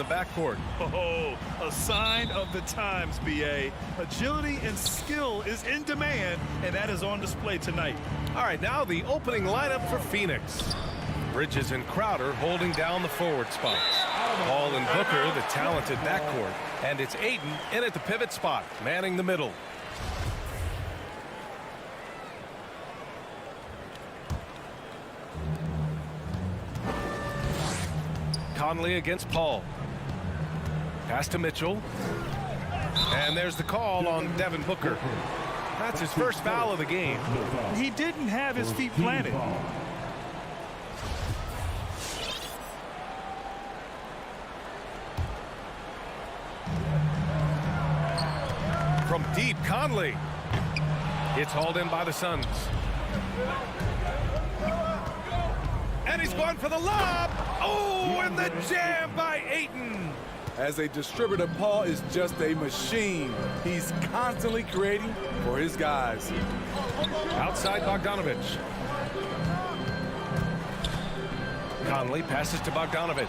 the backcourt. Oh, a sign of the times, B.A. Agility and skill is in demand, and that is on display tonight. All right, now the opening lineup for Phoenix. Bridges and Crowder holding down the forward spots. Paul and Booker, the talented backcourt. And it's Ayton in at the pivot spot, manning the middle. Conley against Paul. Pass to Mitchell. And there's the call on Devin Booker. That's his first foul of the game. He didn't have his feet planted. From deep, Conley. It's hauled in by the Suns. And he's going for the lob. Oh, and the jam by Ayton. As a distributor, Paul is just a machine. He's constantly creating for his guys. Outside Bogdanovich. Conley passes to Bogdanovich.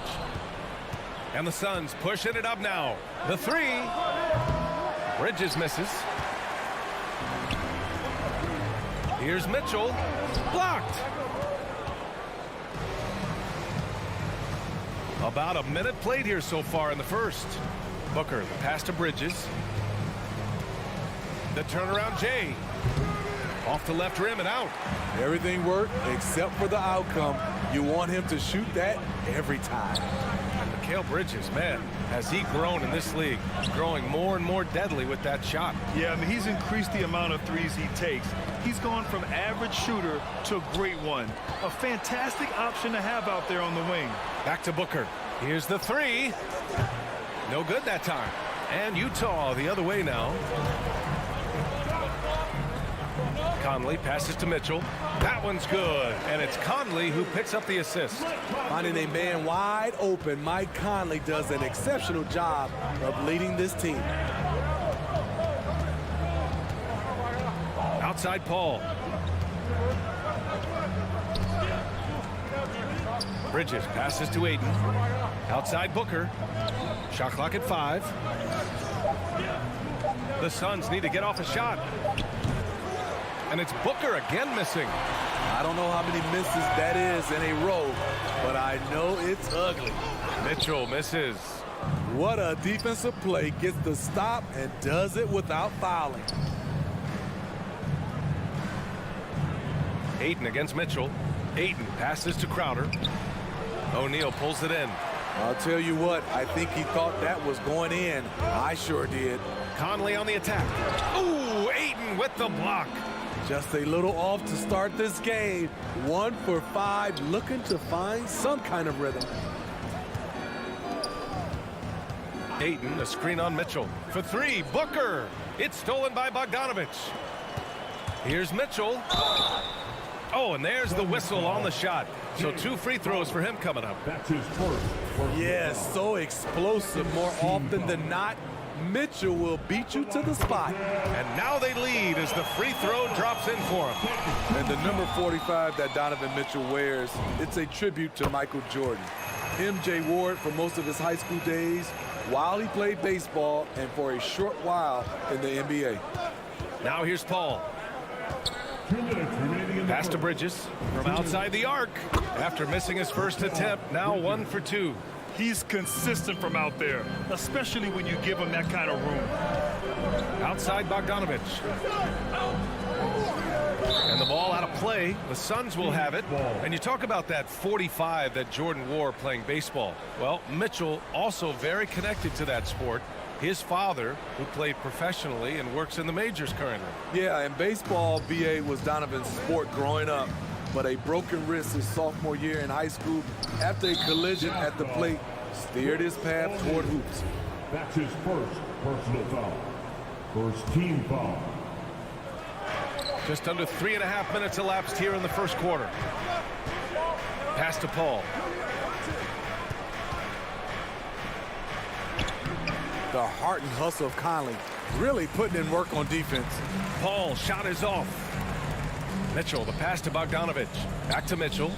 And the Suns pushing it up now. The three. Bridges misses. Here's Mitchell. Blocked. About a minute played here so far in the first. Booker, the pass to Bridges. The turnaround, Jay. Off the left rim and out. Everything worked except for the outcome. You want him to shoot that every time. And Mikal Bridges, man, has he grown in this league? Growing more and more deadly with that shot. Yeah, I mean, he's increased the amount of threes he takes. He's gone from average shooter to a great one. A fantastic option to have out there on the wing. Back to Booker. Here's the three. No good that time. And Utah the other way now. Conley passes to Mitchell. That one's good. And it's Conley who picks up the assist. Finding a man wide open, Mike Conley does an exceptional job of leading this team. Outside Paul. Bridges passes to Ayton. Outside Booker. Shot clock at 5. The Suns need to get off a shot. And it's Booker again missing. I don't know how many misses that is in a row, but I know it's ugly. Mitchell misses. What a defensive play. Gets the stop and does it without fouling. Ayton against Mitchell. Ayton passes to Crowder. O'Neal pulls it in. I'll tell you what, I think he thought that was going in. I sure did. Conley on the attack. Ooh, Ayton with the block. Just a little off to start this game. 1 for 5, looking to find some kind of rhythm. Ayton, a screen on Mitchell. For 3, Booker. It's stolen by Bogdanovich. Here's Mitchell. Oh, and there's the whistle on the shot. So 2 free throws for him coming up. That's his first. Yes, so explosive more often than not. Mitchell will beat you to the spot. And now they lead as the free throw drops in for him. And the number 45 that Donovan Mitchell wears, it's a tribute to Michael Jordan. MJ wore it for most of his high school days while he played baseball and for a short while in the NBA. Now here's Paul. Pass to Bridges from outside the arc. After missing his first attempt, now 1 for 2. He's consistent from out there, especially when you give him that kind of room. Outside Bogdanovich. And the ball out of play. The Suns will have it. And you talk about that 45 that Jordan wore playing baseball. Well, Mitchell also very connected to that sport. His father, who played professionally and works in the majors currently. Yeah, and baseball, BA, was Donovan's sport growing up. But a broken wrist his sophomore year in high school after a collision at the plate steered his path toward hoops. That's his first personal foul. First team foul. Just under 3.5 minutes elapsed here in the first quarter. Pass to Paul. The heart and hustle of Conley really putting in work on defense. Paul, shot is off. Mitchell, the pass to Bogdanovich. Back to Mitchell.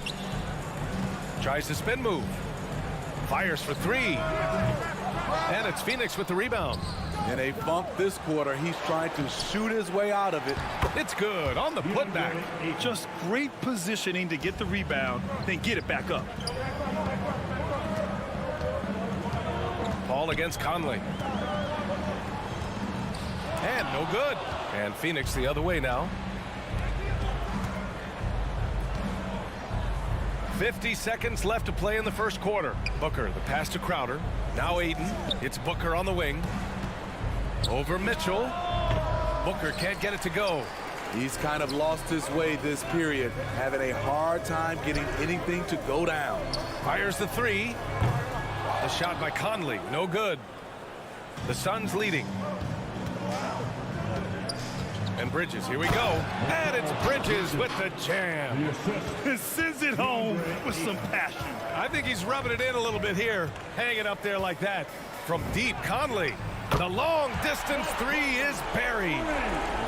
Tries to spin move. Fires for three. And it's Phoenix with the rebound. In a funk this quarter, he's trying to shoot his way out of it. It's good on the putback. Just great positioning to get the rebound, then get it back up. Paul against Conley. And no good. And Phoenix the other way now. 50 seconds left to play in the first quarter. Booker, the pass to Crowder. Now Aiden. It's Booker on the wing. Over Mitchell. Booker can't get it to go. He's kind of lost his way this period, having a hard time getting anything to go down. Fires the three. The shot by Conley, no good. The Suns leading. And Bridges, here we go. And it's Bridges with the jam. It sends it home with some passion. I think he's rubbing it in a little bit here. Hanging up there like that. From deep, Conley. The long distance three is buried.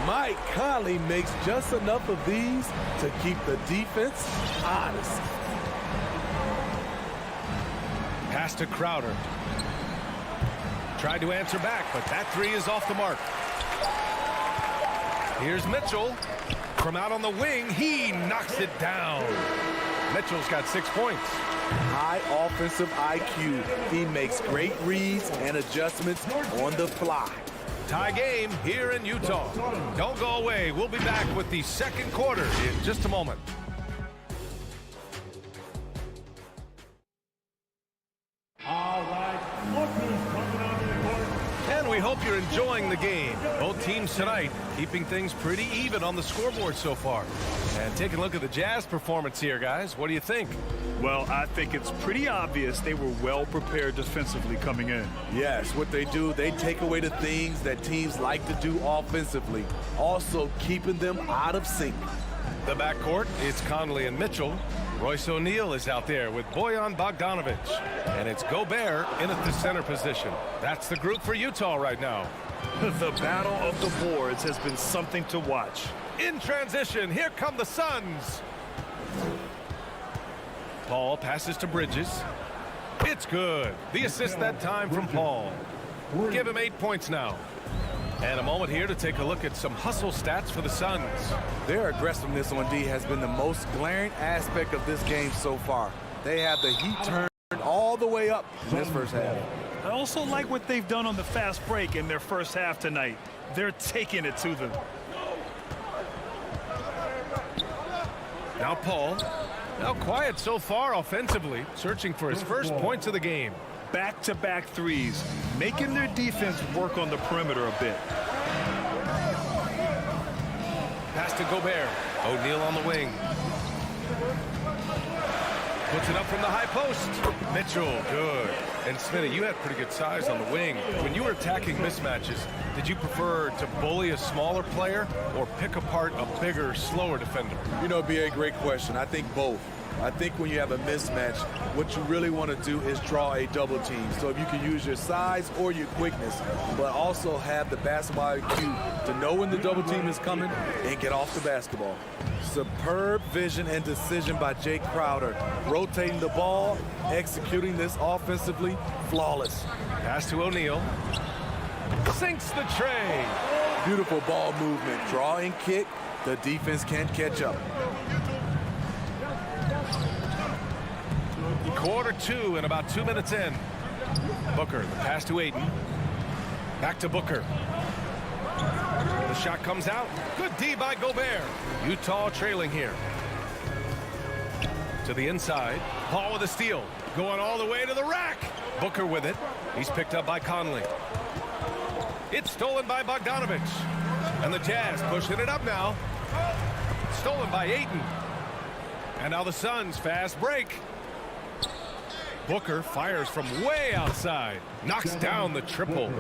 Mike Conley makes just enough of these to keep the defense honest. Pass to Crowder. Tried to answer back, but that three is off the mark. Here's Mitchell. From out on the wing, he knocks it down. Mitchell's got 6 points. High offensive IQ. He makes great reads and adjustments on the fly. Tie game here in Utah. Don't go away. We'll be back with the second quarter in just a moment. All right, look who's coming onto the court. And we hope you're enjoying the game. Both teams tonight keeping things pretty even on the scoreboard so far. And take a look at the Jazz performance here, guys. What do you think? Well, I think it's pretty obvious they were well prepared defensively coming in. Yes, what they do, they take away the things that teams like to do offensively, also keeping them out of sync. The backcourt, it's Conley and Mitchell. Royce O'Neal is out there with Bojan Bogdanovic. And it's Gobert in at the center position. That's the group for Utah right now. The battle of the boards has been something to watch. In transition, here come the Suns. Paul passes to Bridges. It's good. The assist that time from Paul. Give him 8 points now. And a moment here to take a look at some hustle stats for the Suns. Their aggressiveness on D has been the most glaring aspect of this game so far. They have the heat turned all the way up in this first half. I also like what they've done on the fast break in their first half tonight. They're taking it to them. Now Paul. Now quiet so far offensively, searching for his first points of the game. Back-to-back threes, making their defense work on the perimeter a bit. Pass to Gobert. O'Neal on the wing. Puts it up from the high post. Mitchell, good. And Smitty, you had pretty good size on the wing. When you were attacking mismatches, did you prefer to bully a smaller player or pick apart a bigger, slower defender? You know, B.A., great question. I think both. I think when you have a mismatch, what you really want to do is draw a double team. So if you can use your size or your quickness, but also have the basketball IQ to know when the double team is coming and get off the basketball. Superb vision and decision by Jake Crowder. Rotating the ball, executing this offensively, flawless. Pass to O'Neal. Sinks the tray. Beautiful ball movement. Draw and kick. The defense can't catch up. Quarter two and about 2 minutes in. Booker, the pass to Aiden. Back to Booker. The shot comes out. Good D by Gobert. Utah trailing here. To the inside. Paul with a steal. Going all the way to the rack. Booker with it. He's picked up by Conley. It's stolen by Bogdanovic. And the Jazz pushing it up now. Stolen by Ayton. And now the Suns fast break. Booker fires from way outside. Knocks down the triple.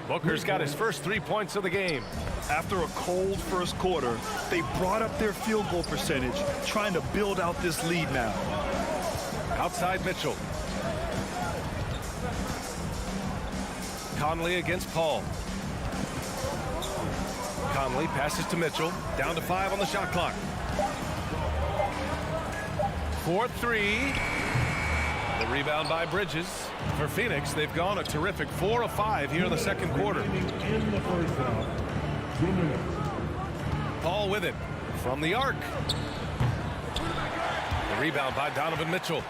Booker's got his first 3 points of the game. After a cold first quarter, they brought up their field goal percentage, trying to build out this lead now. Outside Mitchell. Conley against Paul. Conley passes to Mitchell. Down to 5 on the shot clock. 4-3. The rebound by Bridges. For Phoenix, they've gone a terrific 4 of 5 here in the second quarter. In the first half, 2 minutes. Paul with it from the arc. The rebound by Donovan Mitchell.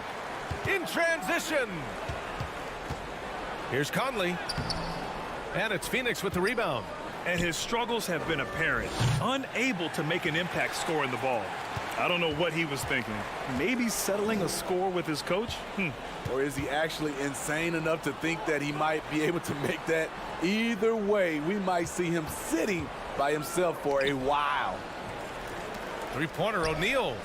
In transition. Here's Conley. And it's Phoenix with the rebound. And his struggles have been apparent. Unable to make an impact scoring the ball. I don't know what he was thinking. Maybe settling a score with his coach? Or is he actually insane enough to think that he might be able to make that? Either way, we might see him sitting by himself for a while. Three-pointer, O'Neal.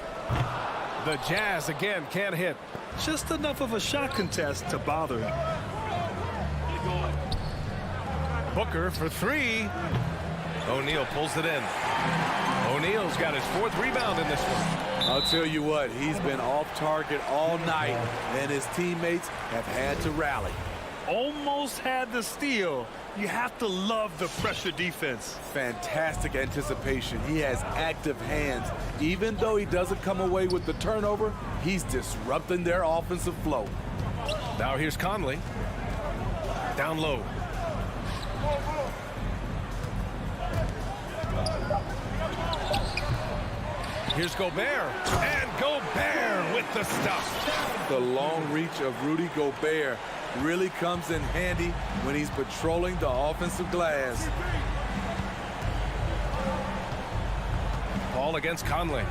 The Jazz again can't hit. Just enough of a shot contest to bother him. Booker for 3. O'Neal pulls it in. O'Neal's got his 4th rebound in this one. I'll tell you what, he's been off target all night, and his teammates have had to rally. Almost had the steal. You have to love the pressure defense. Fantastic anticipation. He has active hands. Even though he doesn't come away with the turnover, he's disrupting their offensive flow. Now here's Conley. Down low. Here's Gobert. And Gobert with the stuff. The long reach of Rudy Gobert really comes in handy when he's patrolling the offensive glass. Ball against Conley.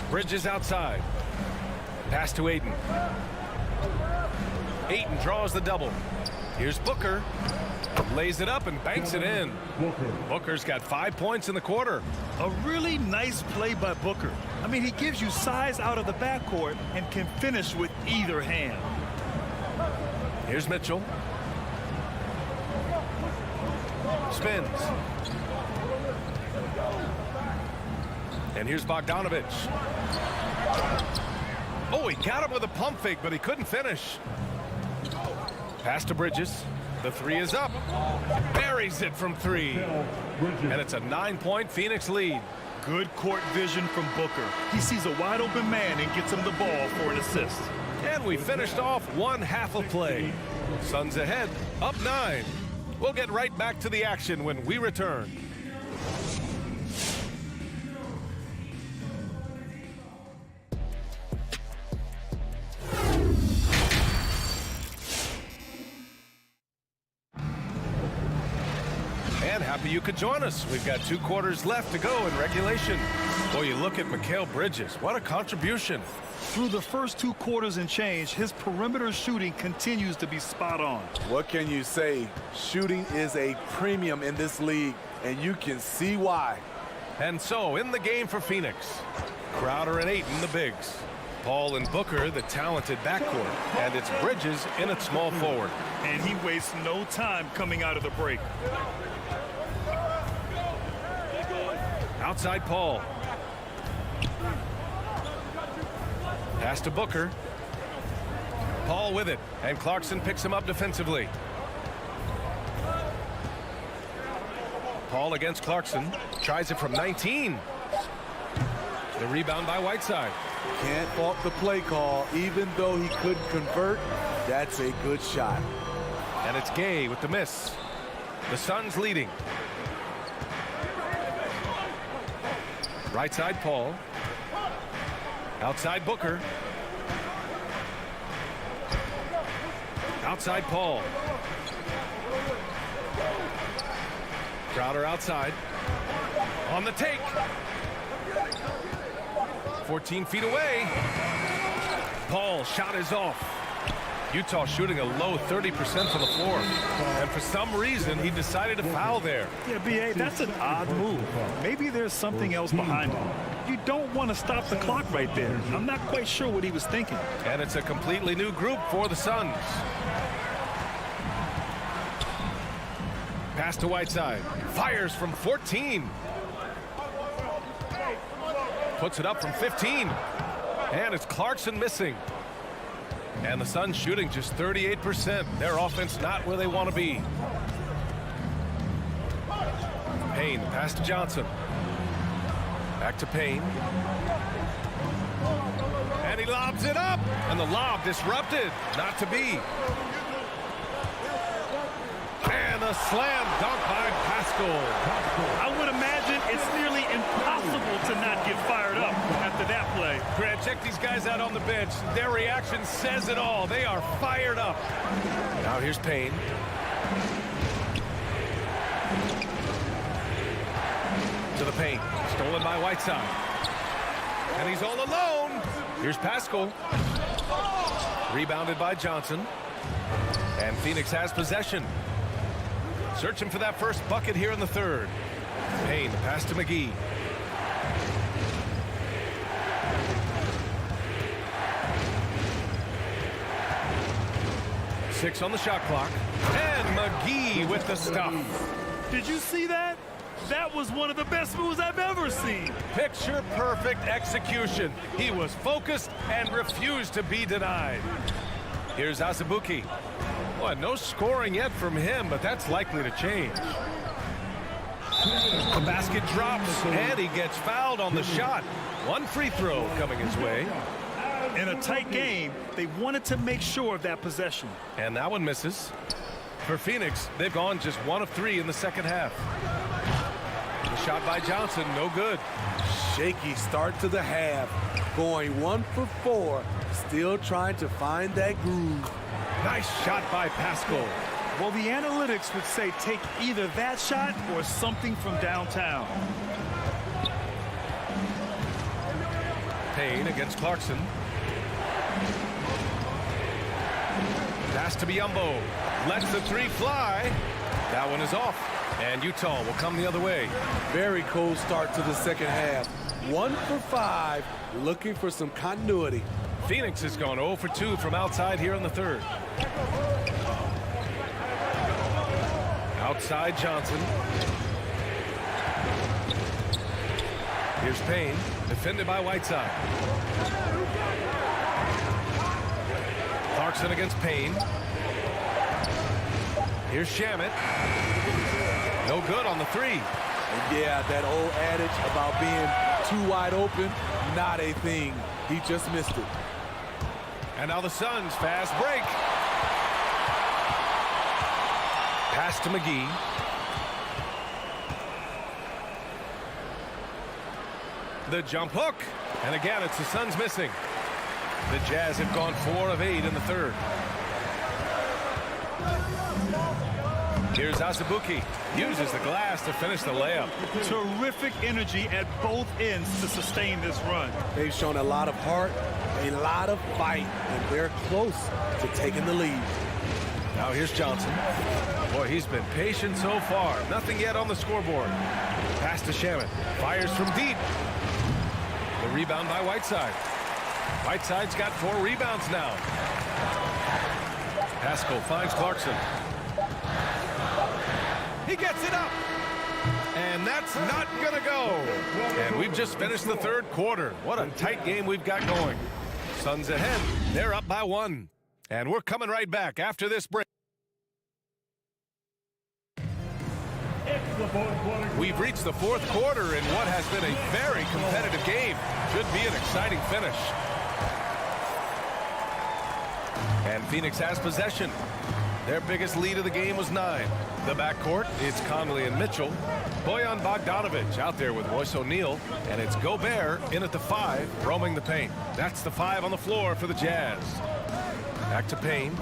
Bridges outside. Pass to Ayton. Ayton draws the double. Here's Booker. Lays it up and banks it in. Booker's got 5 points in the quarter. A really nice play by Booker. I mean, he gives you size out of the backcourt and can finish with either hand. Here's Mitchell. Spins. And here's Bogdanovich. Oh, he got him with a pump fake, but he couldn't finish. Pass to Bridges. The 3 is up. Buries it from 3. And it's a 9-point Phoenix lead. Good court vision from Booker. He sees a wide open man and gets him the ball for an assist. And we finished off one half of play. Suns ahead, up 9. We'll get right back to the action when we return. And happy you could join us. We've got 2 quarters left to go in regulation. Boy, you look at Mikal Bridges. What a contribution. Through the first 2 quarters and change, his perimeter shooting continues to be spot on. What can you say? Shooting is a premium in this league, and you can see why. And so, in the game for Phoenix, Crowder and Ayton, the bigs. Paul and Booker, the talented backcourt. And it's Bridges in at small forward. And he wastes no time coming out of the break. Outside Paul. Pass to Booker. Paul with it, and Clarkson picks him up defensively. Paul against Clarkson. Tries it from 19. The rebound by Whiteside. Can't fault the play call. Even though he couldn't convert, that's a good shot. And it's Gay with the miss. The Suns leading. Right side Paul. Outside Booker. Outside Paul. Crowder outside. On the take. 14 feet away. Paul shot is off. Utah shooting a low 30% from the floor. And for some reason, he decided to foul there. Yeah, B.A., that's an odd move. Maybe there's something else behind it. You don't want to stop the clock right there. I'm not quite sure what he was thinking. And it's a completely new group for the Suns. Pass to Whiteside. Fires from 14. Puts it up from 15. And it's Clarkson missing. And the Suns shooting just 38%. Their offense not where they want to be. Payne, pass to Johnson. Back to Payne. And he he lobs it up, and the lob disrupted. Not to be. And a slam dunk by Pascal. I would imagine it's nearly impossible to not get fired up after that play. Grant, check these guys out on the bench. Their reaction says it all. They are fired up. Now here's Payne. To the paint. Stolen by Whiteside. And he's all alone. Here's Pascal. Rebounded by Johnson. And Phoenix has possession. Searching for that first bucket here in the third. Payne, pass to McGee. Six on the shot clock. And McGee with the stop. Did you see that? That was one of the best moves I've ever seen. Picture perfect execution. He was focused and refused to be denied. Here's Azubuike. Boy, no scoring yet from him, but that's likely to change. The basket drops, and he gets fouled on the shot. One free throw coming his way. In a tight game, they wanted to make sure of that possession. And that one misses. For Phoenix, they've gone just 1 of 3 in the second half. The shot by Johnson, no good. Shaky start to the half. Going 1 for 4. Still trying to find that groove. Nice shot by Pascal. Well, the analytics would say take either that shot or something from downtown. Payne against Clarkson. Pass to Biyombo. Lets the three fly. That one is off. And Utah will come the other way. Very cold start to the second half. 1 for 5. Looking for some continuity. Phoenix has gone 0 for 2 from outside here in the third. Outside Johnson. Here's Payne, defended by Whiteside. Clarkson against Payne. Here's Shamet. No good on the three. And yeah, that old adage about being too wide open, not a thing. He just missed it. And now the Suns fast break. Pass to McGee. The jump hook. And again, it's the Suns missing. The Jazz have gone 4 of 8 in the third. Here's Azubuike. Uses the glass to finish the layup. Terrific energy at both ends to sustain this run. They've shown a lot of heart, a lot of fight, and they're close to taking the lead. Now here's Johnson. Boy, he's been patient so far. Nothing yet on the scoreboard. Pass to Shamet. Fires from deep. The rebound by Whiteside. Whiteside's got 4 rebounds now. Pascal finds Clarkson. He gets it up. And that's not going to go. And we've just finished the third quarter. What a tight game we've got going. Suns ahead. They're up by 1. And we're coming right back after this break. We've reached the fourth quarter in what has been a very competitive game. Should be an exciting finish. And Phoenix has possession. Their biggest lead of the game was 9. The backcourt, it's Conley and Mitchell. Bojan Bogdanovic out there with Royce O'Neal. And it's Gobert in at the 5, roaming the paint. That's the 5 on the floor for the Jazz. Back to Payne.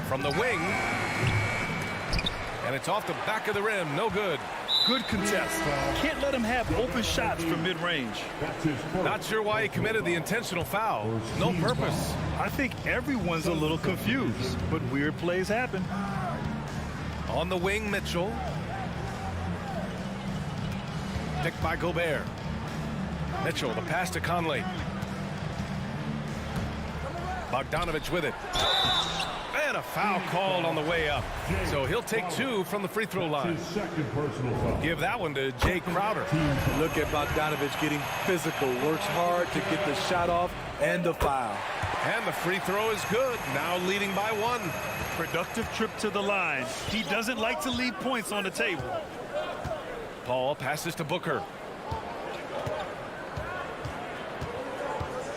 From the wing. And it's off the back of the rim. No good. Good contest. Can't let him have open shots from mid-range. Not sure why he committed the intentional foul. No purpose. I think everyone's a little confused, but weird plays happen. On the wing, Mitchell. Picked by Gobert. Mitchell, the pass to Conley. Bogdanovic with it. And a foul called on the way up. So he'll take 2 from the free throw line. Give that one to Jay Crowder. Look at Bogdanovic getting physical. Works hard to get the shot off and the foul. And the free throw is good. Now leading by 1. Productive trip to the line. He doesn't like to leave points on the table. Paul passes to Booker.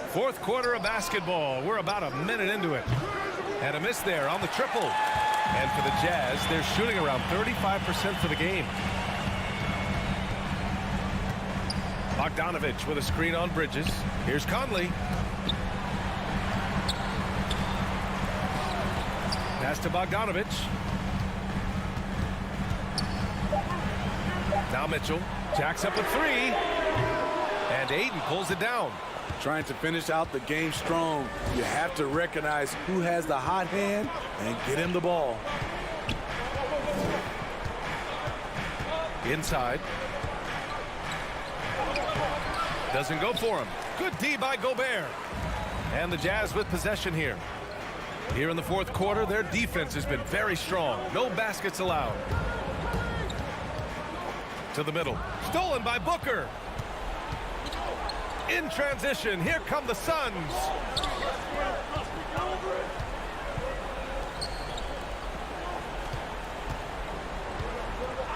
Fourth quarter of basketball. We're about a minute into it. And a miss there on the triple. And for the Jazz, they're shooting around 35% for the game. Bogdanovich with a screen on Bridges. Here's Conley. Pass to Bogdanovich. Now Mitchell jacks up a three. And Ayton pulls it down. Trying to finish out the game strong, you have to recognize who has the hot hand and get him the ball. Inside. Doesn't go for him. Good D by Gobert. And the Jazz with possession here. Here in the fourth quarter, their defense has been very strong. No baskets allowed. To the middle. Stolen by Booker. In transition, here come the Suns.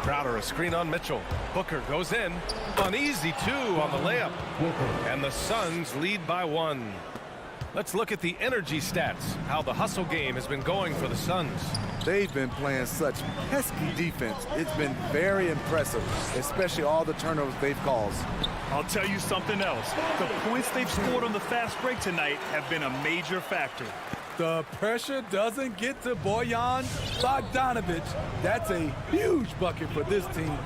Crowder, a screen on Mitchell. Booker goes in. An easy two on the layup. And the Suns lead by 1. Let's look at the energy stats, how the hustle game has been going for the Suns. They've been playing such pesky defense. It's been very impressive, especially all the turnovers they've caused. I'll tell you something else. The points they've scored on the fast break tonight have been a major factor. The pressure doesn't get to Bojan Bogdanovich. That's a huge bucket for this team.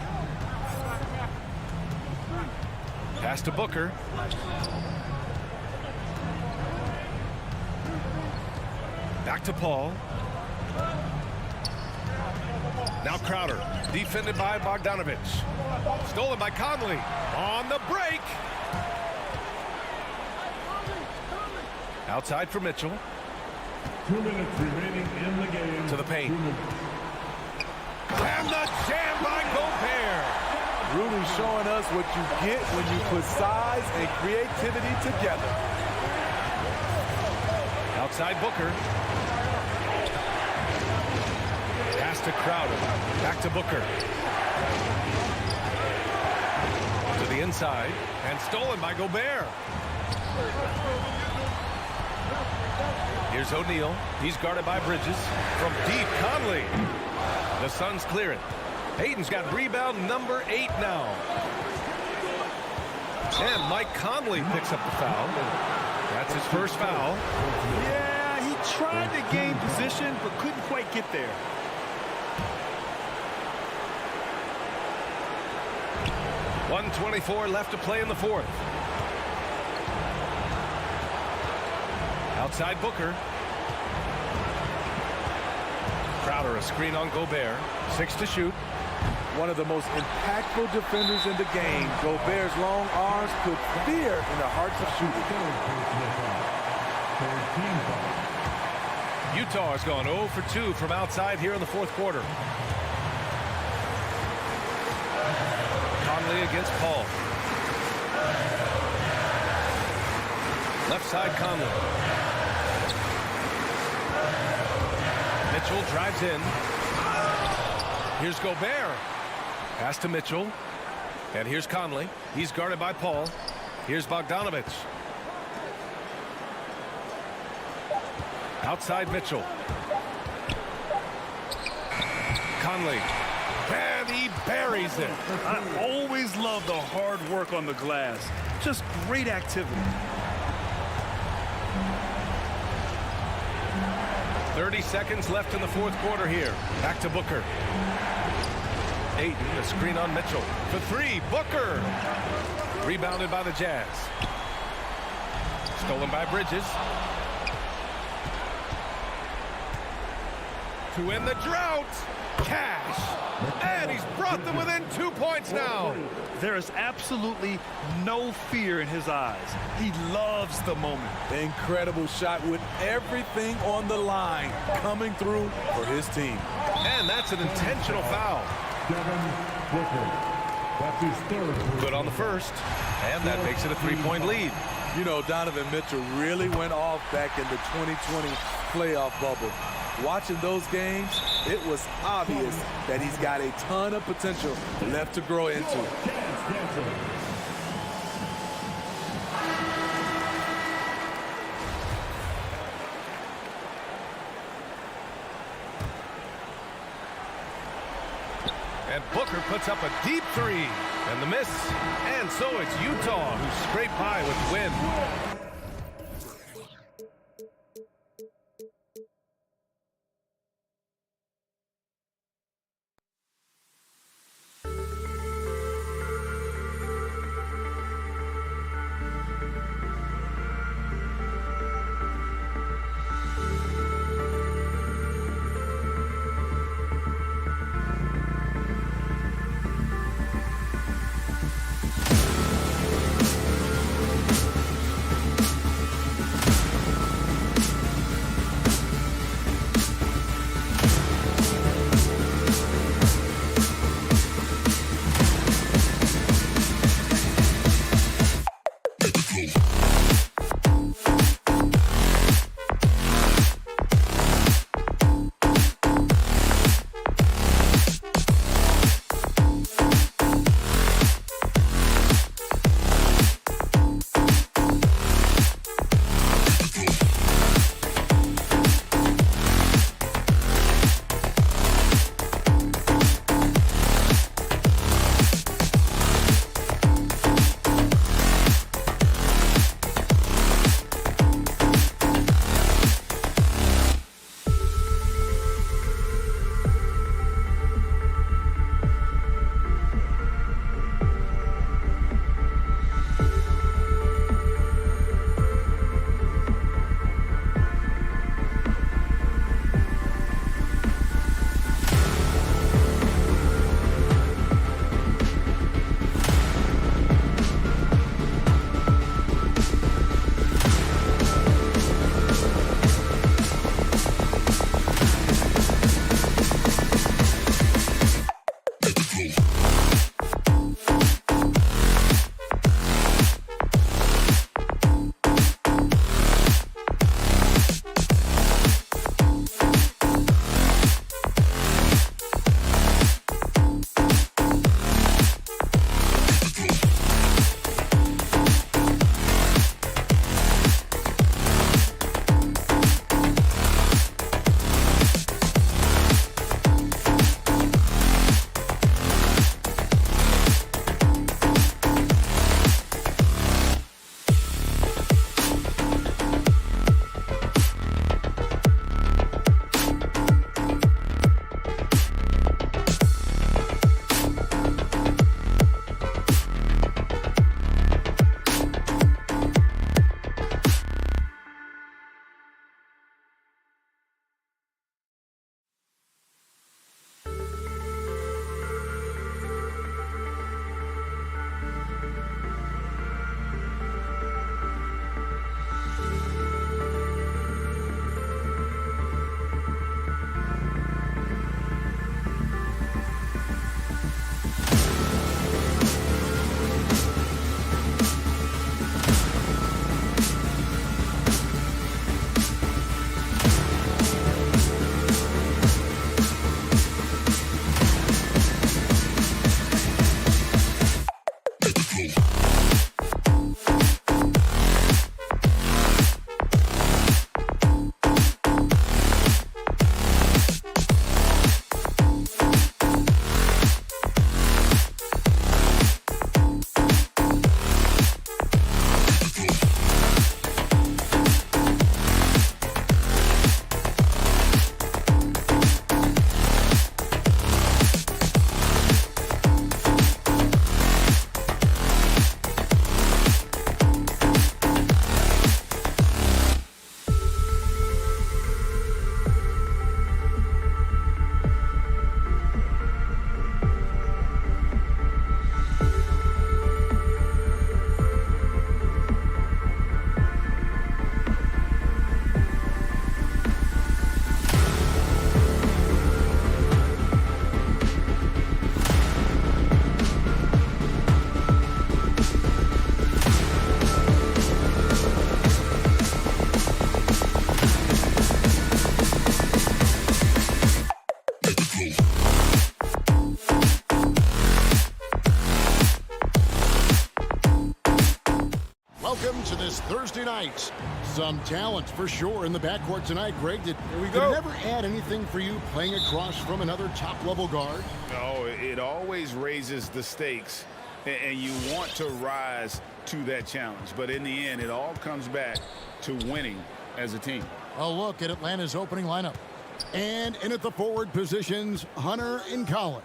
Pass to Booker. Back to Paul. Now Crowder, defended by Bogdanovich. Stolen by Conley. On the break. Outside for Mitchell. 2 minutes remaining in the game. To the paint. And the jam by Gobert. Rudy showing us what you get when you put size and creativity together. Outside Booker. Pass to Crowder. Back to Booker. To the inside. And stolen by Gobert. Here's O'Neal. He's guarded by Bridges. From deep, Conley. The Suns clear it. Ayton's got rebound number 8 now. And Mike Conley picks up the foul. That's his first foul. Yeah, he tried to gain position, but couldn't quite get there. .124 left to play in the fourth. Outside Booker. Crowder, a screen on Gobert. 6 to shoot. One of the most impactful defenders in the game. Gobert's long arms put fear in the hearts of shooters. Utah has gone 0 for 2 from outside here in the fourth quarter. Conley against Paul. Left side Conley. Mitchell drives in. Here's Gobert. Pass to Mitchell. And here's Conley. He's guarded by Paul. Here's Bogdanovich. Outside Mitchell. Conley. And he buries it. I always love the hard work on the glass. Just great activity. 30 seconds left in the fourth quarter here. Back to Booker. Ayton, a screen on Mitchell. For 3, Booker. Rebounded by the Jazz. Stolen by Bridges. To end the drought. Cash. And he's brought them within 2 points now. There is absolutely no fear in his eyes. He loves the moment. Incredible shot with everything on the line coming through for his team. And that's an intentional foul. That's his third. Good on the first. And that makes it a 3-point lead. You know, Donovan Mitchell really went off back in the 2020 playoff bubble. Watching those games, it was obvious that he's got a ton of potential left to grow into. And Booker puts up a deep three. And the miss. And so it's Utah who scrape by with the win. highlights of this Thursday night. Some talent for sure in the backcourt tonight, Greg. Did we it go. never add anything for you playing across from another top-level guard? No, it always raises the stakes, and you want to rise to that challenge. But in the end, it all comes back to winning as a team. A look at Atlanta's opening lineup. And in at the forward positions, Hunter and Collins.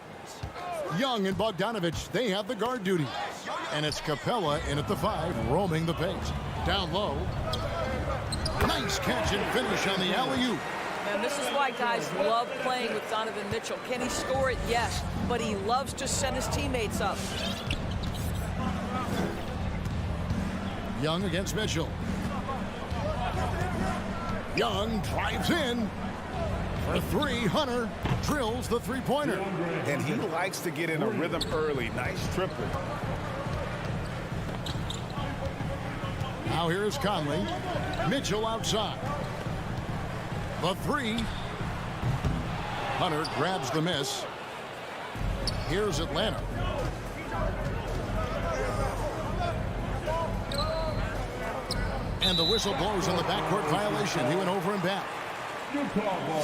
Young and Bogdanovich, they have the guard duties. And it's Capella in at the 5, roaming the paint. Down low. Nice catch and finish on the alley-oop. And this is why guys love playing with Donovan Mitchell. Can he score it? Yes. But he loves to set his teammates up. Young against Mitchell. Young drives in. For 3, Hunter drills the three-pointer. And he likes to get in a rhythm early. Nice triple. Now here's Conley. Mitchell outside. The 3. Hunter grabs the miss. Here's Atlanta. And the whistle blows on the backcourt violation. He went over and back. Utah ball.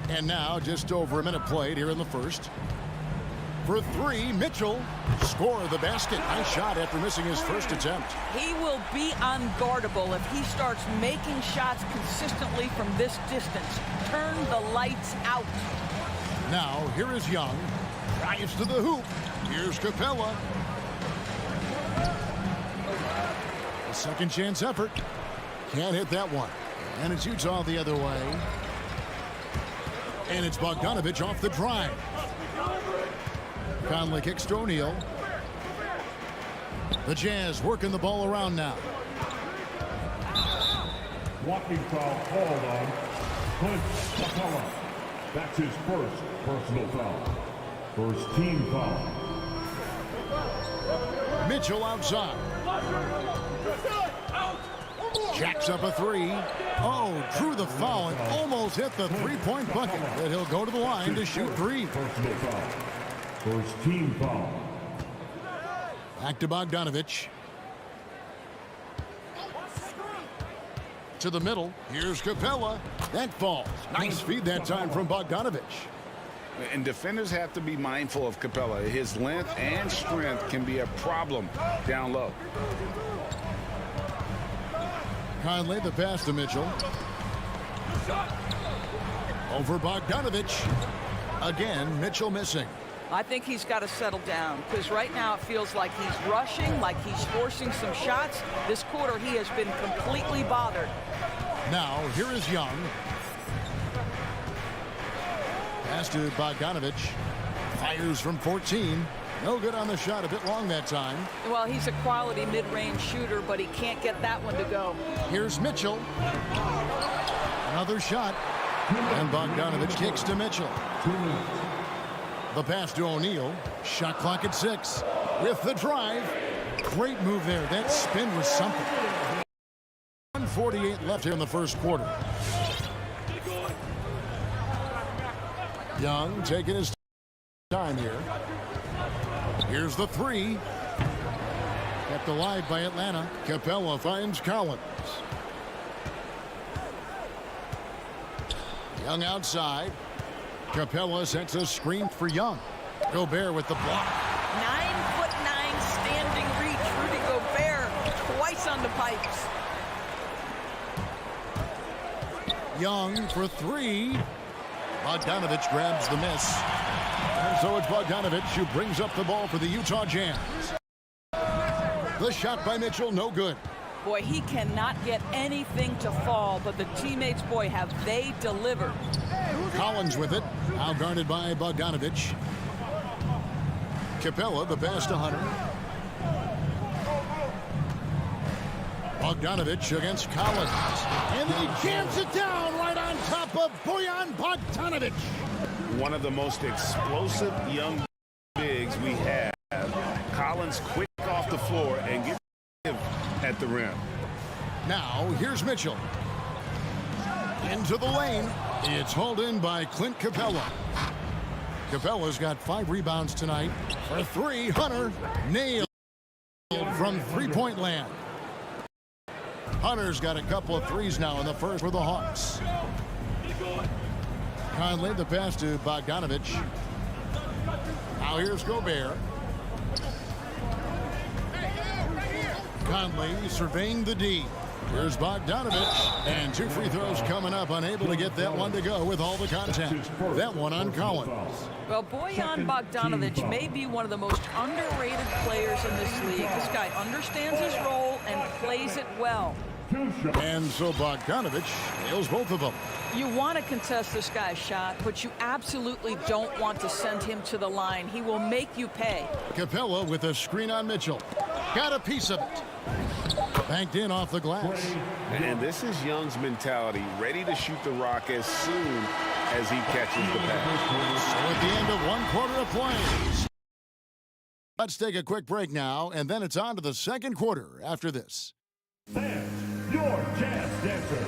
And now just over a minute played here in the first. For 3, Mitchell score the basket. Nice shot after missing his first attempt. He will be unguardable if he starts making shots consistently from this distance. Turn the lights out. Now here is Young. Drives to the hoop. Here's Capella. A second chance effort. Can't hit that one. And it's Utah the other way. And it's Bogdanovich off the drive. Conley kicks to O'Neal. The Jazz working the ball around now. Walking foul called on Clint Capella. That's his first personal foul. First team foul. Mitchell outside. Jacks up a 3. Oh, drew the foul and almost hit the three-point bucket. But he'll go to the line to shoot 3. Personal foul. First team foul. Back to Bogdanovich. To the middle. Here's Capella. That falls. Nice feed that time from Bogdanovich. And defenders have to be mindful of Capella. His length and strength can be a problem down low. Conley, the pass to Mitchell. Over Bogdanovich. Again, Mitchell missing. I think he's got to settle down because right now it feels like he's rushing, like he's forcing some shots. This quarter he has been completely bothered. Now, here is Young. Pass to Bogdanovich. Fires from 14. No good on the shot. A bit long that time. Well, he's a quality mid-range shooter, but he can't get that one to go. Here's Mitchell. Another shot. And Bogdanovich kicks to Mitchell. The pass to O'Neal. Shot clock at 6. With the drive. Great move there. That spin was something. 1:48 left here in the first quarter. Young taking his time here. Here's the 3. Kept alive by Atlanta. Capella finds Collins. Young outside. Capella sets a screen for Young. Gobert with the block. 9'9" standing reach. Rudy Gobert twice on the pipes. Young for 3. Bogdanovich grabs the miss. And so it's Bogdanovich who brings up the ball for the Utah Jazz. The shot by Mitchell, no good. Boy, he cannot get anything to fall, but the teammates, boy, have they delivered. Collins with it. Now guarded by Bogdanovich. Capella, the pass to Hunter. Bogdanovich against Collins. And he jams it down right on top of Bojan Bogdanovich. One of the most explosive young bigs we have. Collins quick off the floor and gets at the rim. Now, here's Mitchell. Into the lane. It's hauled in by Clint Capella. Capella's got 5 rebounds tonight. For 3, Hunter nailed from three-point land. Hunter's got a couple of threes now in the first for the Hawks. Conley, the pass to Bogdanovich. Now here's Gobert. Conley surveying the D. Here's Bogdanovich. And 2 free throws coming up. Unable to get that one to go with all the contact. That one on Collins. Well, Bojan Bogdanovic may be one of the most underrated players in this league. This guy understands his role and plays it well. And so Bogdanovich nails both of them. You want to contest this guy's shot, but you absolutely don't want to send him to the line. He will make you pay. Capella with a screen on Mitchell. Got a piece of it. Banked in off the glass. And this is Young's mentality, ready to shoot the rock as soon as he catches the pass. So at the end of 1 quarter of play. Let's take a quick break now, and then it's on to the second quarter after this. And your jazz dancer.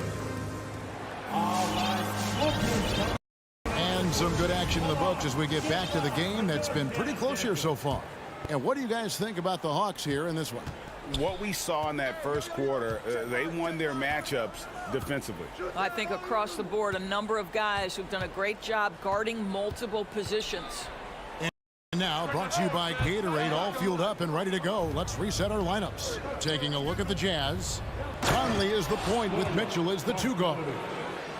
And some good action in the books as we get back to the game that's been pretty close here so far. And what do you guys think about the Hawks here in this one? What we saw in that first quarter, they won their matchups defensively. I think across the board, a number of guys who've done a great job guarding multiple positions. And now brought to you by Gatorade, all fueled up and ready to go. Let's reset our lineups. Taking a look at the Jazz. Conley is the point with Mitchell as the 2 guard.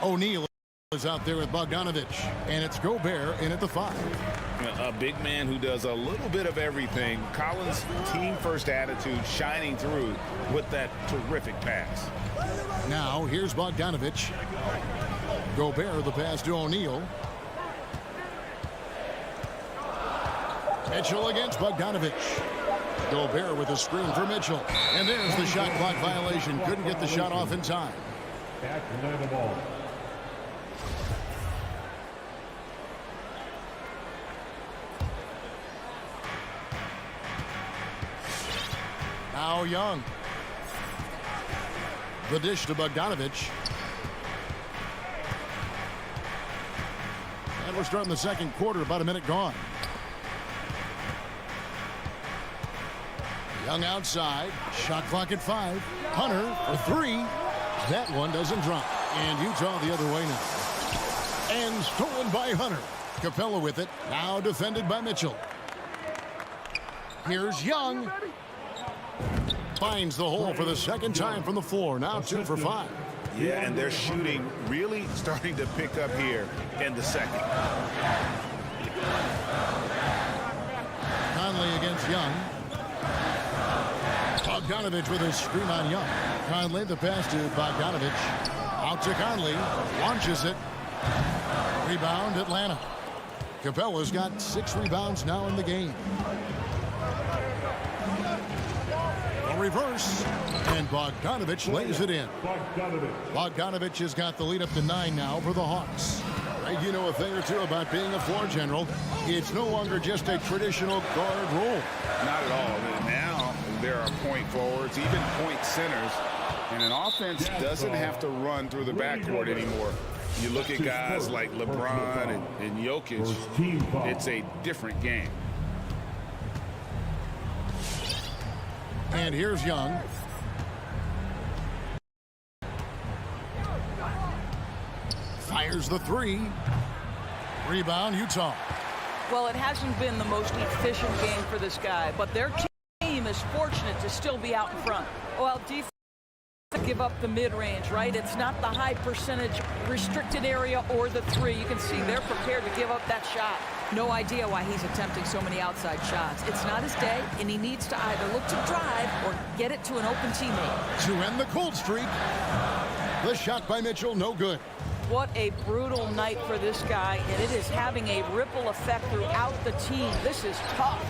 O'Neal is out there with Bogdanovich. And it's Gobert in at the 5. A big man who does a little bit of everything. Collins' team-first attitude shining through with that terrific pass. Now here's Bogdanovich. Gobert the pass to O'Neal. Mitchell against Bogdanovich. Gobert with a screen for Mitchell. And there's the shot clock violation. Couldn't get the shot off in time. At the ball. Now Young. The dish to Bogdanovich. And we're starting the second quarter, about a minute gone. Young outside. Shot clock at 5. Hunter for 3. That one doesn't drop. And Utah the other way now. And stolen by Hunter. Capella with it. Now defended by Mitchell. Here's Young. Finds the hole for the second time from the floor. Now 2 for 5. Yeah, and their shooting really starting to pick up here in the second. Conley against Young. Bogdanovich with a screen on Young. Conley the pass to Bogdanovich. Out to Conley. Launches it. Rebound Atlanta. Capella's got 6 rebounds now in the game. A reverse. And Bogdanovich lays it in. Bogdanovich has got the lead up to 9 now for the Hawks. You know a thing or two about being a floor general. It's no longer just a traditional guard role. Not at all. Now there are point forwards, even point centers, and an offense doesn't have to run through the backcourt anymore. You look at guys like LeBron and Jokic, it's a different game. And here's Young. Fires the 3. Rebound, Utah. Well, it hasn't been the most efficient game for this guy, but their team is fortunate to still be out in front. Well, defense give up the mid-range, right? It's not the high percentage restricted area or the 3. You can see they're prepared to give up that shot. No idea why he's attempting so many outside shots. It's not his day, and he needs to either look to drive or get it to an open teammate. To end the cold streak. The shot by Mitchell, no good. What a brutal night for this guy, and it is having a ripple effect throughout the team. This is tough.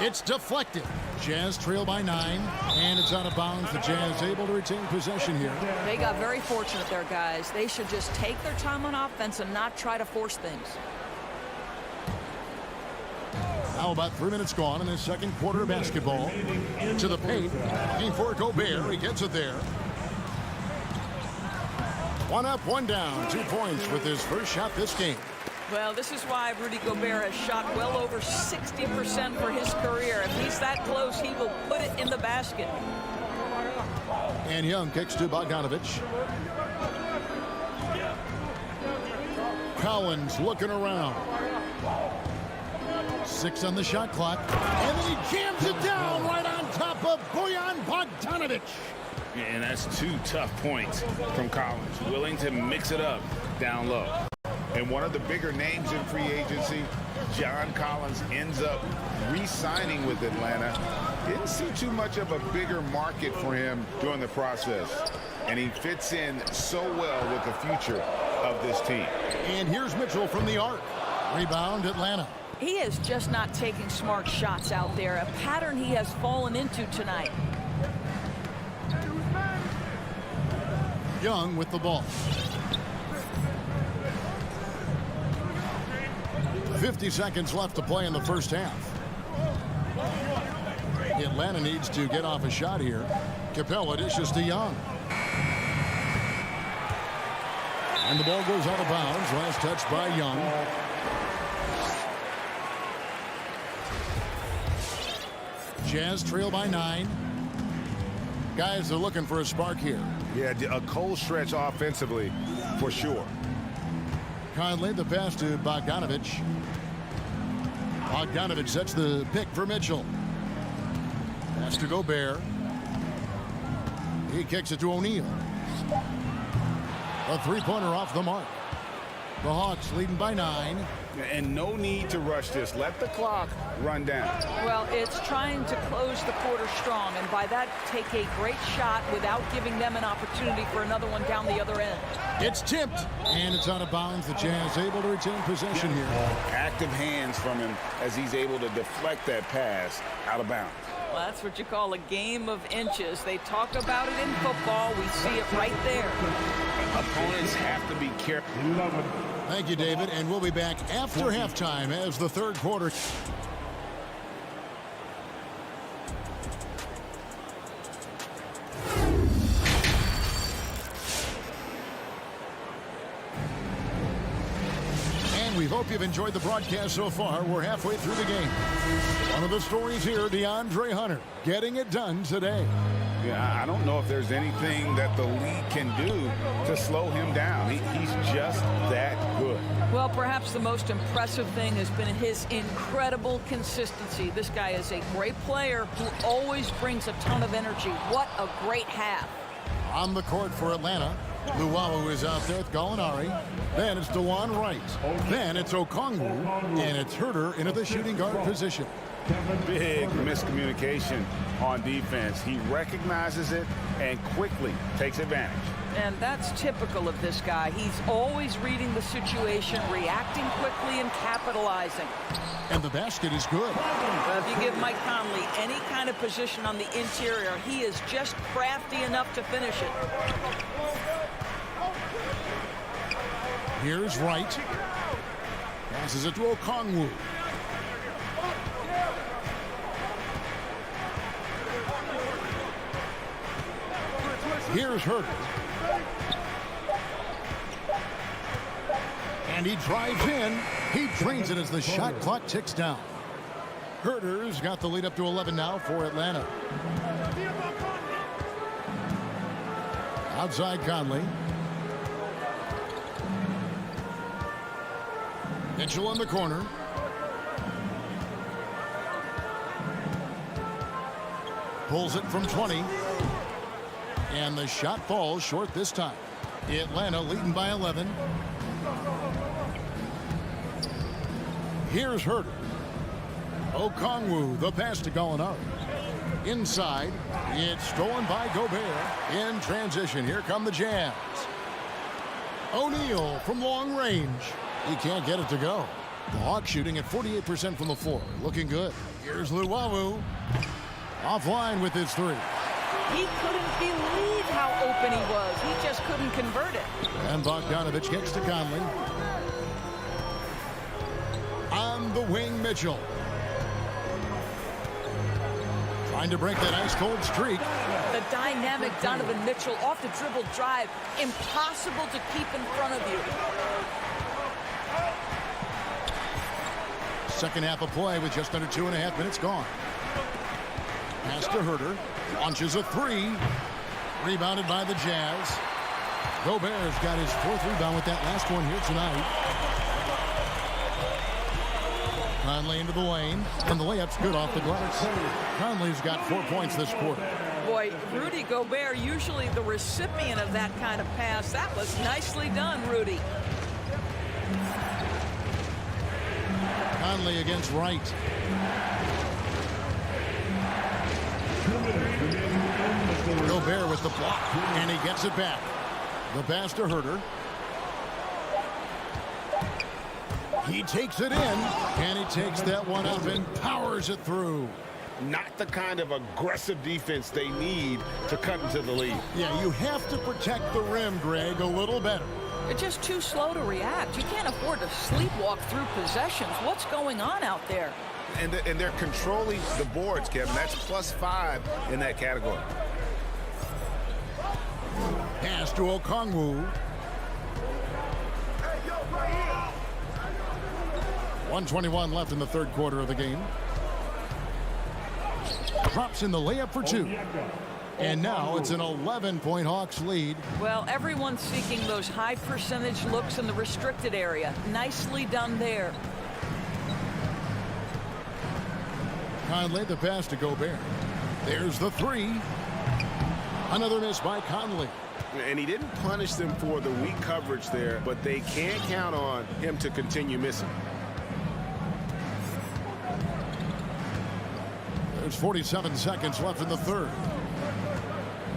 It's deflected. Jazz trail by 9, and it's out of bounds. The Jazz able to retain possession here. They got very fortunate there, guys. They should just take their time on offense and not try to force things. Now about 3 minutes gone in the second quarter of basketball. To the paint, looking for Gobert. He gets it there. 1 up, 1 down. 2 points with his first shot this game. Well, this is why Rudy Gobert has shot well over 60% for his career. If he's that close, he will put it in the basket. And Young kicks to Bogdanovich. Collins looking around. 6 on the shot clock. And then he jams it down right on top of Bojan Bogdanovich. And that's 2 tough points from Collins, willing to mix it up down low. And one of the bigger names in free agency, John Collins, ends up re-signing with Atlanta. Didn't see too much of a bigger market for him during the process. And he fits in so well with the future of this team. And here's Mitchell from the arc. Rebound, Atlanta. He is just not taking smart shots out there, a pattern he has fallen into tonight. Young with the ball. 50 seconds left to play in the first half. Atlanta needs to get off a shot here. Capella dishes to Young. And the ball goes out of bounds. Last touch by Young. Jazz trail by 9. Guys are looking for a spark here. Yeah, a cold stretch offensively for sure. Conley, the pass to Bogdanovich. Bogdanovich sets the pick for Mitchell. Pass to Gobert. He kicks it to O'Neal. A three-pointer off the mark. The Hawks leading by 9. And no need to rush this. Let the clock run down. Well, it's trying to close the quarter strong, and by that, take a great shot without giving them an opportunity for another one down the other end. It's tipped, and it's out of bounds. The Jazz able to retain possession here. Active hands from him as he's able to deflect that pass out of bounds. Well, that's what you call a game of inches. They talk about it in football. We see it right there. Opponents have to be careful. Thank you, David, and we'll be back after halftime as the third quarter. And we hope you've enjoyed the broadcast so far. We're halfway through the game. One of the stories here, DeAndre Hunter getting it done today. Yeah, I don't know if there's anything that the league can do to slow him down. He's just that good. Well, perhaps the most impressive thing has been his incredible consistency. This guy is a great player who always brings a ton of energy. What a great half. On the court for Atlanta, Luwawu is out there with Gallinari. Then it's DeJuan Wright. Then it's Okongwu. And it's Herter into the shooting guard position. Big miscommunication on defense. He recognizes it and quickly takes advantage. And that's typical of this guy. He's always reading the situation, reacting quickly, and capitalizing. And the basket is good. Well, if you give Mike Conley any kind of position on the interior, he is just crafty enough to finish it. Here's Wright. Passes it to Okongwu. Here's Herter. And he drives in. He drains it as the shot clock ticks down. Herter's got the lead up to 11 now for Atlanta. Outside Conley. Mitchell in the corner. Pulls it from 20. And the shot falls short this time. Atlanta leading by 11. Here's Herter. Okongwu, the pass to Gallinari. Inside, it's stolen by Gobert. In transition, here come the Jazz. O'Neal from long range. He can't get it to go. The Hawks shooting at 48% from the floor. Looking good. Here's Luwawu. Offline with his three. He couldn't believe how open he was. He just couldn't convert it. And Bogdanovich gets to Conley. On the wing, Mitchell. Trying to break that ice-cold streak. The dynamic Donovan Mitchell off the dribble drive. Impossible to keep in front of you. Second half of play with just under 2.5 minutes gone. Pass to Herter. Launches a three. Rebounded by the Jazz. Gobert's got his 4th rebound with that last one here tonight. Conley into the lane, and the layup's good off the glass. Conley's got 4 points this quarter. Boy, Rudy Gobert, usually the recipient of that kind of pass. That was nicely done, Rudy. Conley against Wright. Gobert with the block, and he gets it back. The pass to Herter. He takes it in, and he takes that one up and powers it through. Not the kind of aggressive defense they need to cut into the lead. Yeah, you have to protect the rim, Greg, a little better. They're just too slow to react. You can't afford to sleepwalk through possessions. What's going on out there? And they're controlling the boards, Kevin. That's +5 in that category. Pass to Okongwu. 1:21 left in the 3rd quarter of the game. Drops in the layup for 2. And now it's an 11-point Hawks lead. Well, everyone's seeking those high percentage looks in the restricted area. Nicely done there. Conley, the pass to Gobert. There's the three. Another miss by Conley. And he didn't punish them for the weak coverage there, but they can't count on him to continue missing. There's 47 seconds left in the 3rd.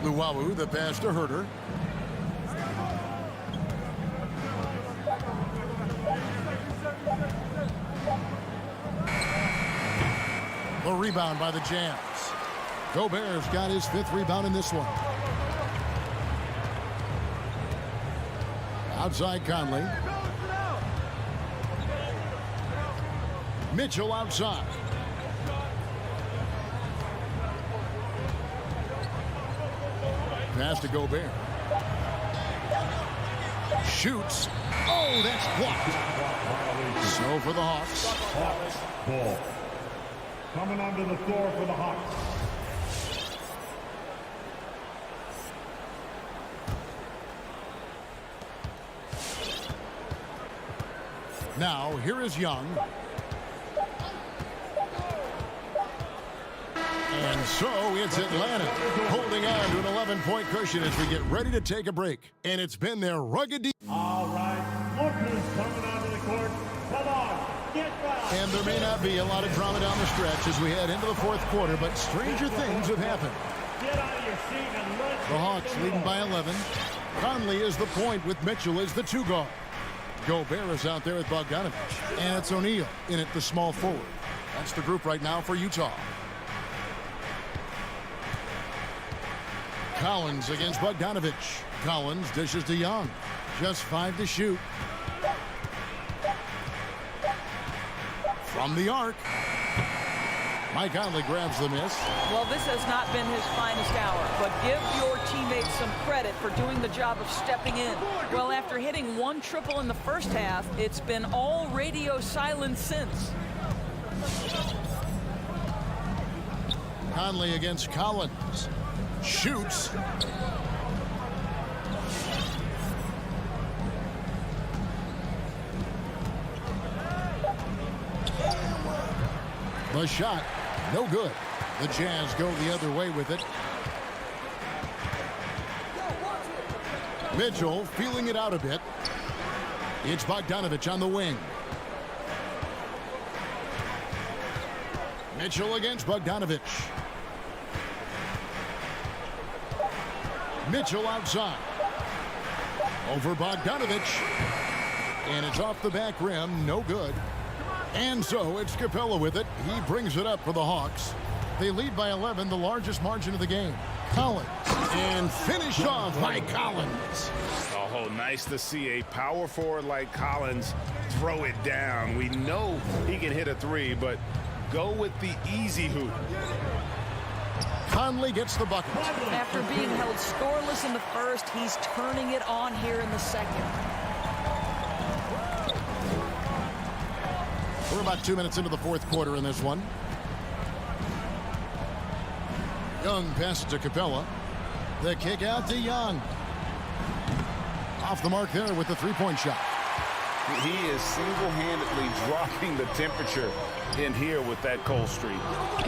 Luwawu, the pass to Herter. The rebound by the Jazz. Gobert's got his 5th rebound in this one. Outside Conley. Mitchell outside. Pass to Gobert. Shoots. Oh, that's blocked. So for the Hawks. Hawks ball. Coming onto the floor for the Hawks. Now, here is Young. And so it's Atlanta holding on to an 11-point cushion as we get ready to take a break. And it's been their rugged defense. All right, look who's coming onto the court. Come on, get back. And there may not be a lot of drama down the stretch as we head into the 4th quarter, but stranger things have happened. Get out of your seat and let's The Hawks leading by 11. Conley is the point with Mitchell as the 2 guard. Gobert is out there with Bogdanovich. And it's O'Neal in at the small forward. That's the group right now for Utah. Collins against Bogdanovich. Collins dishes to Young. Just 5 to shoot. From the arc. Mike Conley grabs the miss. Well, this has not been his finest hour, but give your teammates some credit for doing the job of stepping in. Well, after hitting 1 triple in the first half, it's been all radio silence since. Conley against Collins. Shoots. The shot, no good. The Jazz go the other way with it. Mitchell feeling it out a bit. It's Bogdanovich on the wing. Mitchell against Bogdanovich. Mitchell outside. Over Bogdanovich. And it's off the back rim, no good. And so it's Capella with it. He brings it up for the Hawks. They lead by 11, the largest margin of the game. Collins. And finished off by Collins. Oh, nice to see a power forward like Collins throw it down. We know he can hit a 3, but go with the easy hoop. Conley gets the bucket. After being held scoreless in the first, he's turning it on here in the second. We're about 2 minutes into the fourth quarter in this one. Young passes to Capella. The kick out to Young. Off the mark there with the three-point shot. He is single-handedly dropping the temperature in here with that cold streak.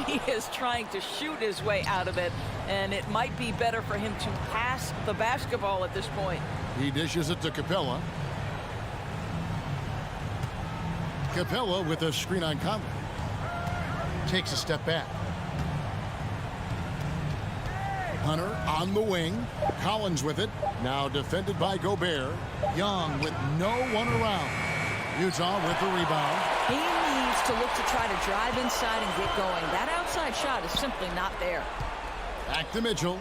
He is trying to shoot his way out of it, and it might be better for him to pass the basketball at this point. He dishes it to Capella. Capella with a screen on Conley. Takes a step back. Hunter on the wing. Collins with it. Now defended by Gobert. Young with no one around. Utah with the rebound. He needs to look to try to drive inside and get going. That outside shot is simply not there. Back to Mitchell.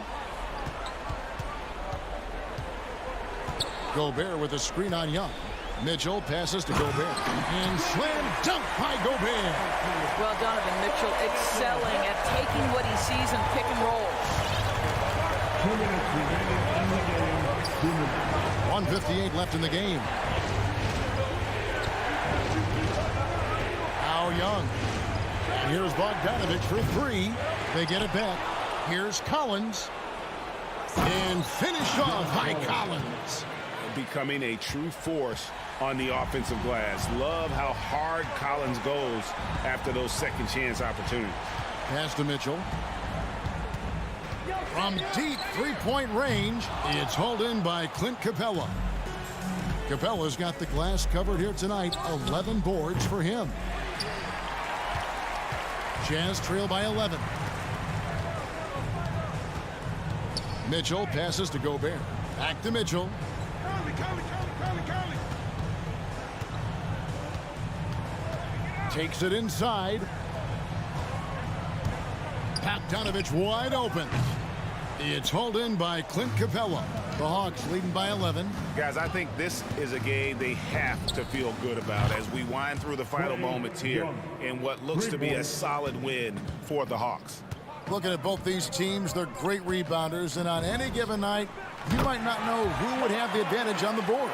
Gobert with a screen on Young. Mitchell passes to Gobert. And slam dunk by Gobert. Well, Donovan Mitchell excelling at taking what he sees in pick and roll. 2 minutes remaining in the game. 2 minutes. 1:58 left in the game. Now Young. And here's Bogdanovich for three. They get it back. Here's Collins. And finished off by Collins. Becoming a true force on the offensive glass. Love how hard Collins goes after those second chance opportunities. Pass to Mitchell. From deep three-point range, it's hauled in by Clint Capella. Capella's got the glass covered here tonight. 11 boards for him. Jazz trail by 11. Mitchell passes to Gobert. Back to Mitchell. Takes it inside. Bogdanovich wide open. It's hauled in by Clint Capella. The Hawks leading by 11. Guys, I think this is a game they have to feel good about as we wind through the final moments here in what looks to be a solid win for the Hawks. Looking at both these teams, they're great rebounders, and on any given night, you might not know who would have the advantage on the board.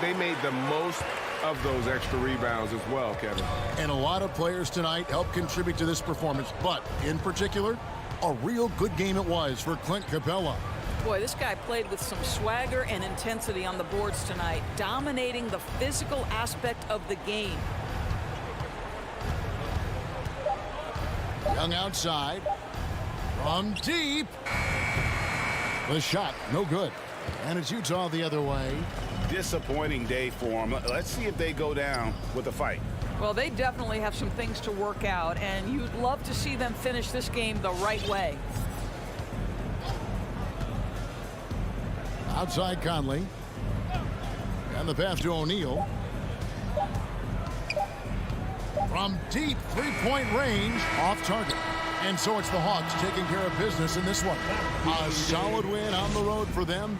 They made the most of those extra rebounds as well, Kevin. And a lot of players tonight helped contribute to this performance, but in particular, a real good game it was for Clint Capella. Boy, this guy played with some swagger and intensity on the boards tonight, dominating the physical aspect of the game. Young outside. From deep. The shot, no good. And it's Utah the other way. Disappointing day for them. Let's see if they go down with a fight. Well, they definitely have some things to work out, and you'd love to see them finish this game the right way. Outside Conley. And the pass to O'Neal. From deep three-point range, off target. And so it's the Hawks taking care of business in this one. A solid win on the road for them.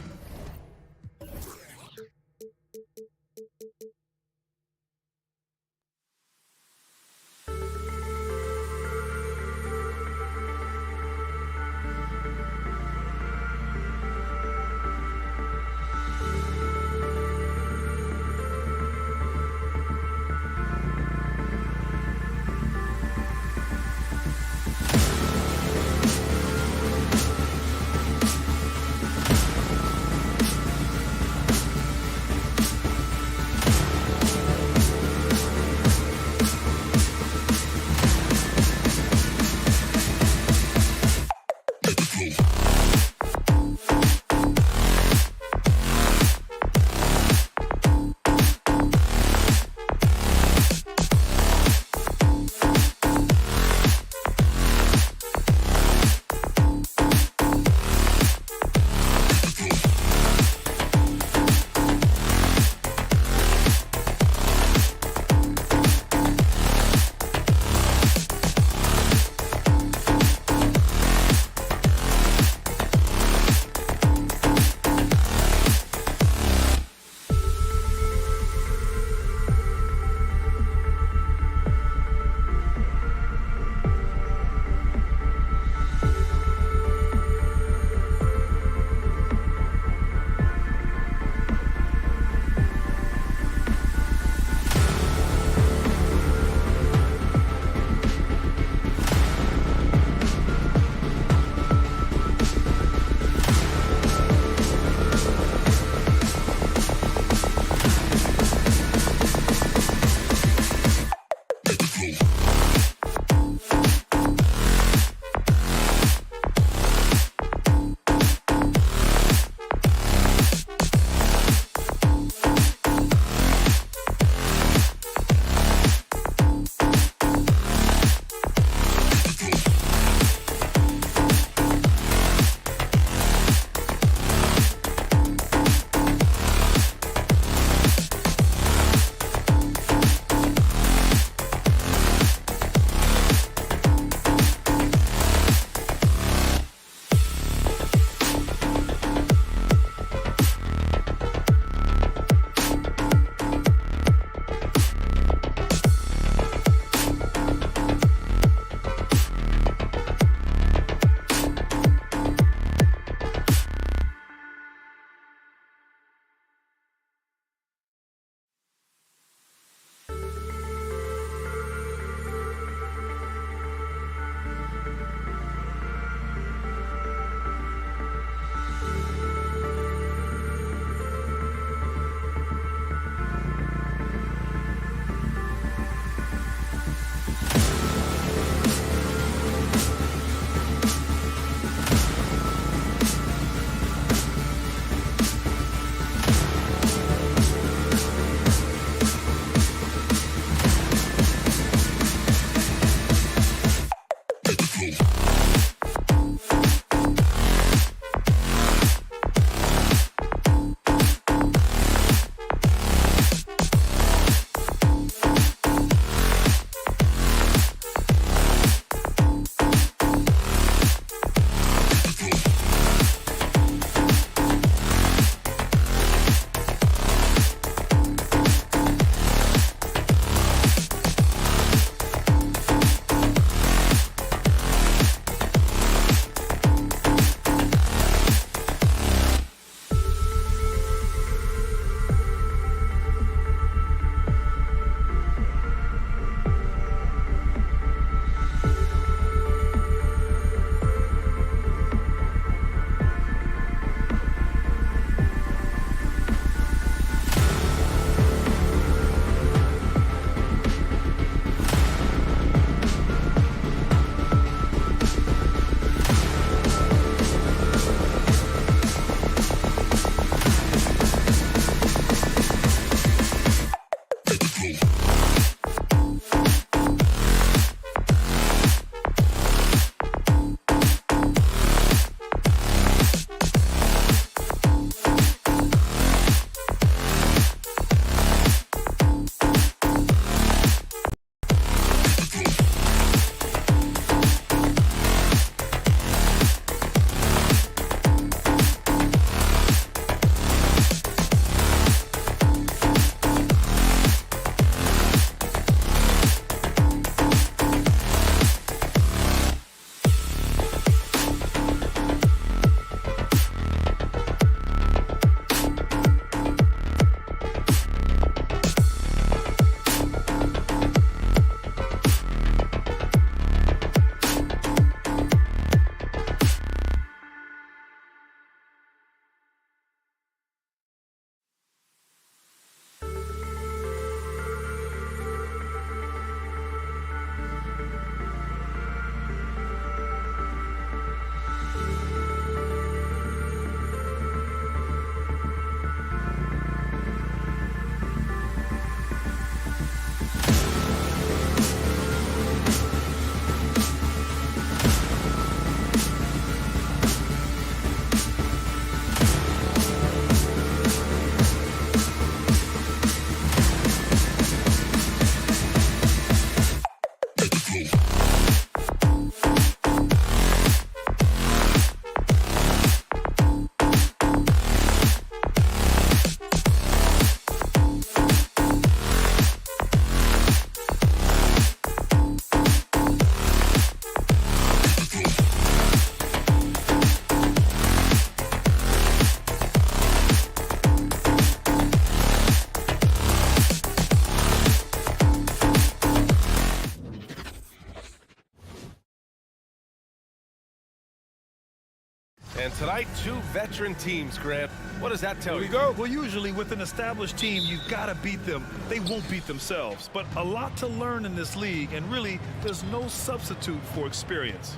tonight, two veteran teams, Grant. What does that tell you? Well, usually with an established team, you've got to beat them. They won't beat themselves. But a lot to learn in this league, and really, there's no substitute for experience.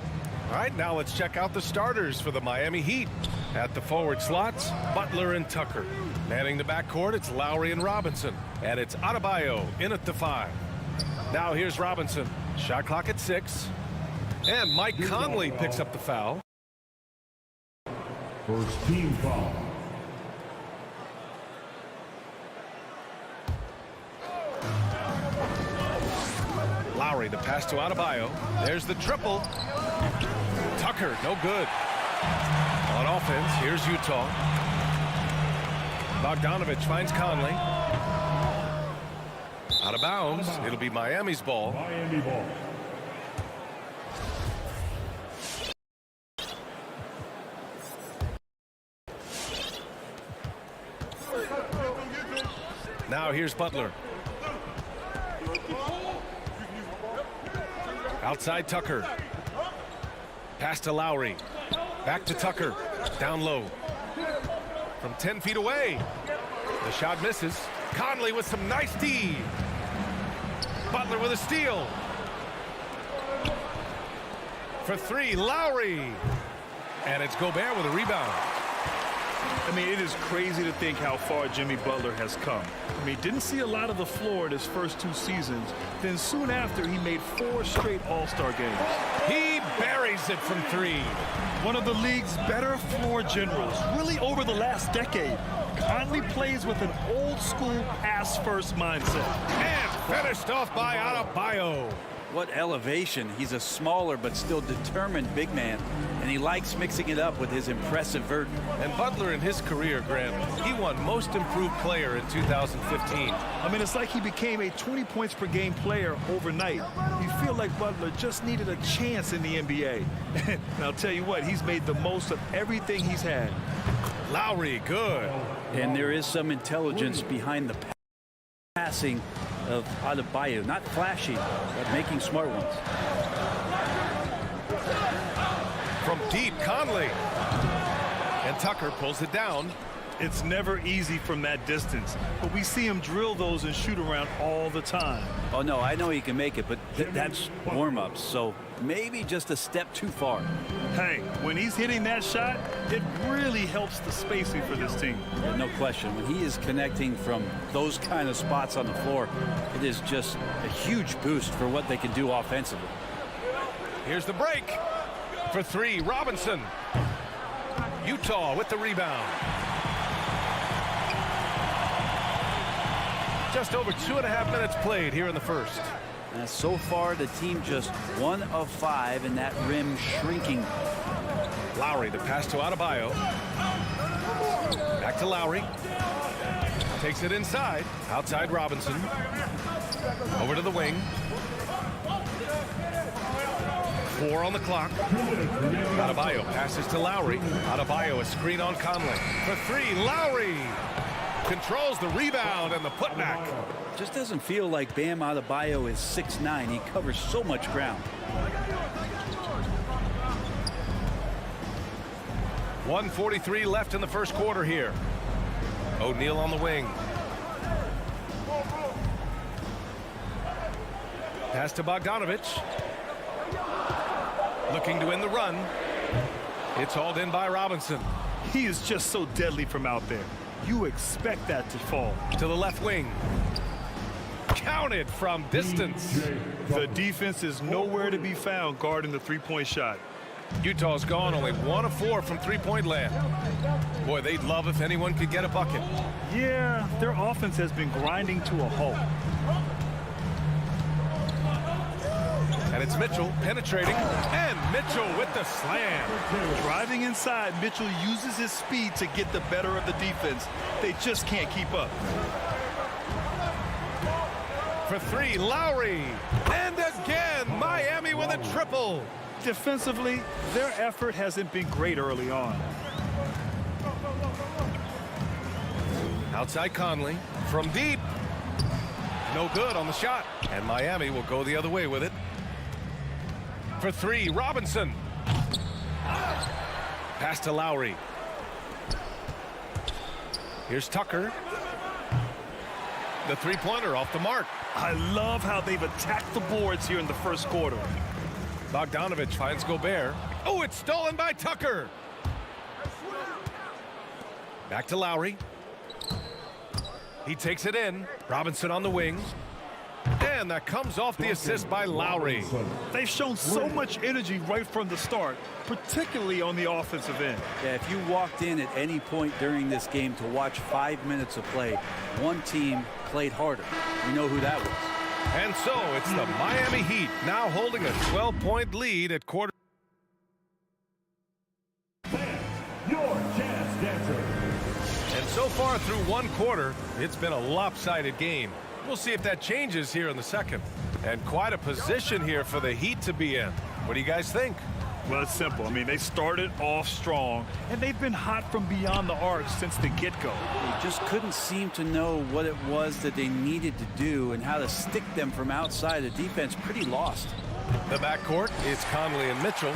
All right, now let's check out the starters for the Miami Heat. At the forward slots, Butler and Tucker. Manning the backcourt, it's Lowry and Robinson. And it's Adebayo in at the 5. Now here's Robinson. Shot clock at 6. And Mike Conley picks up the foul. First team foul. Lowry, the pass to Adebayo. There's the triple. Tucker, no good. On offense, here's Utah. Bogdanovich finds Conley. Out of bounds. It'll be Miami's ball. Miami ball. Now here's Butler. Outside Tucker. Pass to Lowry. Back to Tucker. Down low. From 10 feet away. The shot misses. Conley with some nice D. Butler with a steal. For 3, Lowry. And it's Gobert with a rebound. I mean, it is crazy to think how far Jimmy Butler has come. I mean, didn't see a lot of the floor in his first 2 seasons. Then soon after, he made 4 straight All-Star games. He buries it from 3. One of the league's better floor generals, really over the last decade. Conley plays with an old-school pass-first mindset. And finished off by Adebayo. What elevation. He's a smaller but still determined big man, and he likes mixing it up with his impressive vert. And Butler in his career, Graham, he won Most Improved Player in 2015. I mean, it's like he became a 20 points per game player overnight. You feel like Butler just needed a chance in the NBA. And I'll tell you what, he's made the most of everything he's had. Lowry, good. And there is some intelligence behind the passing of Adebayo. Not flashy, but making smart ones. From deep, Conley. And Tucker pulls it down. It's never easy from that distance, but we see him drill those and shoot around all the time. Oh, no, I know he can make it, but that's warm-ups, so maybe just a step too far. Hey, when he's hitting that shot, it really helps the spacing for this team. Yeah, no question. When he is connecting from those kind of spots on the floor, it is just a huge boost for what they can do offensively. Here's the break. For 3, Robinson. Utah with the rebound. Just over 2.5 minutes played here in the first. So far, the team just 1 of 5, and that rim shrinking. Lowry, the pass to Adebayo. Back to Lowry. Takes it inside. Outside Robinson. Over to the wing. 4 on the clock. Adebayo passes to Lowry. Adebayo, a screen on Conley. For 3, Lowry controls the rebound and the putback. Just doesn't feel like Bam Adebayo is 6'9". He covers so much ground. 1:43 left in the first quarter here. O'Neal on the wing. Pass to Bogdanovich. Looking to end the run. It's hauled in by Robinson. He is just so deadly from out there. You expect that to fall. To the left wing. Counted from distance. The defense is nowhere to be found guarding the three-point shot. Utah's gone only 1 of 4 from three-point land. Boy, they'd love if anyone could get a bucket. Yeah, their offense has been grinding to a halt. And it's Mitchell penetrating, and Mitchell with the slam. Driving inside, Mitchell uses his speed to get the better of the defense. They just can't keep up. For 3, Lowry. And again, Miami with a triple. Defensively, their effort hasn't been great early on. Outside Conley. From deep. No good on the shot. And Miami will go the other way with it. For 3, Robinson. Pass to Lowry. Here's Tucker. The three-pointer off the mark. I love how they've attacked the boards here in the first quarter. Bogdanovich finds Gobert. Oh, it's stolen by Tucker. Back to Lowry. He takes it in. Robinson on the wing. And that comes off the assist by Lowry. They've shown so much energy right from the start, particularly on the offensive end. Yeah, if you walked in at any point during this game to watch 5 minutes of play, one team played harder. You know who that was. And so it's the Miami Heat now holding a 12-point lead at quarter. Your Jazz Dancer. And so far through one quarter, it's been a lopsided game. We'll see if that changes here in the second. And quite a position here for the Heat to be in. What do you guys think? Well, it's simple. I mean, they started off strong, and they've been hot from beyond the arc since the get-go. They just couldn't seem to know what it was that they needed to do and how to stick them from outside. The defense pretty lost. The backcourt is Conley and Mitchell.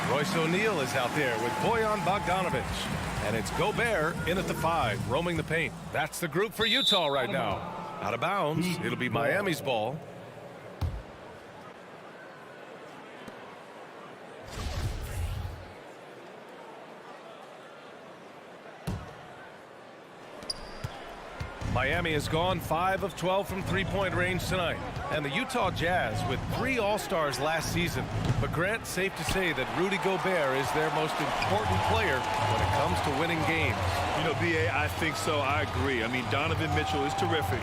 Royce O'Neal is out there with Bojan Bogdanovich. And it's Gobert in at the 5, roaming the paint. That's the group for Utah right now. Out of bounds. It'll be Miami's ball. Miami has gone 5 of 12 from three-point range tonight. And the Utah Jazz with 3 All-Stars last season. But Grant, safe to say that Rudy Gobert is their most important player when it comes to winning games. You know, B.A., I think so. I agree. I mean, Donovan Mitchell is terrific.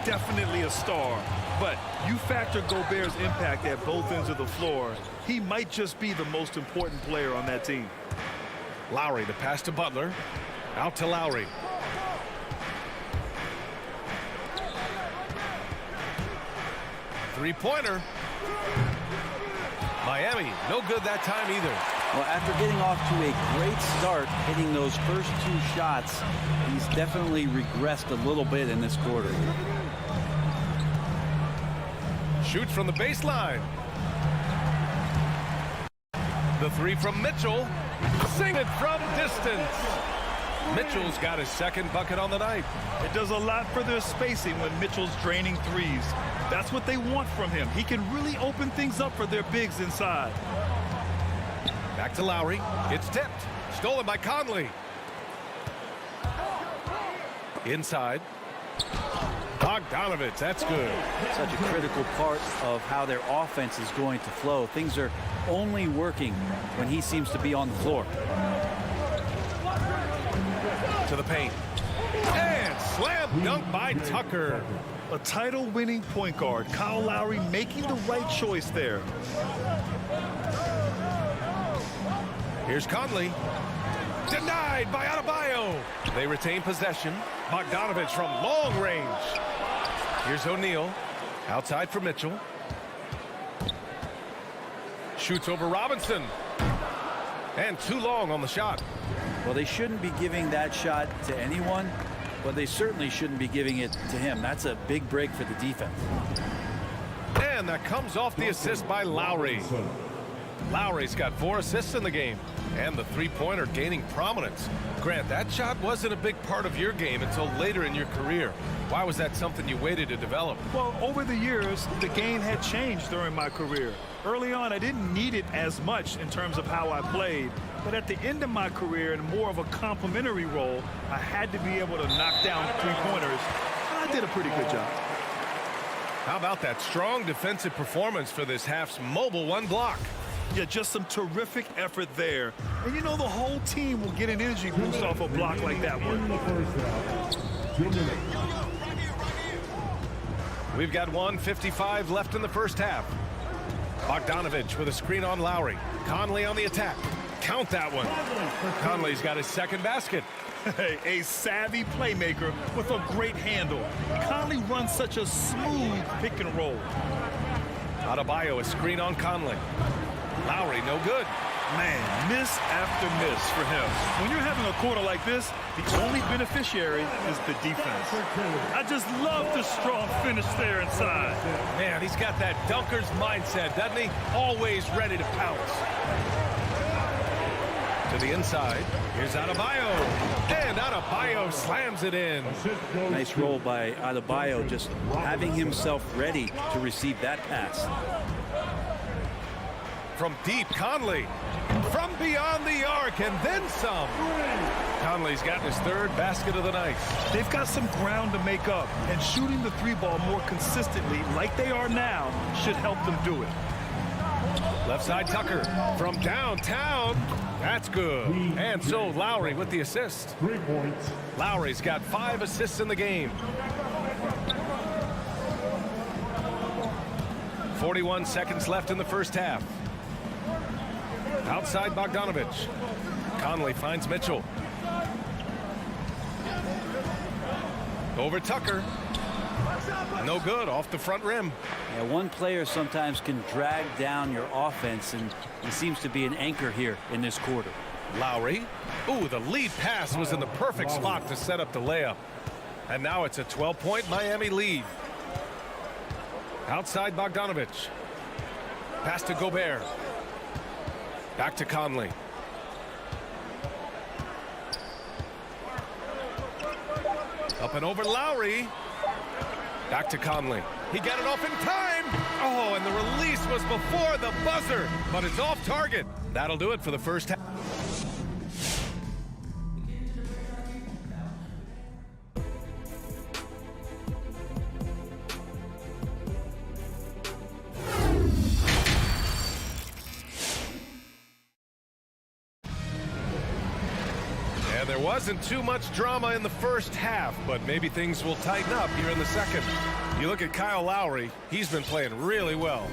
Definitely a star. But you factor Gobert's impact at both ends of the floor, he might just be the most important player on that team. Lowry, the pass to Butler. Out to Lowry. Three-pointer. Miami, no good that time either. Well, after getting off to a great start, hitting those first 2 shots, he's definitely regressed a little bit in this quarter. Shoots from the baseline. The 3 from Mitchell. Sing it from distance. Mitchell's got his second bucket on the night. It does a lot for their spacing when Mitchell's draining threes. That's what they want from him. He can really open things up for their bigs inside. Back to Lowry. It's tipped. Stolen by Conley. Inside. Bogdanovich, that's good. Such a critical part of how their offense is going to flow. Things are only working when he seems to be on the floor. To the paint. And slam dunk by Tucker. A title-winning point guard, Kyle Lowry making the right choice there. Here's Conley. Denied by Adebayo. They retain possession. Bogdanovich from long range. Here's O'Neal. Outside for Mitchell. Shoots over Robinson. And too long on the shot. Well, they shouldn't be giving that shot to anyone, but they certainly shouldn't be giving it to him. That's a big break for the defense. And that comes off the assist by Lowry. Lowry's got 4 assists in the game. And the three-pointer gaining prominence. Grant, that shot wasn't a big part of your game until later in your career. Why was that something you waited to develop? Well, over the years, the game had changed during my career. Early on, I didn't need it as much in terms of how I played. But at the end of my career, in more of a complementary role, I had to be able to knock down three-pointers. I did a pretty good job. How about that strong defensive performance for this half's mobile 1 block? Yeah, just some terrific effort there. And you know the whole team will get an energy boost off a block like that one. In the first half, 2 minutes. We've got 1:55 left in the first half. Bogdanovich with a screen on Lowry. Conley on the attack. Count that one. Conley's got his second basket. A savvy playmaker with a great handle. Conley runs such a smooth pick and roll. Adebayo, a screen on Conley. Lowry, no good. Man, miss after miss for him. When you're having a quarter like this, the only beneficiary is the defense. I just love the strong finish there inside. Man, he's got that dunker's mindset, doesn't he? Always ready to pounce. To To the inside. Here's Adebayo. And Adebayo slams it in. Nice roll by Adebayo, just having himself ready to receive that pass. From deep, Conley. From beyond the arc, and then some. Conley's gotten his third basket of the night. They've got some ground to make up, and shooting the three ball more consistently like they are now should help them do it. Left side Tucker from downtown. That's good. And so Lowry with the assist. 3 points. Lowry's got 5 assists in the game. 41 seconds left in the first half. Outside Bogdanovich. Conley finds Mitchell. Over Tucker. No good, off the front rim. Yeah, one player sometimes can drag down your offense, and he seems to be an anchor here in this quarter. Lowry. Ooh, the lead pass was in the perfect spot to set up the layup. And now it's a 12-point Miami lead. Outside Bogdanovich. Pass to Gobert. Back to Conley. Up and over Lowry. Back to Conley. He got it off in time. Oh, and the release was before the buzzer, but it's off target. That'll do it for the first half. There wasn't too much drama in the first half, but maybe things will tighten up here in the second. You look at Kyle Lowry, he's been playing really well.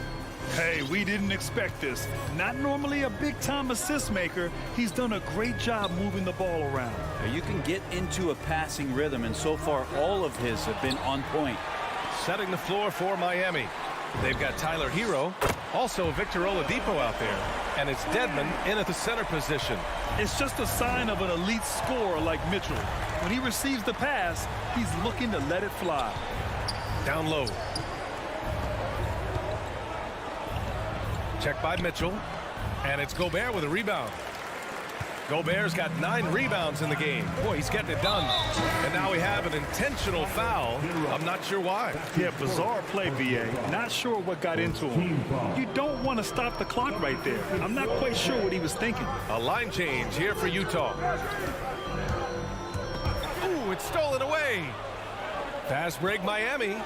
Hey, we didn't expect this. Not normally a big-time assist maker, he's done a great job moving the ball around. You can get into a passing rhythm, and so far all of his have been on point. Setting the floor for Miami. They've got Tyler Hero, also Victor Oladipo out there, and it's Dedmon in at the center position. It's just a sign of an elite scorer like Mitchell. When he receives the pass, he's looking to let it fly. Down low. Check by Mitchell, and it's Gobert with a rebound. Gobert's got 9 rebounds in the game. Boy, he's getting it done. And now we have an intentional foul. I'm not sure why. Yeah, bizarre play, BA. Not sure what got into him. You don't want to stop the clock right there. I'm not quite sure what he was thinking. A line change here for Utah. Ooh, it's stolen away. Fast break Miami.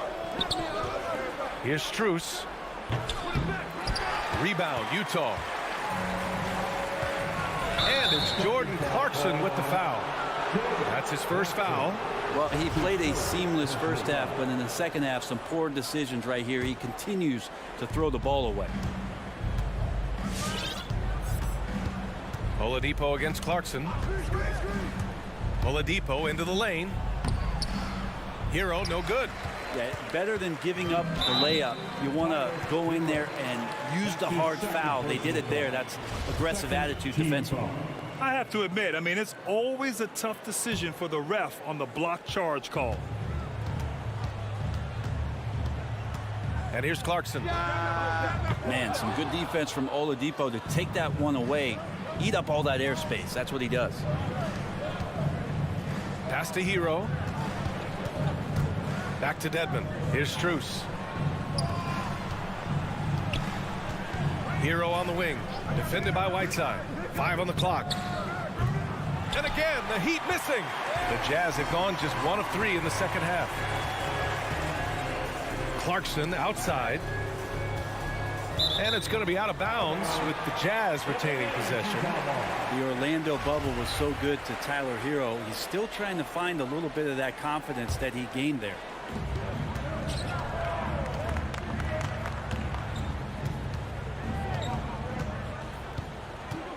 Here's Strus. Rebound, Utah. And it's Jordan Clarkson with the foul. That's his first foul. Well, he played a seamless first half, but in the second half, some poor decisions right here. He continues to throw the ball away. Oladipo against Clarkson. Oladipo into the lane. Hero, no good. Yeah, better than giving up the layup. You want to go in there and use the hard foul. They did it there. That's aggressive attitude defensively. I have to admit, it's always a tough decision for the ref on the block charge call. And here's Clarkson. Man, some good defense from Oladipo to take that one away. Eat up all that airspace. That's what he does. Pass to Hero. Back to Dedmon. Here's Strus. Hero on the wing. Defended by Whiteside. 5 on the clock. And again, the Heat missing. The Jazz have gone just 1 of 3 in the second half. Clarkson outside. And it's going to be out of bounds with the Jazz retaining possession. The Orlando bubble was so good to Tyler Hero. He's still trying to find a little bit of that confidence that he gained there.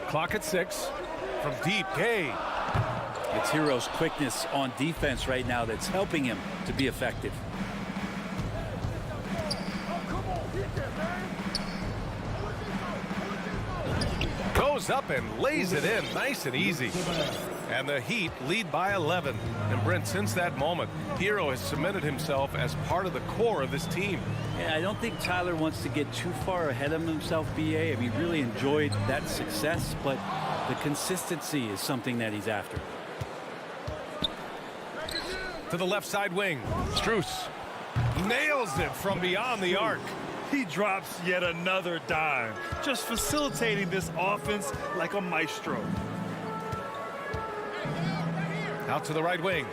Clock at 6. From deep, Gay. It's Hero's quickness on defense right now that's helping him to be effective. Goes up and lays it in nice and easy. And the Heat lead by 11. And Brent, since that moment, Hero has cemented himself as part of the core of this team. And I don't think Tyler wants to get too far ahead of himself, BA. He really enjoyed that success, but The consistency is something that he's after. To the left side wing. Strus nails it from beyond the arc. He drops yet another dime, just facilitating this offense like a maestro. Out to the right wing.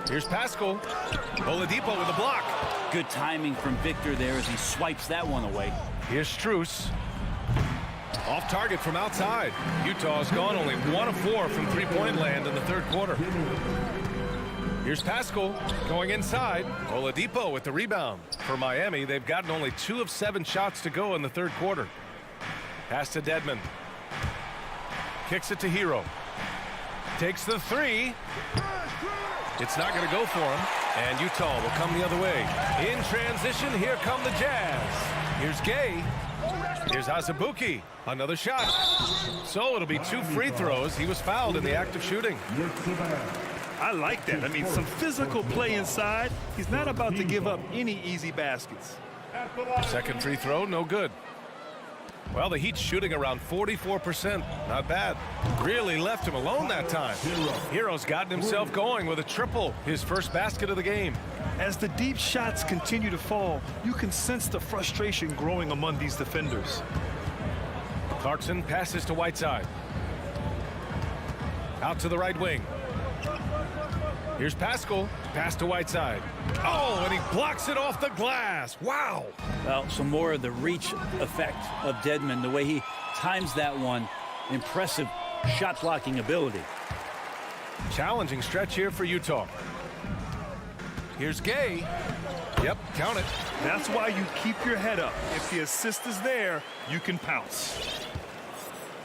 Here's Pascal. Oladipo with a block. Good timing from Victor there as he swipes that one away. Here's Strus. Off target from outside. Utah's gone only 1 of 4 from three-point land in the third quarter. Here's Pascal going inside. Oladipo with the rebound. For Miami, they've gotten only 2 of 7 shots to go in the third quarter. Pass to Dedmon. Kicks it to Hero. Takes the 3. It's not going to go for him. And Utah will come the other way. In transition, here come the Jazz. Here's Gay. Here's Azubuike. Another shot. So it'll be 2 free throws. He was fouled in the act of shooting. I like that. I mean, some physical play inside. He's not about to give up any easy baskets. Second free throw, no good. Well, the Heat's shooting around 44%. Not bad. Really left him alone that time. Hero's gotten himself going with a triple, his first basket of the game. As the deep shots continue to fall, you can sense the frustration growing among these defenders. Clarkson passes to Whiteside. Out to the right wing. Here's Pascal. Pass to Whiteside. Oh, and he blocks it off the glass. Wow. Well, some more of the reach effect of Dedmon, the way he times that one. Impressive shot blocking ability. Challenging stretch here for Utah. Here's Gay. Yep, count it. That's why you keep your head up. If the assist is there, you can pounce.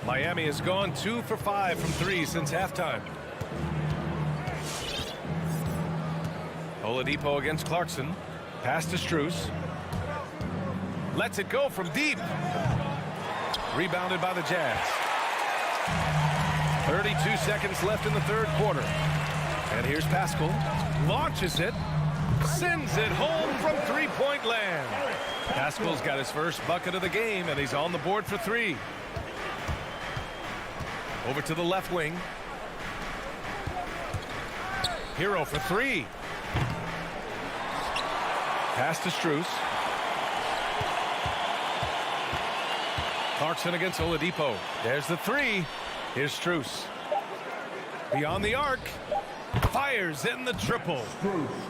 Miami has gone 2 for 5 from 3 since halftime. Oladipo against Clarkson. Pass to Strus. Lets it go from deep. Rebounded by the Jazz. 32 seconds left in the third quarter. And here's Pascal. Launches it. Sends it home from three-point land. Pascal's got his first bucket of the game, and he's on the board for 3. Over to the left wing. Hero for 3. Pass to Strus. Clarkson against Oladipo. There's the 3. Here's Strus. Beyond the arc. Fires in the triple.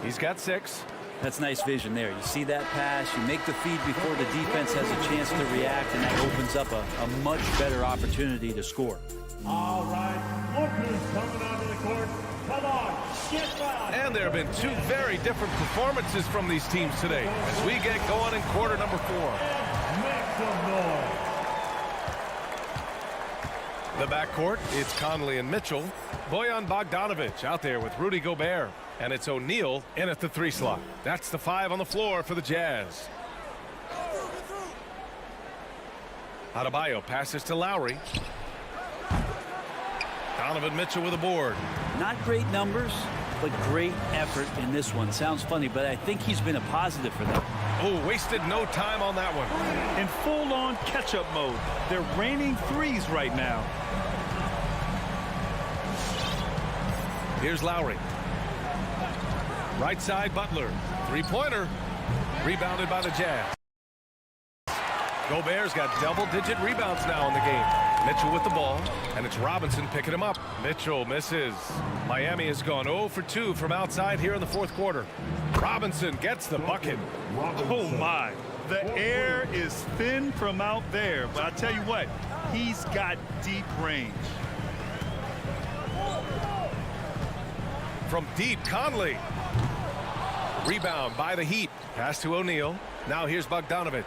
He's got 6. That's nice vision there. You see that pass, you make the feed before the defense has a chance to react, and that opens up a much better opportunity to score. All right, lookers coming onto the court. Come on, get down. And there have been 2 very different performances from these teams today as we get going in quarter number 4. Make some noise. The backcourt, it's Conley and Mitchell. Bojan Bogdanovic out there with Rudy Gobert. And it's O'Neal in at the 3 slot. That's the 5 on the floor for the Jazz. Adebayo passes to Lowry. Donovan Mitchell with a board. Not great numbers, but great effort in this one. Sounds funny, but I think he's been a positive for them. Oh, wasted no time on that one. In full-on catch-up mode, they're raining threes right now. Here's Lowry. Right side, Butler. 3-pointer. Rebounded by the Jazz. Gobert's got double-digit rebounds now in the game. Mitchell with the ball, and it's Robinson picking him up. Mitchell misses. Miami has gone 0 for 2 from outside here in the fourth quarter. Robinson gets the bucket. Oh, my. The air is thin from out there, but I tell you what, he's got deep range. From deep, Conley. Rebound by the Heat. Pass to O'Neal. Now here's Bogdanovic.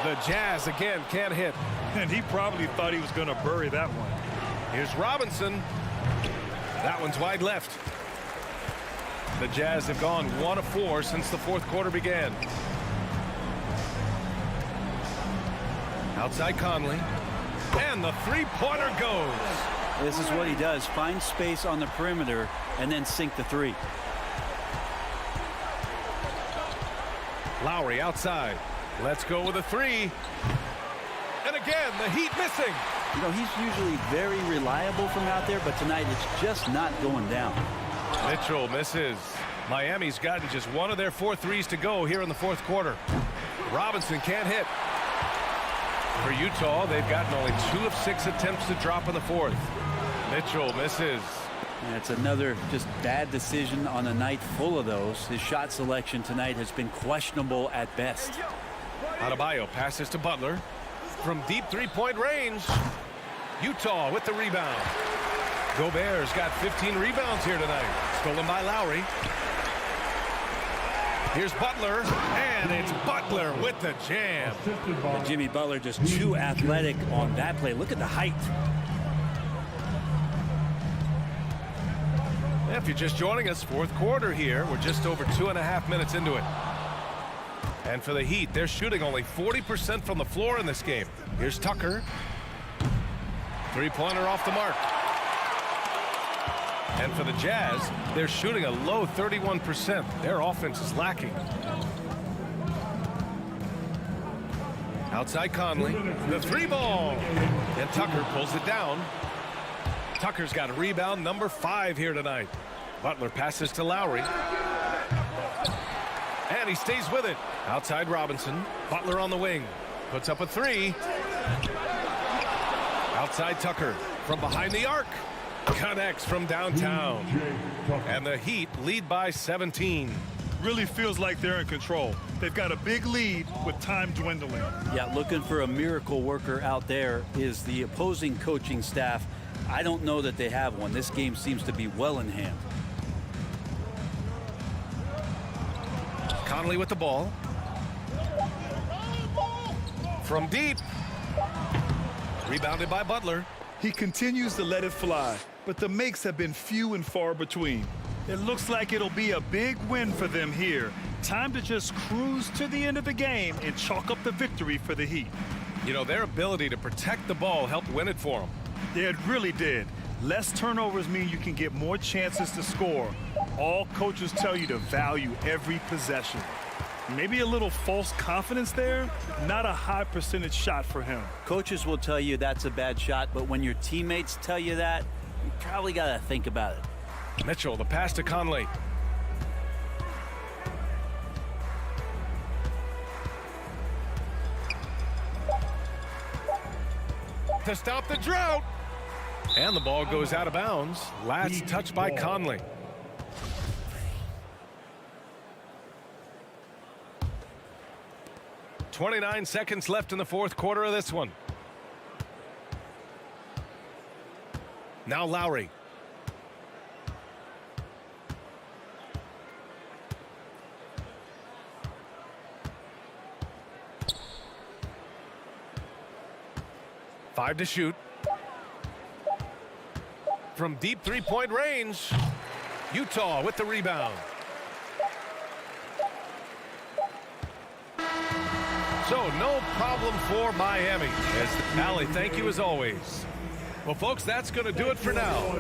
The Jazz again can't hit. And he probably thought he was going to bury that one. Here's Robinson. That one's wide left. The Jazz have gone 1 of 4 since the fourth quarter began. Outside Conley. And the 3-pointer goes. This is what he does. Find space on the perimeter and then sink the 3. Lowry outside. Let's go with a 3. again. The Heat missing. You know, he's usually very reliable from out there, but tonight it's just not going down. Mitchell misses. Miami's gotten just one of their 4 threes to go here in the fourth quarter. Robinson can't hit. For Utah, they've gotten only 2 of 6 attempts to drop in the fourth. Mitchell misses. And it's another just bad decision on a night full of those. His shot selection tonight has been questionable at best. Adebayo passes to Butler. From deep three-point range. Utah with the rebound. Gobert's got 15 rebounds here tonight. Stolen by Lowry. Here's Butler, and it's Butler with the jam. And Jimmy Butler just too athletic on that play. Look at the height. If you're just joining us, fourth quarter here. We're just over 2.5 minutes into it. And for the Heat, they're shooting only 40% from the floor in this game. Here's Tucker. Three-pointer off the mark. And for the Jazz, they're shooting a low 31%. Their offense is lacking. Outside Conley. The three ball. And Tucker pulls it down. Tucker's got a rebound number 5 here tonight. Butler passes to Lowry. And he stays with it. Outside Robinson. Butler on the wing. Puts up a 3. Outside Tucker. From behind the arc. Connects from downtown. And the Heat lead by 17. Really feels like they're in control. They've got a big lead with time dwindling. Yeah, looking for a miracle worker out there is the opposing coaching staff. I don't know that they have one. This game seems to be well in hand. Conley with the ball. From deep. Rebounded by Butler. He continues to let it fly, but the makes have been few and far between. It looks like it'll be a big win for them here. Time to just cruise to the end of the game and chalk up the victory for the Heat. You know, their ability to protect the ball helped win it for them. Yeah, it really did. Less turnovers mean you can get more chances to score. All coaches tell you to value every possession. Maybe a little false confidence there. Not a high percentage shot for him. Coaches will tell you that's a bad shot, but when your teammates tell you that, you probably got to think about it. Mitchell, the pass to Conley. To stop the drought. And the ball goes out of bounds. Last touch by Conley. .29 seconds left in the fourth quarter of this one. Now Lowry. Five to shoot. From deep three-point range. Utah with the rebound. So no problem for Miami. As Allie, thank you as always. Well, folks, that's going to do it for now.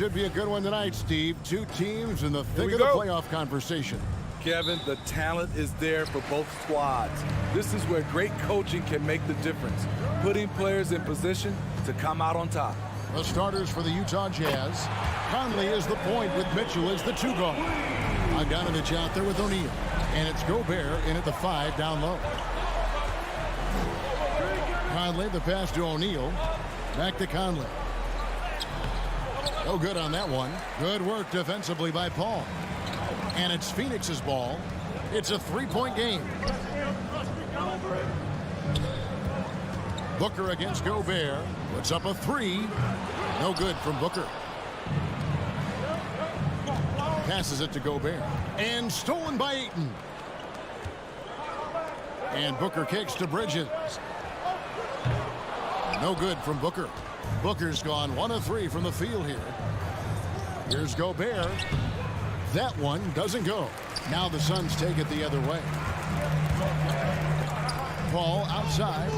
should be a good one tonight, Steve. Two teams in the thick of the playoff conversation. Kevin, the talent is there for both squads. This is where great coaching can make the difference, putting players in position to come out on top. The starters for the Utah Jazz. Conley is the point with Mitchell as the 2 guard. Bogdanovich out there with O'Neal. And it's Gobert in at the 5 down low. Conley, the pass to O'Neal. Back to Conley. No good on that one. Good work defensively by Paul. And it's Phoenix's ball. It's a 3-point game. Booker against Gobert. Puts up a 3. No good from Booker. Passes it to Gobert. And stolen by Ayton. And Booker kicks to Bridges. No good from Booker. Booker's gone 1 of 3 from the field here. Here's Gobert. That one doesn't go. Now the Suns take it the other way. Paul outside.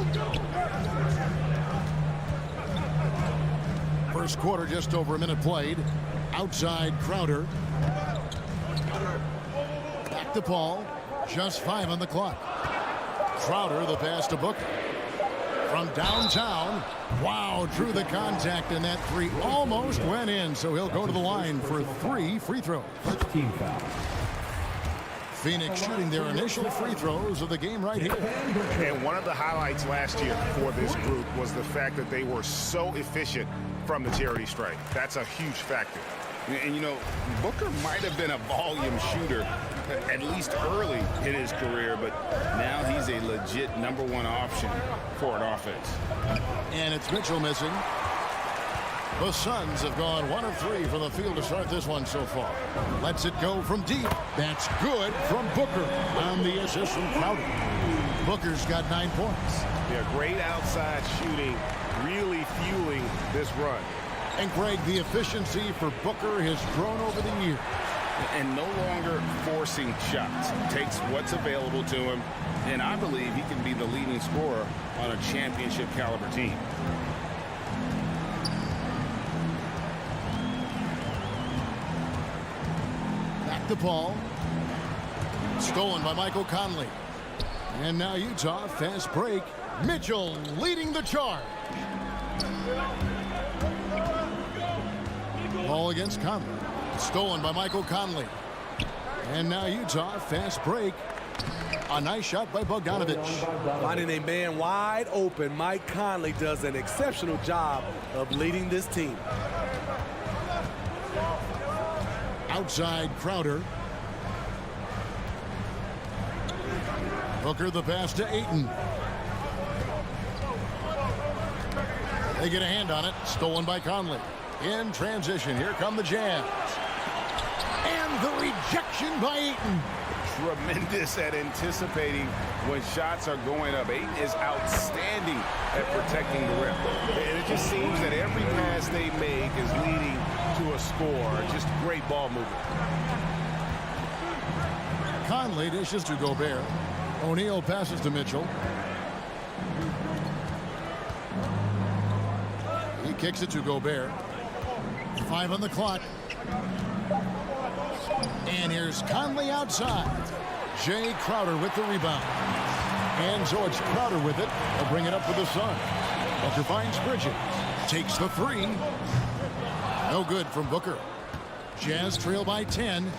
First quarter, just over a minute played. Outside Crowder. Back to Paul. Just 5 on the clock. Crowder, the pass to Booker. From downtown. Wow, drew the contact, and that 3 almost went in, so he'll go to the line for 3 free throws. 13 fouls. Phoenix shooting their initial free throws of the game right here. And one of the highlights last year for this group was the fact that they were so efficient from the charity stripe. That's a huge factor. And, you know, Booker might have been a volume shooter, at least early in his career, but now he's a legit #1 option for an offense. And it's Mitchell missing. The Suns have gone 1 of 3 from the field to start this one so far. Lets it go from deep. That's good from Booker on the assist from Crowder. Booker's got 9 points. Yeah, great outside shooting, really fueling this run. And Greg, the efficiency for Booker has grown over the years. And no longer forcing shots. Takes what's available to him, and I believe he can be the leading scorer on a championship caliber team. Back to Paul. Stolen by Michael Conley. And now Utah, fast break. Mitchell leading the charge. Ball against Conley. Stolen by Michael Conley. And now Utah, fast break. A nice shot by Bogdanovich. Finding a man wide open, Mike Conley does an exceptional job of leading this team. Outside Crowder. Booker the pass to Ayton. They get a hand on it. Stolen by Conley. In transition, here come the Jazz. And the rejection by Ayton. Tremendous at anticipating when shots are going up. Ayton is outstanding at protecting the rim. And it just seems that every pass they make is leading to a score. Just great ball movement. Conley dishes to Gobert. O'Neal passes to Mitchell. He kicks it to Gobert. 5 on the clock. And here's Conley outside. Jay Crowder with the rebound. And so it's Crowder with it. They'll bring it up for the Suns. Booker finds Bridges. Takes the 3. No good from Booker. Jazz trail by 10.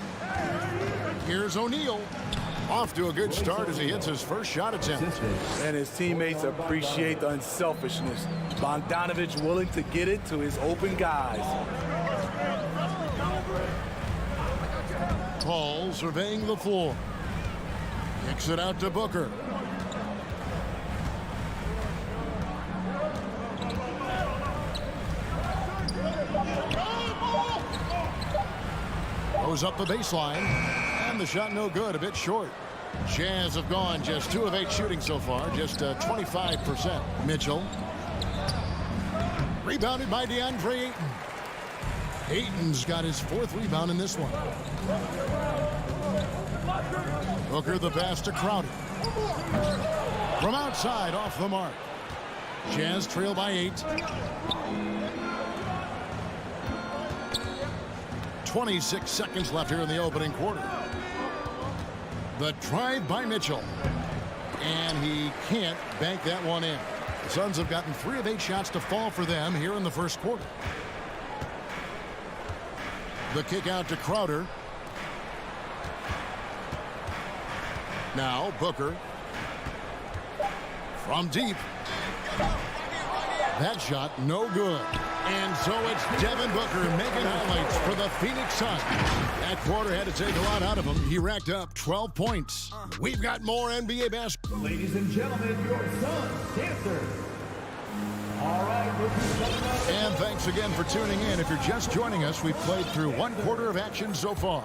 Here's O'Neal. Off to a good start as he hits his first shot attempt. And his teammates appreciate the unselfishness. Bogdanovich willing to get it to his open guys. Paul surveying the floor. Kicks it out to Booker. Goes up the baseline. And the shot no good, a bit short. Jazz have gone just 2 of 8 shooting so far, just 25%. Mitchell. Rebounded by DeAndre Ayton. Ayton's got his 4th rebound in this one. Booker the pass to Crowder. From outside, off the mark. Jazz trail by 8. 26 seconds left here in the opening quarter. The drive by Mitchell. And he can't bank that one in. The Suns have gotten 3 of 8 shots to fall for them here in the first quarter. The kick out to Crowder. Now Booker. From deep. That shot no good. And so it's Devin Booker making highlights for the Phoenix Suns. That quarter had to take a lot out of him. He racked up 12 points. We've got more NBA basketball. Ladies and gentlemen, your Suns dancer. All right. And thanks again for tuning in. If you're just joining us, we've played through 1 quarter of action so far.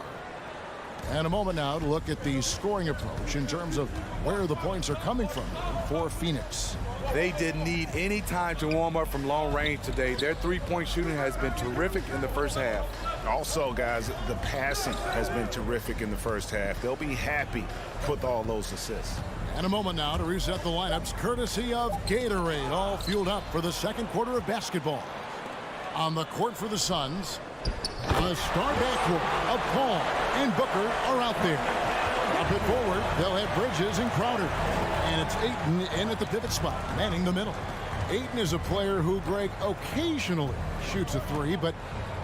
And a moment now to look at the scoring approach in terms of where the points are coming from for Phoenix. They didn't need any time to warm up from long range today. Their three-point shooting has been terrific in the first half. Also, guys, the passing has been terrific in the first half. They'll be happy with all those assists. And a moment now to reset the lineups courtesy of Gatorade, all fueled up for the second quarter of basketball. On the court for the Suns, the star backcourt of Paul and Booker are out there. Up it forward, they'll have Bridges and Crowder. And it's Ayton in at the pivot spot, manning the middle. Ayton is a player who, Greg, occasionally shoots a 3, but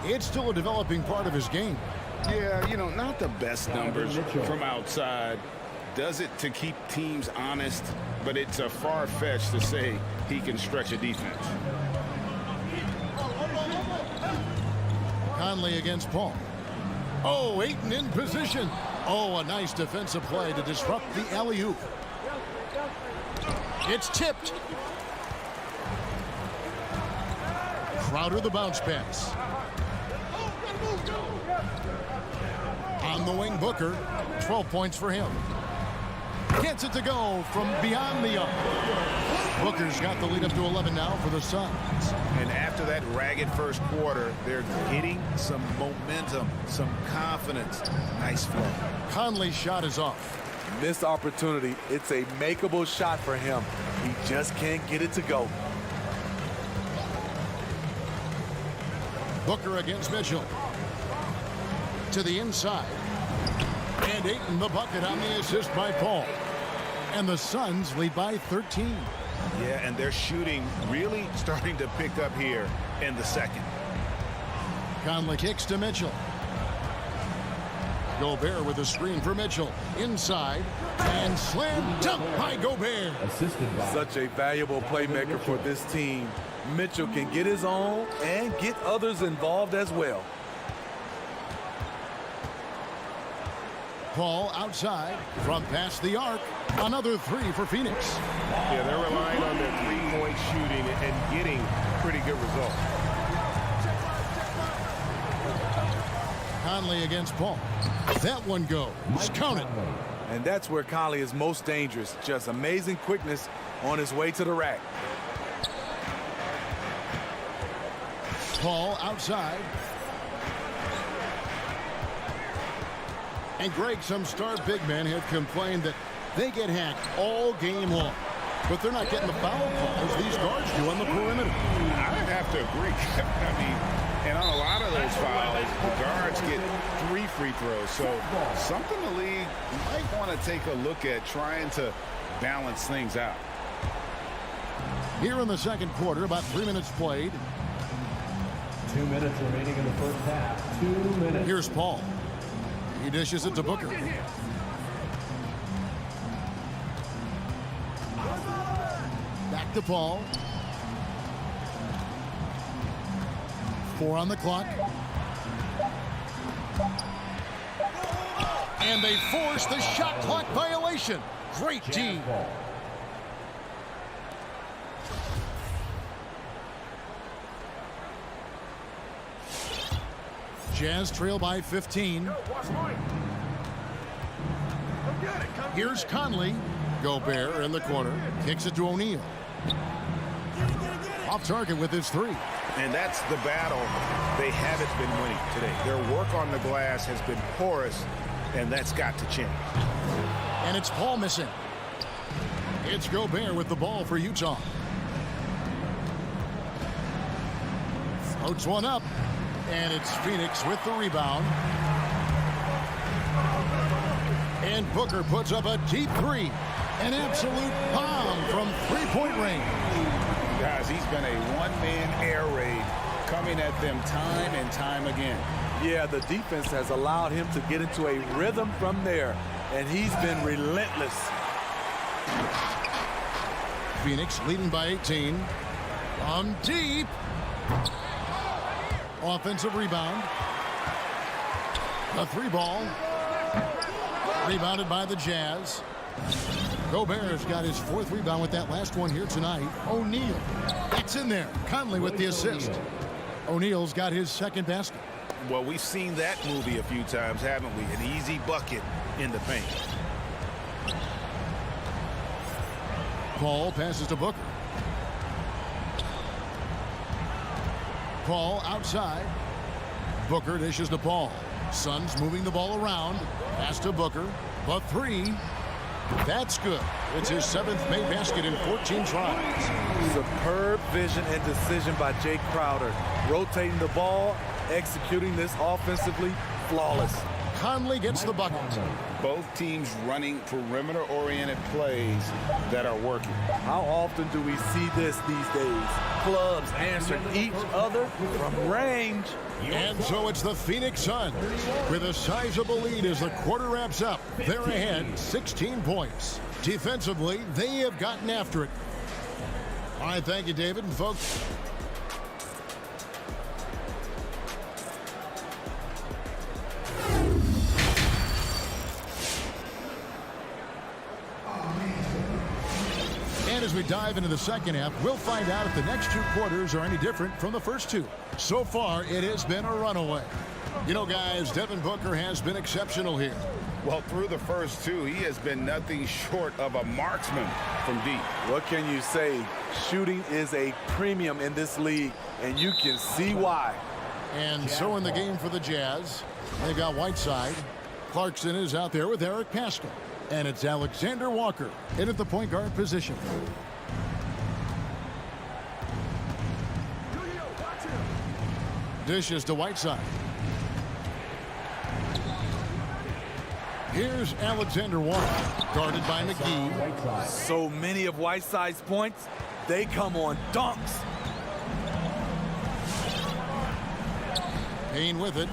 it's still a developing part of his game. Yeah, you know, not the best numbers from outside. Does it to keep teams honest, but it's a far-fetched to say he can stretch a defense. Conley against Paul. Oh, Ayton in position. Oh, a nice defensive play to disrupt the alley-oop. It's tipped. Crowder the bounce pass. On the wing, Booker. 12 points for him. Gets it to go from beyond the arc. Booker's got the lead up to 11 now for the Suns. And after that ragged first quarter, they're getting some momentum, some confidence. Nice flow. Conley's shot is off. Missed opportunity. It's a makeable shot for him. He just can't get it to go. Booker against Mitchell. To the inside. And Ayton the bucket on the assist by Paul. And the Suns lead by 13. Yeah, and they're shooting really starting to pick up here in the second. Conley kicks to Mitchell. Gobert with a screen for Mitchell. Inside. And slam dunk by Gobert. Assisted by Such a valuable playmaker for this team. Mitchell can get his own and get others involved as well. Paul outside from past the arc. Another 3 for Phoenix. Yeah, they're relying on their three-point shooting and getting pretty good results. Conley against Paul. That one goes. Count it. And that's where Conley is most dangerous. Just amazing quickness on his way to the rack. Paul outside. And Greg, some star big men have complained that they get hacked all game long. But they're not getting the foul calls these guards do on the perimeter. I have to agree. I mean, and on a lot of those fouls, the guards get 3 free throws. So something the league might want to take a look at trying to balance things out. Here in the second quarter, about 3 minutes played. 2 minutes remaining in the first half. 2 minutes. Here's Paul. He dishes it to Booker. Back to Paul. 4 on the clock. And they force the shot clock violation. Great team. Jazz trail by 15. Here's Conley. Gobert in the corner. Kicks it to O'Neal. Off target with his 3. And that's the battle they haven't been winning today. Their work on the glass has been porous, and that's got to change. And it's Paul missing. It's Gobert with the ball for Utah. Floats one up. And it's Phoenix with the rebound. And Booker puts up a deep three. An absolute bomb from three-point range. Guys, he's been a one-man air raid coming at them time and time again. Yeah, the defense has allowed him to get into a rhythm from there, and he's been relentless. Phoenix leading by 18. From deep. Offensive rebound. The three ball. Rebounded by the Jazz. Gobert's got his fourth rebound with that last one here tonight. O'Neal. That's in there. Conley with the assist. O'Neal's got his second basket. Well, we've seen that movie a few times, haven't we? An easy bucket in the paint. Paul passes to Booker. Paul outside. Booker dishes to Paul. Suns moving the ball around. Pass to Booker. The three. That's good. It's his seventh made basket in 14 tries. Superb vision and decision by Jake Crowder. Rotating the ball, executing this offensively, flawless. Conley gets the bucket. Both teams running perimeter-oriented plays that are working. How often do we see this these days? Clubs answering each other from range. And so it's the Phoenix Suns with a sizable lead as the quarter wraps up. They're ahead 16 points. Defensively, they have gotten after it. All right, thank you, David. And folks, and as we dive into the second half, we'll find out if the next two quarters are any different from the first two. So far, it has been a runaway. You know, guys, Devin Booker has been exceptional here. Well, through the first two, he has been nothing short of a marksman from deep. What can you say? Shooting is a premium in this league, and you can see why. And so in the game for the Jazz, they've got Whiteside. Clarkson is out there with Eric Pascal. And it's Alexander Walker in at the point guard position. Dishes to Whiteside. Here's Alexander Walker, guarded by McGee. So many of Whiteside's points, they come on dunks. Payne with it.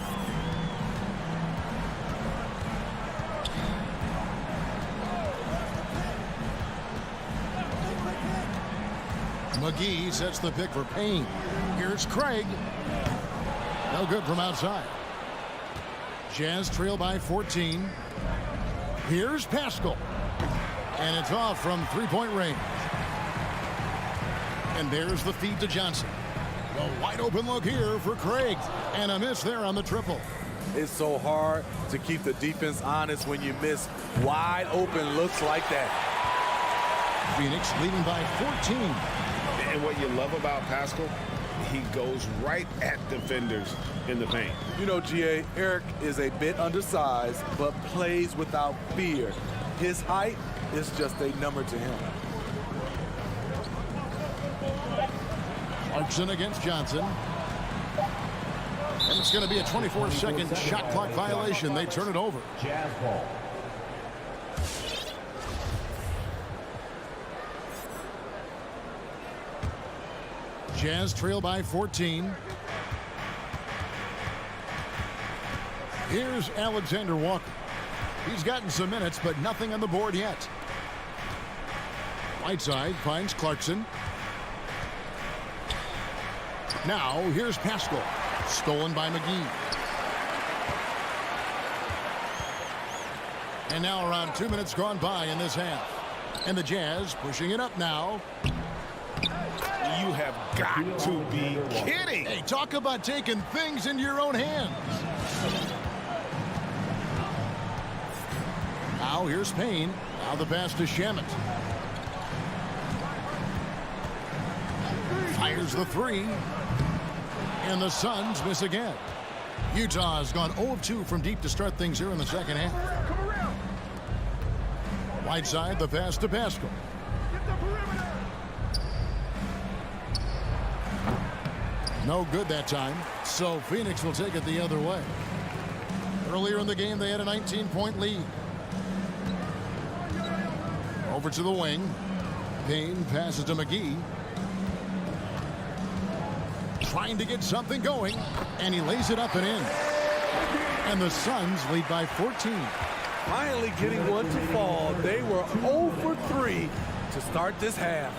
McGee sets the pick for Payne. Here's Craig. No good from outside. Jazz trail by 14. Here's Pascal. And it's off from three-point range. And there's the feed to Johnson. A wide open look here for Craig. And a miss there on the triple. It's so hard to keep the defense honest when you miss wide open looks like that. Phoenix leading by 14. And what you love about Pascal, he goes right at defenders in the paint. You know, GA, Eric is a bit undersized, but plays without fear. His height is just a number to him. Clarkson against Johnson. And it's going to be a 24-second shot clock violation. They turn it over. Jazz ball. Jazz trail by 14. Here's Alexander Walker. He's gotten some minutes, but nothing on the board yet. Whiteside finds Clarkson. Now, here's Pascal. Stolen by McGee. And now around 2 minutes gone by in this half. And the Jazz pushing it up now. You have got to be kidding. Hey, talk about taking things into your own hands. Now here's Payne. Now the pass to Shamet. Fires the three. And the Suns miss again. Utah has gone 0 of 2 from deep to start things here in the second half. Whiteside, the pass to Pascal. No good that time. So Phoenix will take it the other way. Earlier in the game, they had a 19-point lead. Over to the wing. Payne passes to McGee. Trying to get something going, and he lays it up and in. And the Suns lead by 14. Finally getting one to fall. They were 0 for 3 to start this half.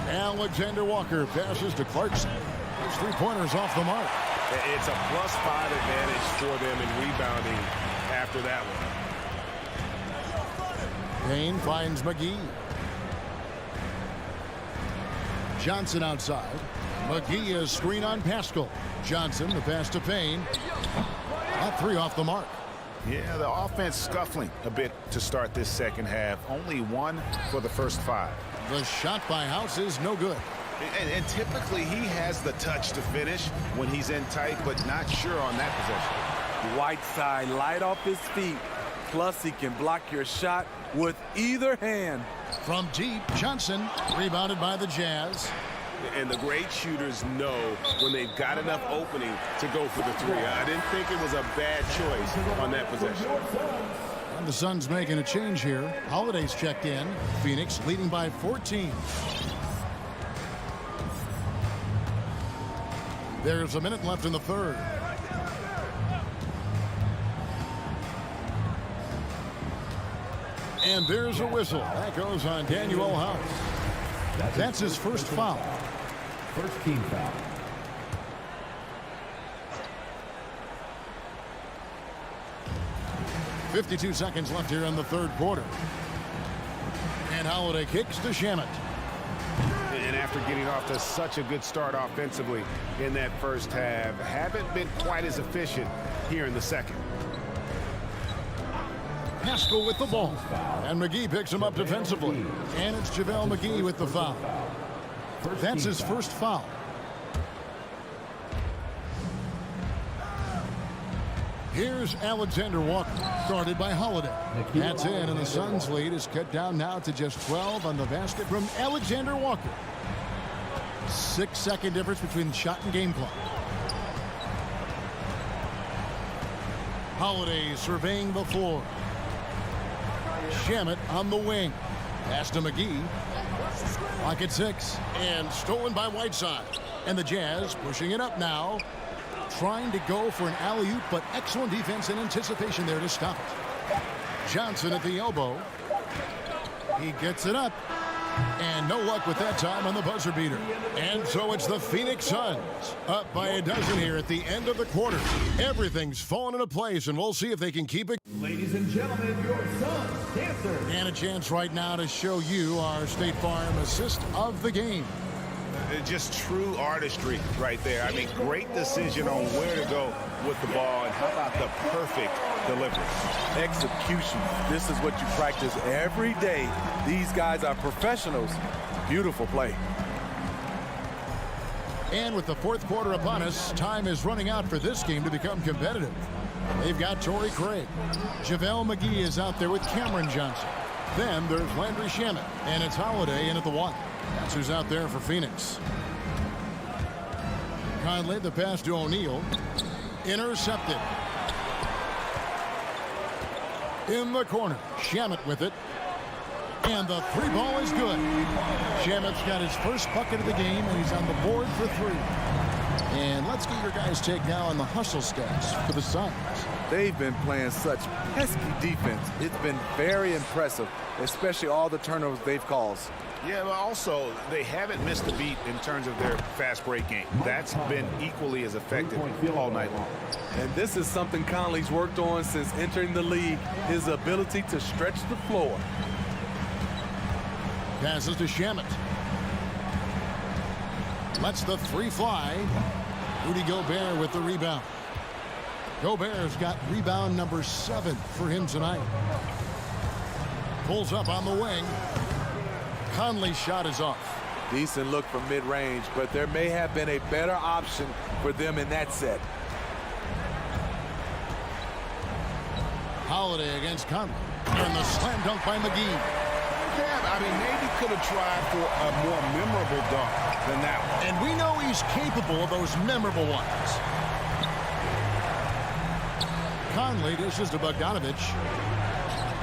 Alexander Walker passes to Clarkson. His three-pointers off the mark. It's a +5 advantage for them in rebounding after that one. Payne finds McGee. Johnson outside. McGee is screen on Pascal. Johnson, the pass to Payne. That three off the mark. Yeah, the offense scuffling a bit to start this second half. Only 1 for the first 5. The shot by House is no good. And typically he has the touch to finish when he's in tight, but not sure on that possession. Whiteside light off his feet. Plus he can block your shot with either hand. From deep, Johnson rebounded by the Jazz. And the great shooters know when they've got enough opening to go for the three. I didn't think it was a bad choice on that possession. And the Suns making a change here. Holiday's checked in. Phoenix leading by 14. There's a minute left in the third. And there's a whistle. That goes on Daniel House. That's his first foul. First team foul. .52 seconds left here in the third quarter. And Holiday kicks to Shamet. And after getting off to such a good start offensively in that first half, haven't been quite as efficient here in the second. Pascal with the ball. And McGee picks him up defensively. And it's JaVale McGee with the foul. That's his first foul. Here's Alexander Walker, guarded by Holiday. That's in, and the Suns' lead is cut down now to just 12 on the basket from Alexander Walker. 6-second difference between shot and game clock. Holiday surveying the floor. Shamet on the wing. Pass to McGee. Clock at 6, and stolen by Whiteside. And the Jazz pushing it up now. Trying to go for an alley-oop, but excellent defense and anticipation there to stop it. Johnson at the elbow. He gets it up. And no luck with that time on the buzzer beater. And so it's the Phoenix Suns up by a dozen here at the end of the quarter. Everything's fallen into place, and we'll see if they can keep it. Ladies and gentlemen, your Suns dancer. And a chance right now to show you our State Farm assist of the game. Just true artistry right there. I mean, great decision on where to go with the ball, and how about the perfect delivery? Execution. This is what you practice every day. These guys are professionals. Beautiful play. And with the fourth quarter upon us, time is running out for this game to become competitive. They've got Torrey Craig. JaVale McGee is out there with Cameron Johnson. Then there's Landry Shamet, and it's Holiday in at the 1. That's who's out there for Phoenix. Conley, the pass to O'Neal. Intercepted. In the corner. Shamet with it. And the three ball is good. Shamet's got his first bucket of the game, and he's on the board for 3. And let's get your guys' take now on the hustle stats for the Suns. They've been playing such pesky defense. It's been very impressive, especially all the turnovers they've caused. Yeah, but also they haven't missed a beat in terms of their fast break game. That's been equally as effective all night long. And this is something Conley's worked on since entering the league, his ability to stretch the floor. Passes to Shamet. Lets the 3 fly. Rudy Gobert with the rebound. Gobert's got rebound number 7 for him tonight. Pulls up on the wing. Conley's shot is off. Decent look from mid-range, but there may have been a better option for them in that set. Holiday against Conley. And the slam dunk by McGee. step. I mean, maybe could have tried for a more memorable dunk than that one. And we know he's capable of those memorable ones. Conley dishes to Bogdanovich.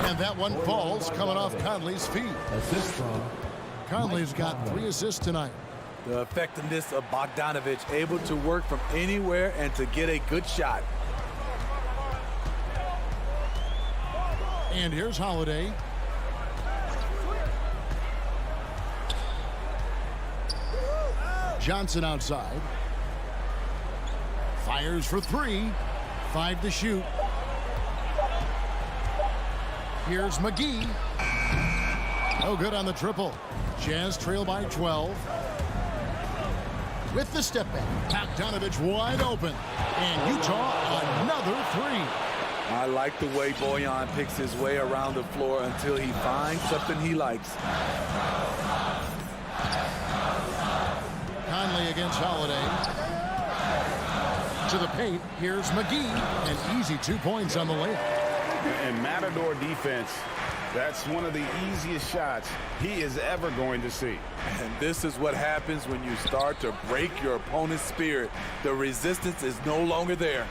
And that one falls coming off Conley's feet. Assist from Conley's got 3 assists tonight. The effectiveness of Bogdanovich, able to work from anywhere and to get a good shot. And here's Holiday. Johnson outside. Fires for 3. 5 to shoot. Here's McGee. No good on the triple. Jazz trail by 12. With the step back. Bogdanovich wide open. And Utah another 3. I like the way Bojan picks his way around the floor until he finds something he likes. Conley against Holiday. To the paint. Here's McGee. An easy 2 points on the layup. And Matador defense, that's one of the easiest shots he is ever going to see. And this is what happens when you start to break your opponent's spirit. The resistance is no longer there.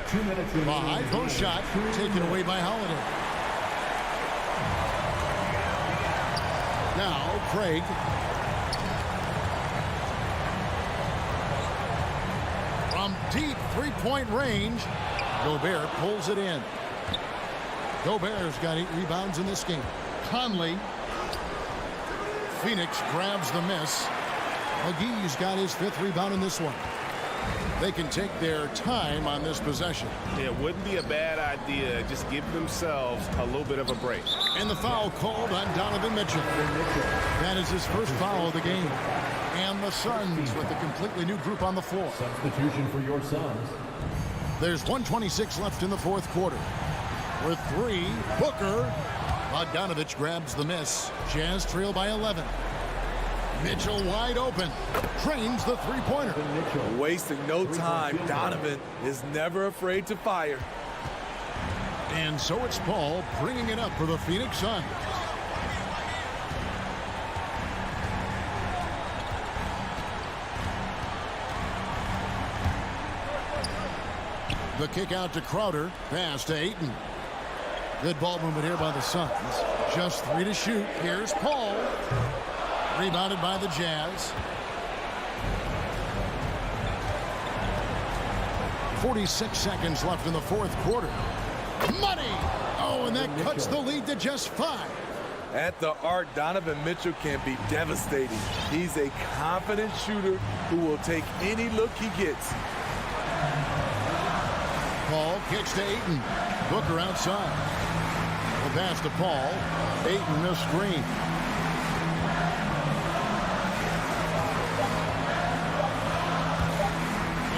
2 minutes remaining. A high post shot taken away by Holiday. Now Craig. From deep 3-point range, Gobert pulls it in. Gobert's got 8 rebounds in this game. Conley. Phoenix grabs the miss. McGee's got his 5th rebound in this one. They can take their time on this possession. It wouldn't be a bad idea. Just give themselves a little bit of a break. And the foul called on Donovan Mitchell. That is his first foul of the game. And the Suns with a completely new group on the floor. Substitution for your Suns. There's 1:26 left in the 4th quarter. With 3, Booker. Bogdanovich grabs the miss. Jazz trail by 11. Mitchell wide open. Trains the 3-pointer. Wasting no time. Donovan is never afraid to fire. And so it's Paul bringing it up for the Phoenix Suns. The kick out to Crowder. Pass to Ayton. Good ball movement here by the Suns. Just 3 to shoot. Here's Paul. Rebounded by the Jazz. 46 seconds left in the 4th quarter. Money! Oh, and that cuts the lead to just 5. At the arc, Donovan Mitchell can be devastating. He's a confident shooter who will take any look he gets. Paul kicks to Ayton. Booker outside. The pass to Paul. Ayton the screen.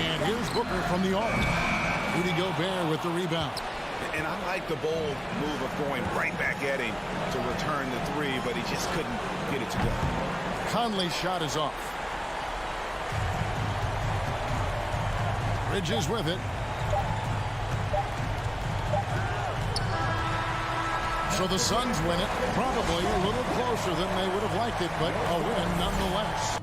And here's Booker from the arc. Rudy Gobert with the rebound. And I like the bold move of going right back at him to return the 3, but he just couldn't get it to go. Conley's shot is off. Bridges with it. So the Suns win it, probably a little closer than they would have liked it, but a win nonetheless.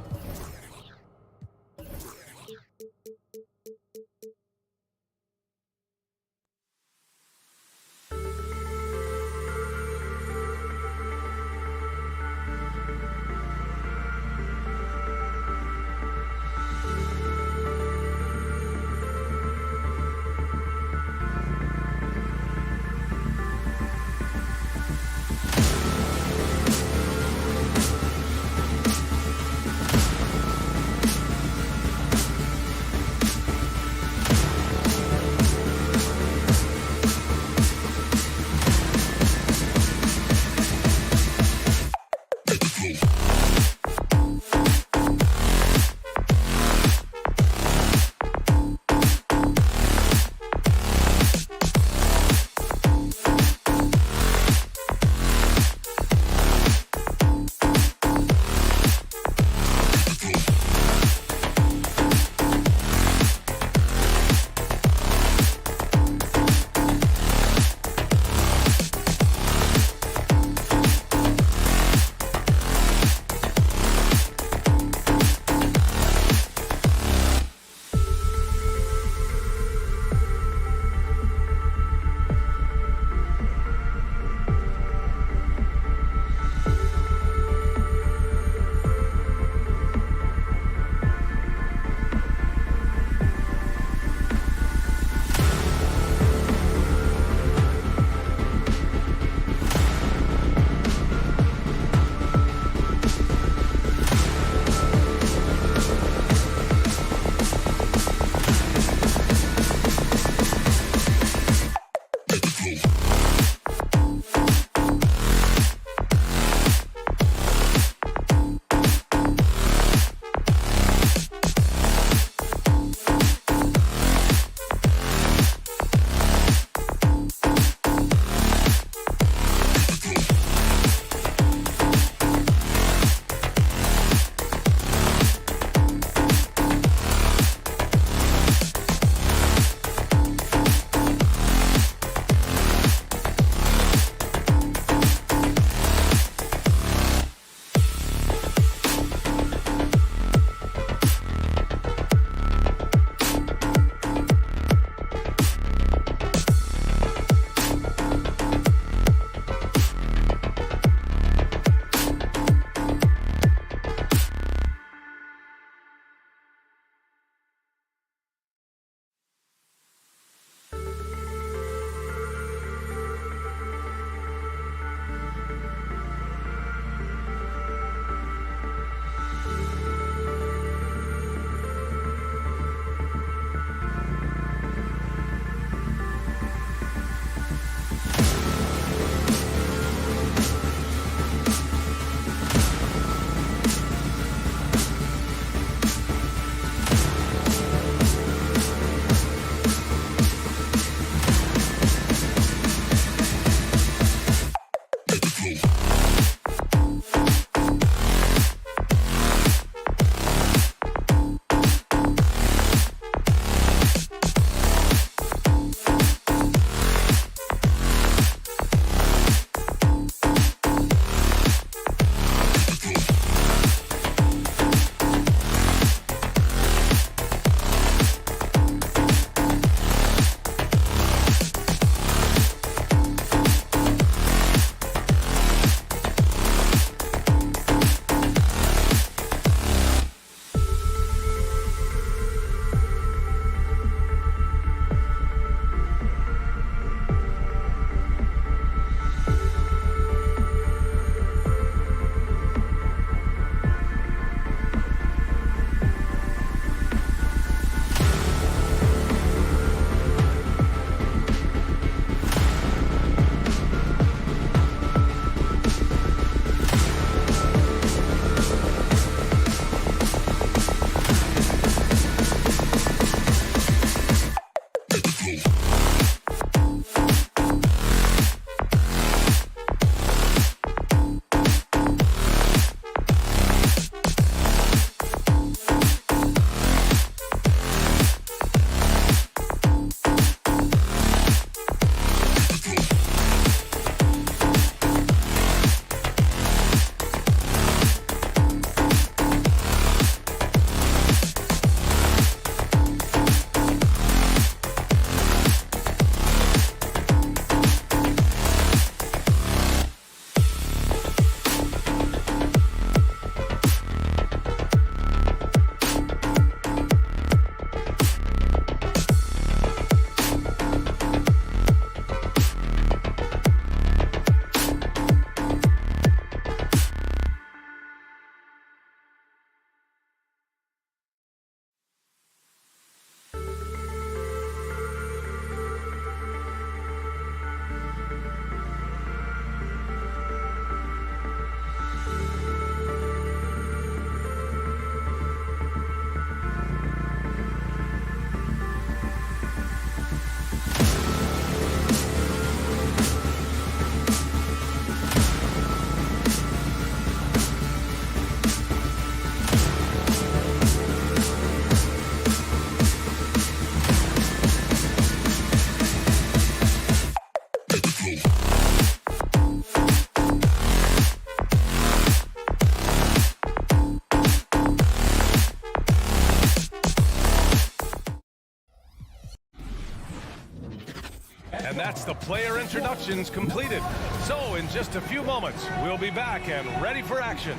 That's the player introductions completed. So in just a few moments, we'll be back and ready for action.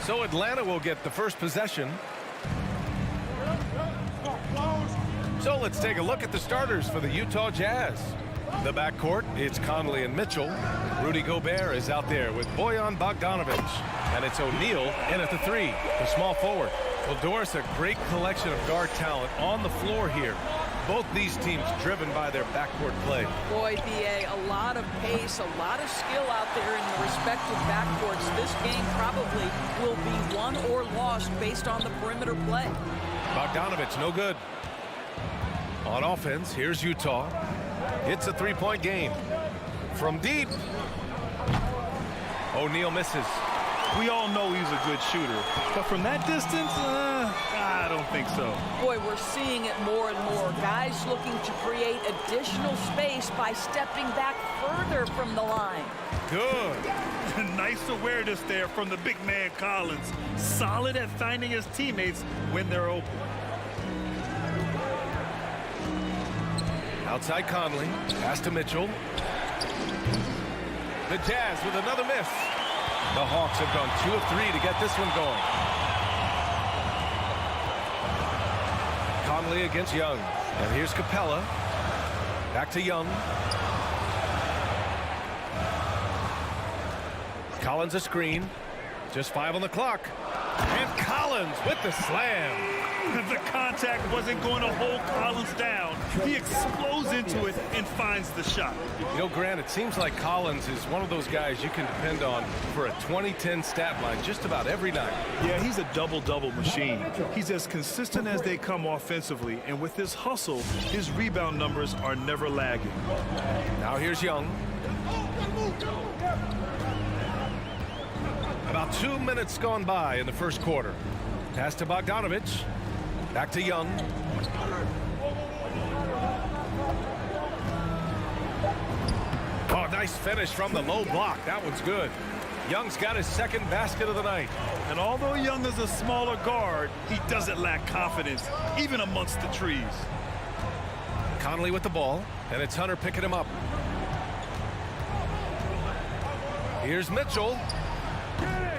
So Atlanta will get the first possession. So let's take a look at the starters for the Utah Jazz. The backcourt, it's Conley and Mitchell. Rudy Gobert is out there with Bojan Bogdanovic. And it's O'Neal in at the 3, the small forward. Well, Doris, a great collection of guard talent on the floor here. Both these teams driven by their backcourt play. Boy, B.A., a lot of pace, a lot of skill out there in the respective backcourts. This game probably will be won or lost based on the perimeter play. Bogdanovic, no good. On offense, here's Utah. It's a three-point game. From deep. O'Neal misses. We all know he's a good shooter, but from that distance, I don't think so. Boy, we're seeing it more and more. Guys looking to create additional space by stepping back further from the line. Good. Nice awareness there from the big man Collins. Solid at finding his teammates when they're open. Outside Conley, pass to Mitchell. The Jazz with another miss. The Hawks have gone 2 of 3 to get this one going. Conley against Young. And here's Capella. Back to Young. Collins a screen. Just 5 on the clock. And Collins with the slam. The contact wasn't going to hold Collins down. He explodes into it and finds the shot. You know, Grant, it seems like Collins is one of those guys you can depend on for a 2010 stat line just about every night. Yeah, he's a double-double machine. He's as consistent as they come offensively, and with his hustle, his rebound numbers are never lagging. Now here's Young. About 2 minutes gone by in the first quarter. Pass to Bogdanovic. Back to Young. Oh, nice finish from the low block. That one's good. Young's got his second basket of the night. And although Young is a smaller guard, he doesn't lack confidence, even amongst the trees. Conley with the ball, and it's Hunter picking him up. Here's Mitchell.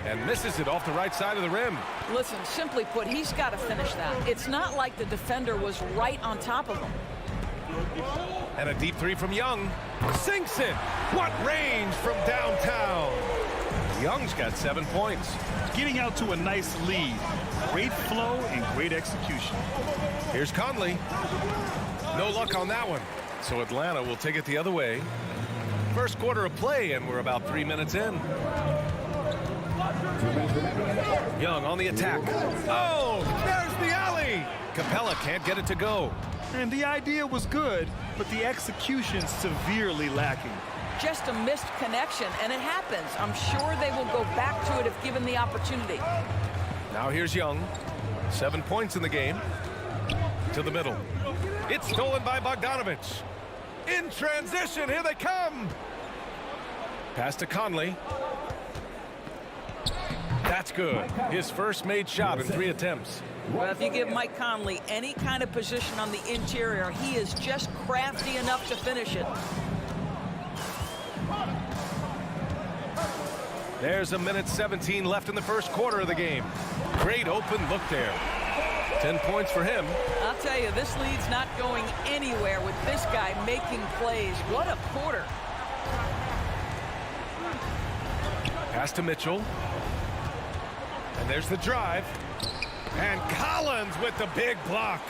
And misses it off the right side of the rim. Listen, simply put, he's got to finish that. It's not like the defender was right on top of him. And a deep 3 from Young. Sinks it. What range from downtown. Young's got 7 points. Getting out to a nice lead. Great flow and great execution. Here's Conley. No luck on that one. So Atlanta will take it the other way. First quarter of play, and we're about 3 minutes in. Young on the attack. Oh, there's the alley. Capella can't get it to go. And the idea was good, but the execution severely lacking. Just a missed connection, and it happens. I'm sure they will go back to it if given the opportunity. Now here's Young. 7 points in the game. To the middle. It's stolen by Bogdanovic. In transition, here they come. Pass to Conley. That's good. His first made shot in 3 attempts. Well, if you give Mike Conley any kind of position on the interior, he is just crafty enough to finish it. There's 1:17 left in the first quarter of the game. Great open look there. 10 points for him. I'll tell you, this lead's not going anywhere with this guy making plays. What a quarter. Pass to Mitchell. And there's the drive. And Collins with the big block.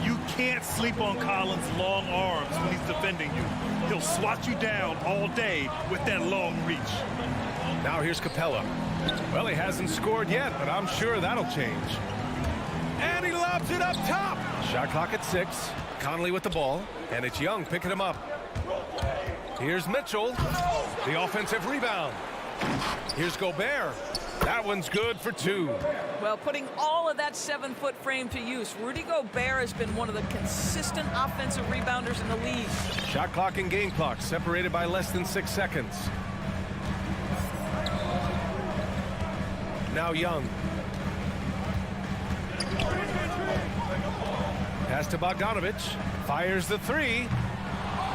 You can't sleep on Collins' long arms when he's defending you. He'll swat you down all day with that long reach. Now here's Capella. Well, he hasn't scored yet, but I'm sure that'll change. And he lobs it up top. Shot clock at 6. Conley with the ball. And it's Young picking him up. Here's Mitchell. The offensive rebound. Here's Gobert. That one's good for 2. Well, putting all of that 7-foot frame to use, Rudy Gobert has been one of the consistent offensive rebounders in the league. Shot clock and game clock separated by less than 6 seconds. Now Young. Pass to Bogdanovich. Fires the three.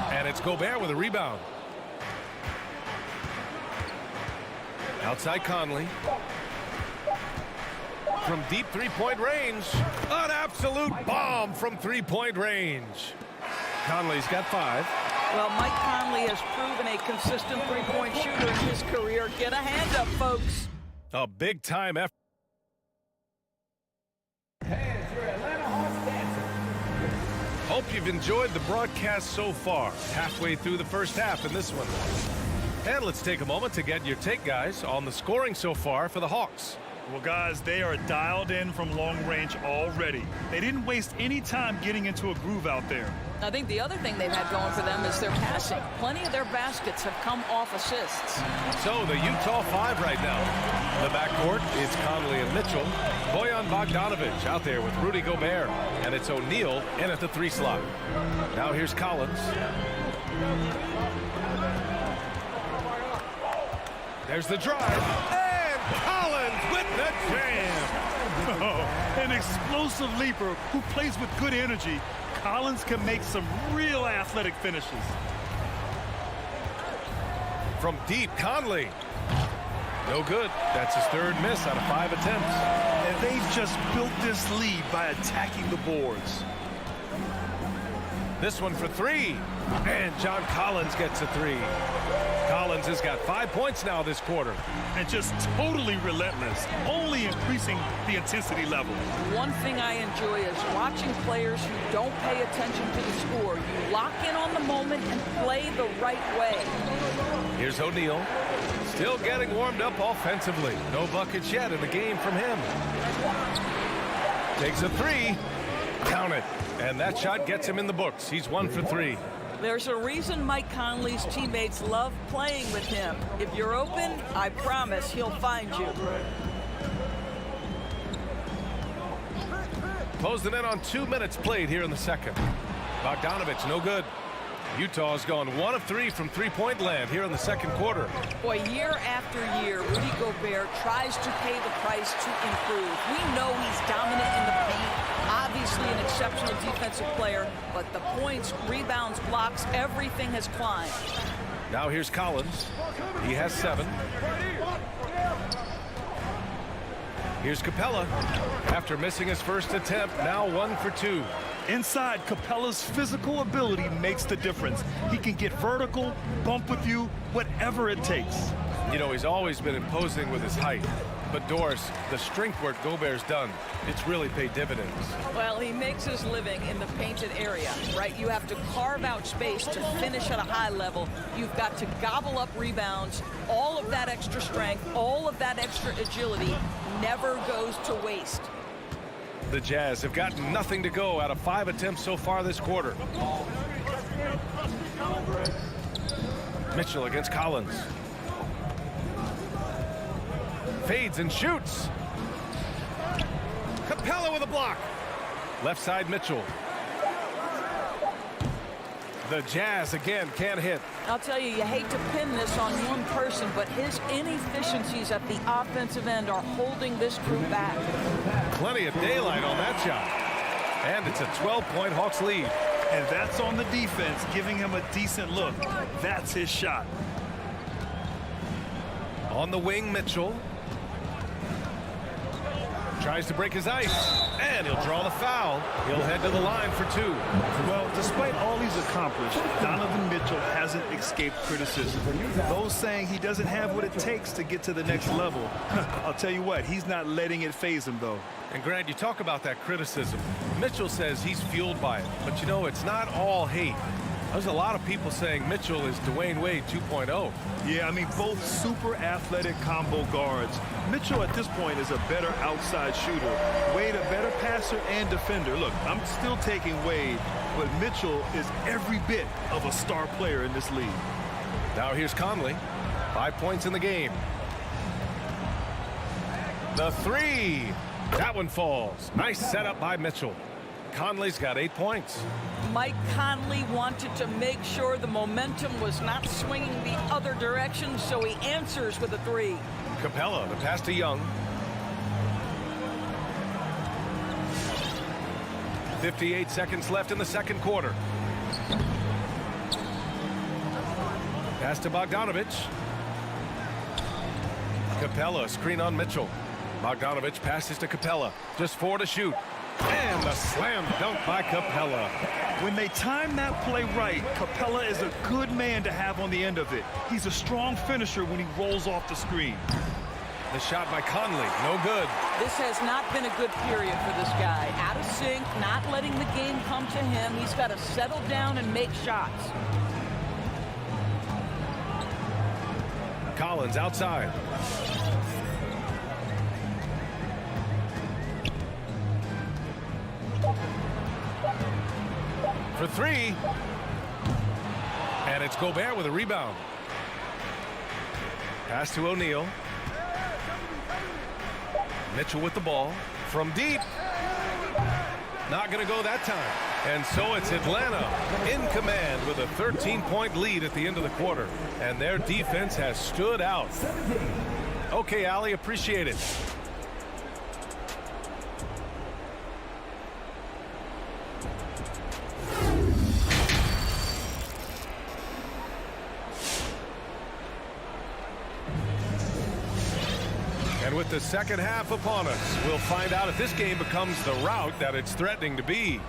And it's Gobert with a rebound. Outside Conley. From deep three-point range. An absolute bomb from three-point range. Conley's got 5. Well, Mike Conley has proven a consistent three-point shooter in his career. Get a hand up, folks. A big-time effort. Hands for Atlanta Hawks dancer. Hope you've enjoyed the broadcast so far. Halfway through the first half in this one. And let's take a moment to get your take, guys, on the scoring so far for the Hawks. Well, guys, they are dialed in from long range already. They didn't waste any time getting into a groove out there. I think the other thing they've had going for them is their passing. Plenty of their baskets have come off assists. So the Utah 5 right now. The backcourt, it's Conley and Mitchell. Bojan Bogdanovich out there with Rudy Gobert. And it's O'Neal in at the 3 slot. Now here's Collins. There's the drive. And Collins with the jam. Oh, an explosive leaper who plays with good energy. Collins can make some real athletic finishes. From deep, Conley. No good. That's his 3rd miss out of 5 attempts. And they've just built this lead by attacking the boards. This one for 3. And John Collins gets a 3. Collins has got 5 points now this quarter. And just totally relentless, only increasing the intensity level. One thing I enjoy is watching players who don't pay attention to the score. You lock in on the moment and play the right way. Here's O'Neal. Still getting warmed up offensively. No buckets yet in the game from him. Takes a 3. Count it. And that shot gets him in the books. He's 1 for 3. There's a reason Mike Conley's teammates love playing with him. If you're open, I promise he'll find you. Closing in on 2 minutes played here in the second. Bogdanovich, no good. Utah's gone 1 of 3 from three-point land here in the second quarter. Boy, year after year, Rudy Gobert tries to pay the price to improve. We know he's dominant in the paint, obviously an exceptional defensive player, but the points, rebounds, blocks, everything has climbed. Now here's Collins. He has 7. Here's Capella. After missing his first attempt, now 1 for 2. Inside, Capella's physical ability makes the difference. He can get vertical, bump with you, whatever it takes. You know, he's always been imposing with his height. But Doris, the strength work Gobert's done, it's really paid dividends. Well, he makes his living in the painted area, right? You have to carve out space to finish at a high level. You've got to gobble up rebounds. All of that extra strength, all of that extra agility never goes to waste. The Jazz have gotten nothing to go out of 5 attempts so far this quarter. Mitchell against Collins. Fades and shoots. Capella with a block. Left side Mitchell. The Jazz again can't hit. I'll tell you, you hate to pin this on one person, but his inefficiencies at the offensive end are holding this crew back. Plenty of daylight on that shot. And it's a 12-point Hawks lead. And that's on the defense, giving him a decent look. That's his shot. On the wing, Mitchell. Tries to break his ice, and he'll draw the foul. He'll head to the line for 2. Well, despite all he's accomplished, Donovan Mitchell hasn't escaped criticism. Those saying he doesn't have what it takes to get to the next level. I'll tell you what, he's not letting it faze him, though. And Grant, you talk about that criticism. Mitchell says he's fueled by it, but you know, it's not all hate. There's a lot of people saying Mitchell is Dwayne Wade 2.0. Yeah, I mean, both super athletic combo guards. Mitchell at this point is a better outside shooter. Wade a better passer and defender. Look, I'm still taking Wade, but Mitchell is every bit of a star player in this league. Now here's Conley. 5 points in the game. The 3. That one falls. Nice setup by Mitchell. Conley's got 8 points. Mike Conley wanted to make sure the momentum was not swinging the other direction, so he answers with a 3. Capella, the pass to Young. 58 seconds left in the second quarter. Pass to Bogdanovich. Capella, screen on Mitchell. Bogdanovich passes to Capella. Just 4 to shoot. And the slam dunk by Capella. When they time that play right, Capella is a good man to have on the end of it. He's a strong finisher when he rolls off the screen. The shot by Conley, no good. This has not been a good period for this guy. Out of sync, not letting the game come to him. He's got to settle down and make shots. Collins outside. For 3. And it's Gobert with a rebound. Pass to O'Neal. Mitchell with the ball. From deep. Not going to go that time. And so it's Atlanta in command with a 13-point lead at the end of the quarter. And their defense has stood out. Okay, Allie, appreciate it. And with the second half upon us, we'll find out if this game becomes the rout that it's threatening to be.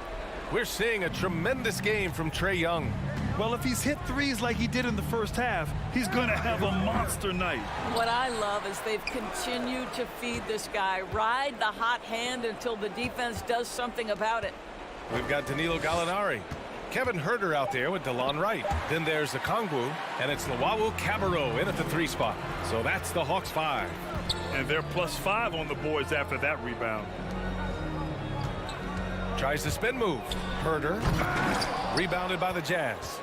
We're seeing a tremendous game from Trae Young. Well, if he's hit threes like he did in the first half, he's going to have a monster night. What I love is they've continued to feed this guy. Ride the hot hand until the defense does something about it. We've got Danilo Gallinari. Kevin Huerter out there with DeLon Wright. Then there's Okongwu, and it's Luwawu Cabarrot in at the 3 spot. So that's the Hawks 5. And they're +5 on the boards after that rebound. Tries the spin move. Huerter. Rebounded by the Jazz.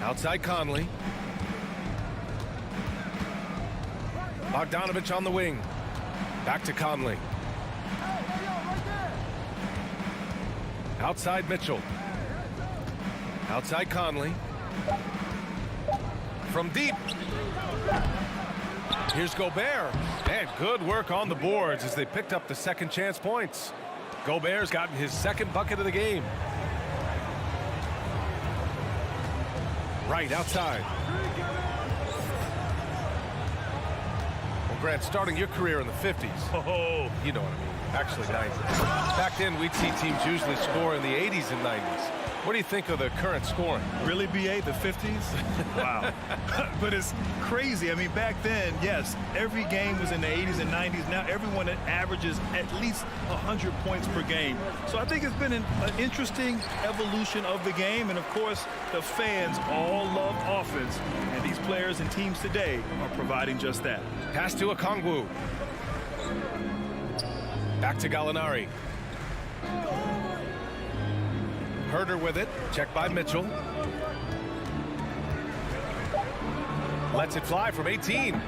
Outside Conley. Bogdanovich on the wing. Back to Conley. Outside Mitchell. Outside Conley. From deep. Here's Gobert. And good work on the boards as they picked up the second chance points. Gobert's gotten his second bucket of the game. Right outside. Well, Grant, starting your career in the 50s. Oh, You know what I mean. Actually, 90s. Back then, we'd see teams usually score in the 80s and 90s. What do you think of the current scoring? really, BA, the 50s? Wow. But it's crazy. I mean, back then, yes, every game was in the 80s and 90s. Now everyone averages at least 100 points per game. So I think it's been an interesting evolution of the game. And, of course, the fans all love offense. And these players and teams today are providing just that. Pass to Okongwu. Back to Gallinari. Huerter with it. Checked by Mitchell. Lets it fly from 18.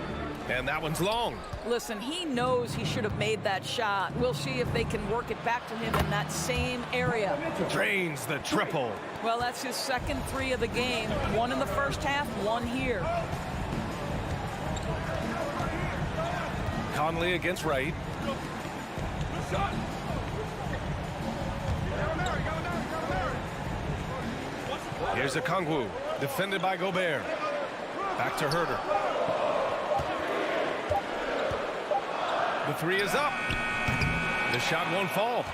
And that one's long. Listen, he knows he should have made that shot. We'll see if they can work it back to him in that same area. Drains the triple. Well, that's his second 3 of the game. 1 in the first half, 1 here. Conley against Wright. Here's Okongwu, defended by Gobert. Back to Huerter. The 3 is up. The shot won't fall.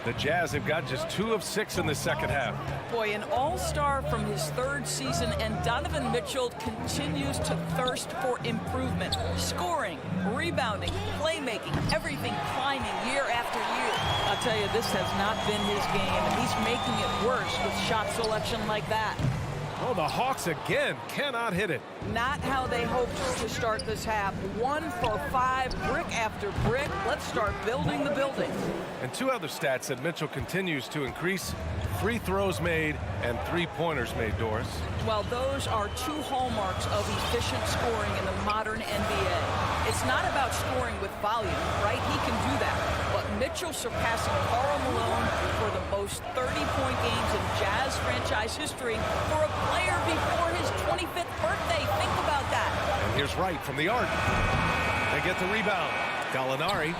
The Jazz have got just 2 of 6 in the second half. Boy, an all-star from his 3rd season, and Donovan Mitchell continues to thirst for improvement. Scoring, rebounding, playmaking, everything climbing year after year. I'll tell you, this has not been his game, and he's making it worse with shot selection like that. Oh, the Hawks again cannot hit it. Not how they hoped to start this half. 1 for 5, brick after brick. Let's start building the building. And 2 other stats that Mitchell continues to increase: free throws made and 3-pointers made, Doris. Well, those are 2 hallmarks of efficient scoring in the modern NBA. It's not about scoring with volume, right? He can do that. But Mitchell surpassing Karl Malone for the most 30-point games in Jazz franchise history for a player before his 25th birthday. Think about that. And here's Wright from the arc. They get the rebound. Gallinari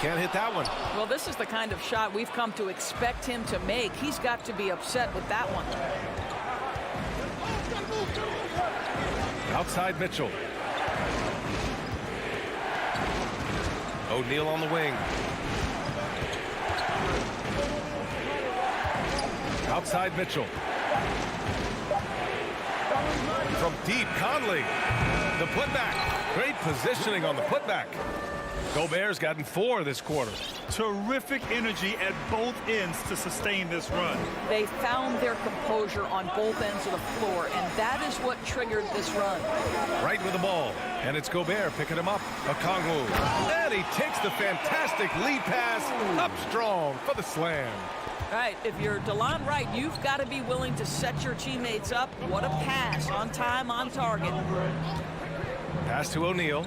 Can't hit that one. Well, this is the kind of shot we've come to expect him to make. He's got to be upset with that one. Outside Mitchell. O'Neal on the wing. Outside Mitchell. From deep, Conley. The putback. Great positioning on the putback. Gobert's gotten 4 this quarter. Terrific energy at both ends to sustain this run. They found their composure on both ends of the floor, and that is what triggered this run. Right with the ball, and it's Gobert picking him up. Okongwu. And he takes the fantastic lead pass up strong for the slam. All right, if you're DeLon Wright, you've got to be willing to set your teammates up. What a pass, on time, on target. Pass to O'Neal.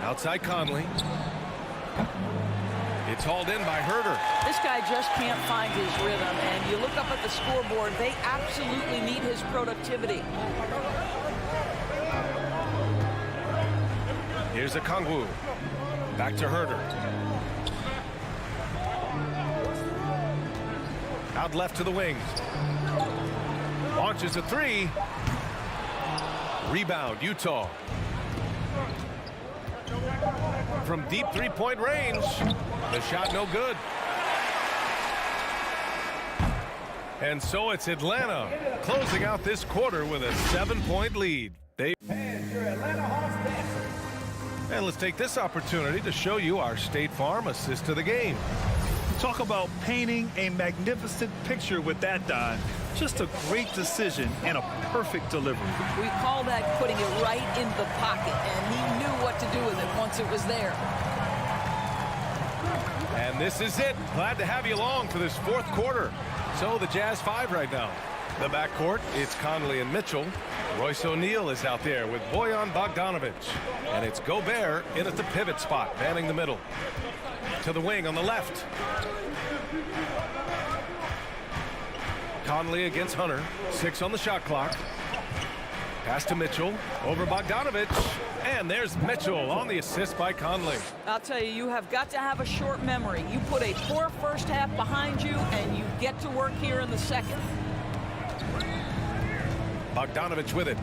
Outside Conley. It's hauled in by Herter. This guy just can't find his rhythm, and you look up at the scoreboard, they absolutely need his productivity. Here's Okongwu. Back to Herter. Out left to the wing. Launches a 3. Rebound, Utah. From deep three-point range. The shot no good. And so it's Atlanta closing out this quarter with a 7-point lead. And let's take this opportunity to show you our State Farm assist to the game. Talk about painting a magnificent picture with that, Don. Just a great decision and a perfect delivery. We call that putting it right in the pocket, and he knew what to do with it once it was there. And this is it. Glad to have you along for this 4th quarter. So the Jazz 5 right now. The backcourt, it's Conley and Mitchell. Royce O'Neal is out there with Bojan Bogdanovic. And it's Gobert in at the pivot spot, manning the middle. To the wing on the left. Conley against Hunter. 6 on the shot clock. Pass to Mitchell. Over Bogdanovic. And there's Mitchell on the assist by Conley. I'll tell you, you have got to have a short memory. You put a poor first half behind you, and you get to work here in the second. Bogdanovic with it.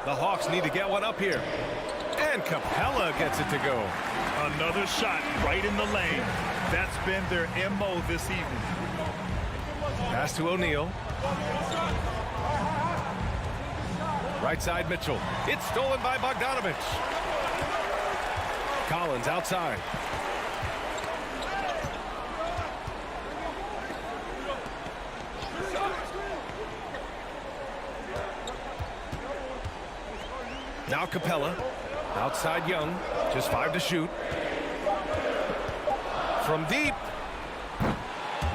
The Hawks need to get one up here. And Capella gets it to go. Another shot right in the lane. That's been their MO this evening. Pass to O'Neal. Right side Mitchell. It's stolen by Bogdanovic. Collins outside. Now Capella. Outside Young. Just 5 to shoot. From deep.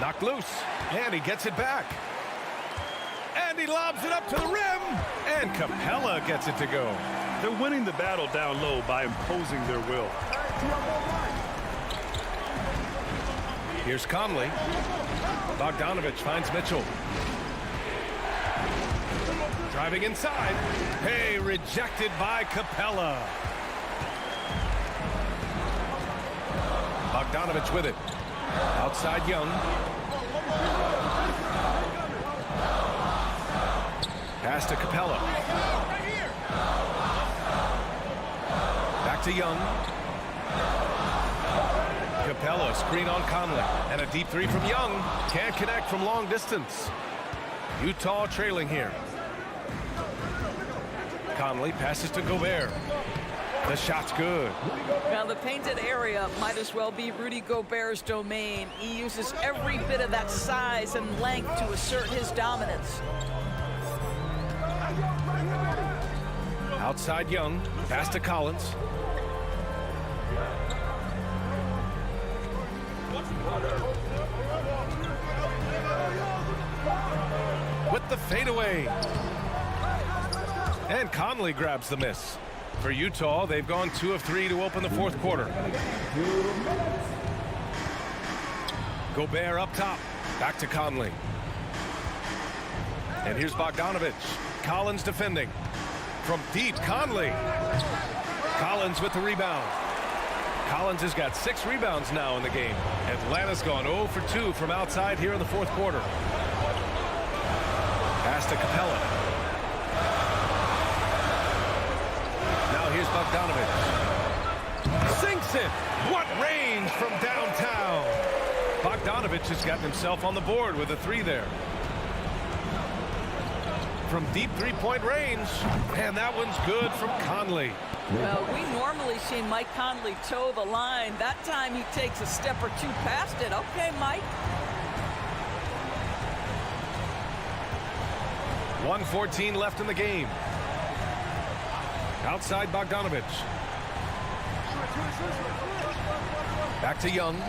Knocked loose. And he gets it back. And he lobs it up to the rim. And Capella gets it to go. They're winning the battle down low by imposing their will. Here's Conley. Bogdanovic finds Mitchell. Driving inside. Hey, rejected by Capella. Bogdanovic with it. Outside Young. Pass to Capella. Back to Young. Capella, screen on Conley. And a deep 3 from Young. Can't connect from long distance. Utah trailing here. Conley passes to Gobert. The shot's good. Now the painted area might as well be Rudy Gobert's domain. He uses every bit of that size and length to assert his dominance. Outside Young. Pass to Collins. With the fadeaway. And Conley grabs the miss. For Utah, they've gone 2 of 3 to open the 4th quarter. Gobert up top. Back to Conley. And here's Bogdanovich. Collins defending. From deep, Conley. Collins with the rebound. Collins has got 6 rebounds now in the game. Atlanta's gone 0 for 2 from outside here in the fourth quarter. Pass to Capella. Now here's Bogdanovich. Sinks it. What range from downtown. Bogdanovich has gotten himself on the board with a 3 there. From deep three-point range. And that one's good from Conley. Well, we normally see Mike Conley toe the line. That time he takes a step or two past it. Okay, Mike. 1:14 left in the game. Outside Bogdanovich. Back to Young.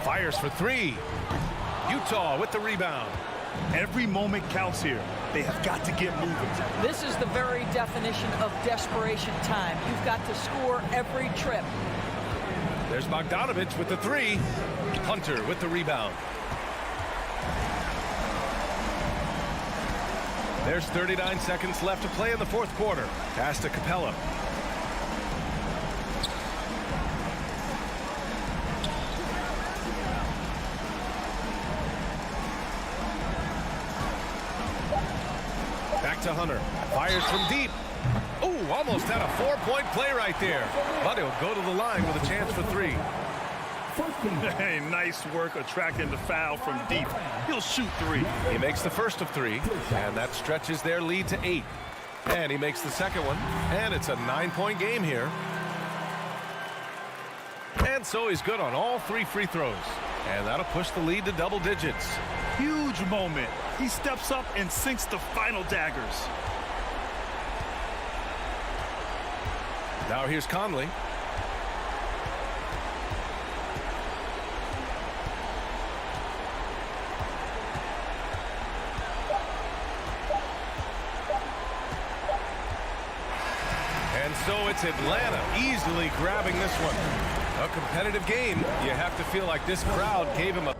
Fires for 3. Utah with the rebound. Every moment counts here. They have got to get moving. This is the very definition of desperation time. You've got to score every trip. There's Bogdanovich with the 3. Hunter with the rebound. There's 39 seconds left to play in the fourth quarter. Pass to Capella. Back to Hunter. Fires from deep. Ooh, almost had a 4-point play right there. But he'll go to the line with a chance for 3. Hey, nice work attracting the foul from deep. He'll shoot 3. He makes the first of 3, and that stretches their lead to 8. And he makes the second one, and it's a 9-point game here. And so he's good on all 3 free throws. And that'll push the lead to double digits. Huge moment. He steps up and sinks the final daggers. Now here's Conley. And so it's Atlanta easily grabbing this one. A competitive game. You have to feel like this crowd gave him a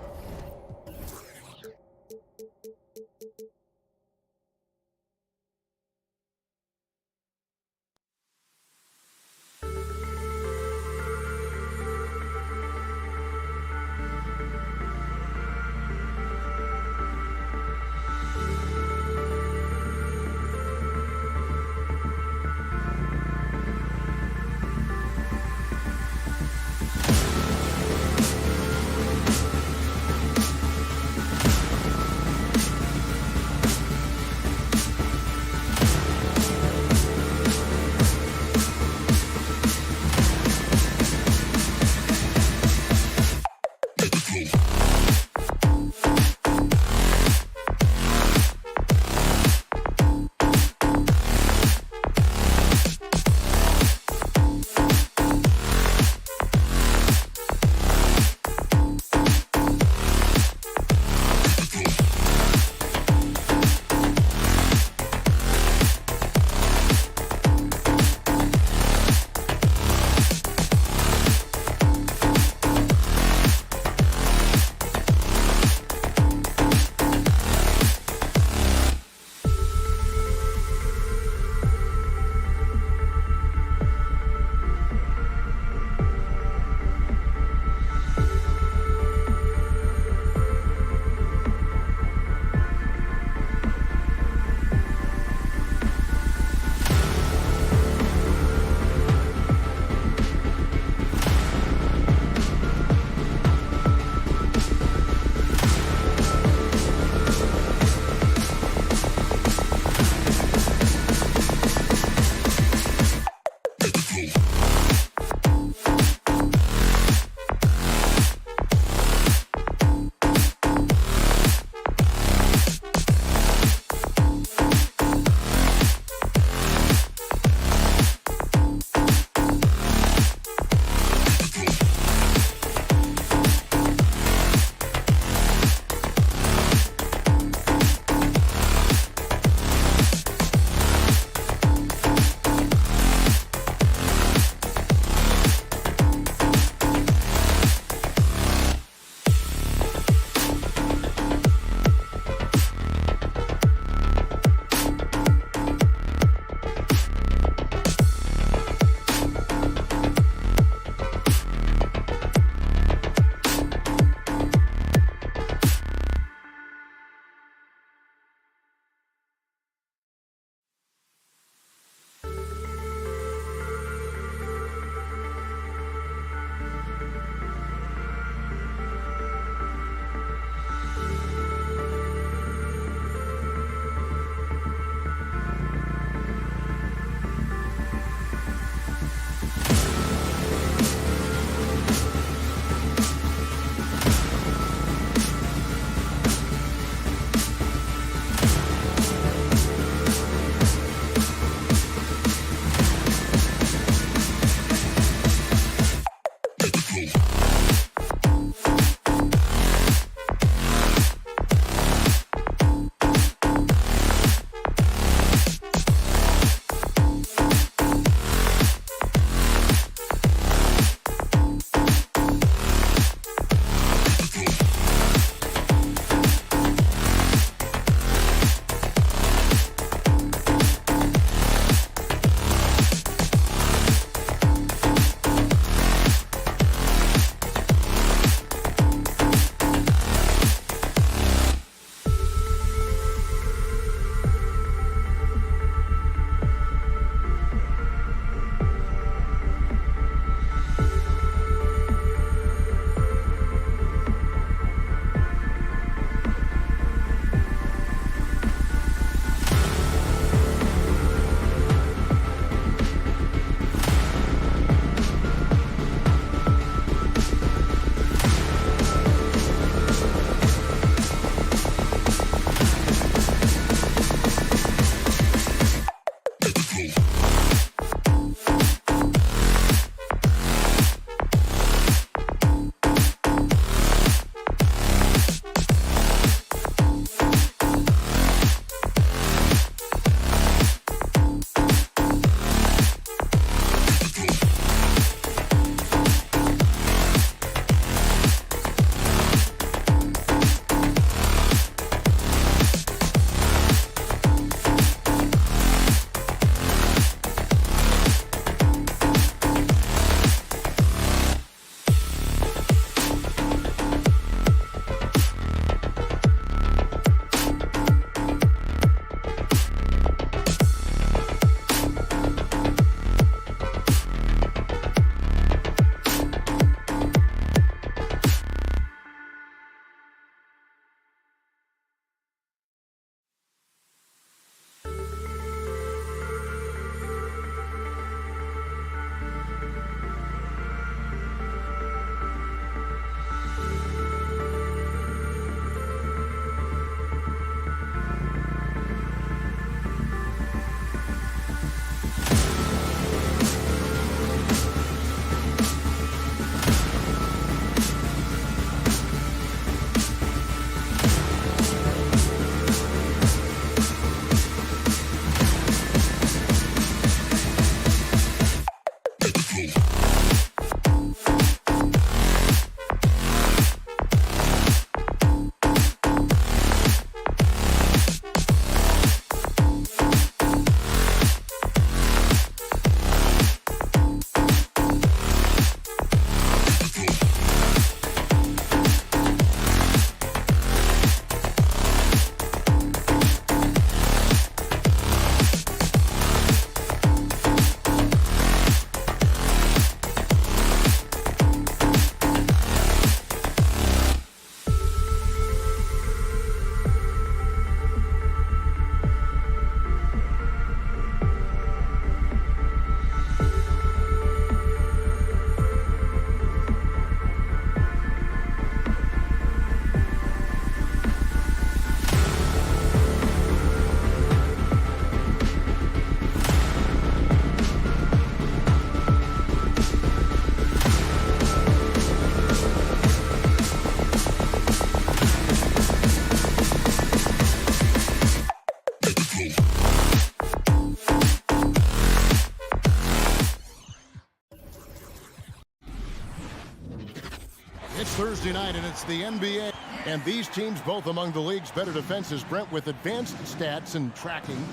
Thursday night, and it's the NBA. And these teams, both among the league's better defenses, Brent, with advanced stats and tracking.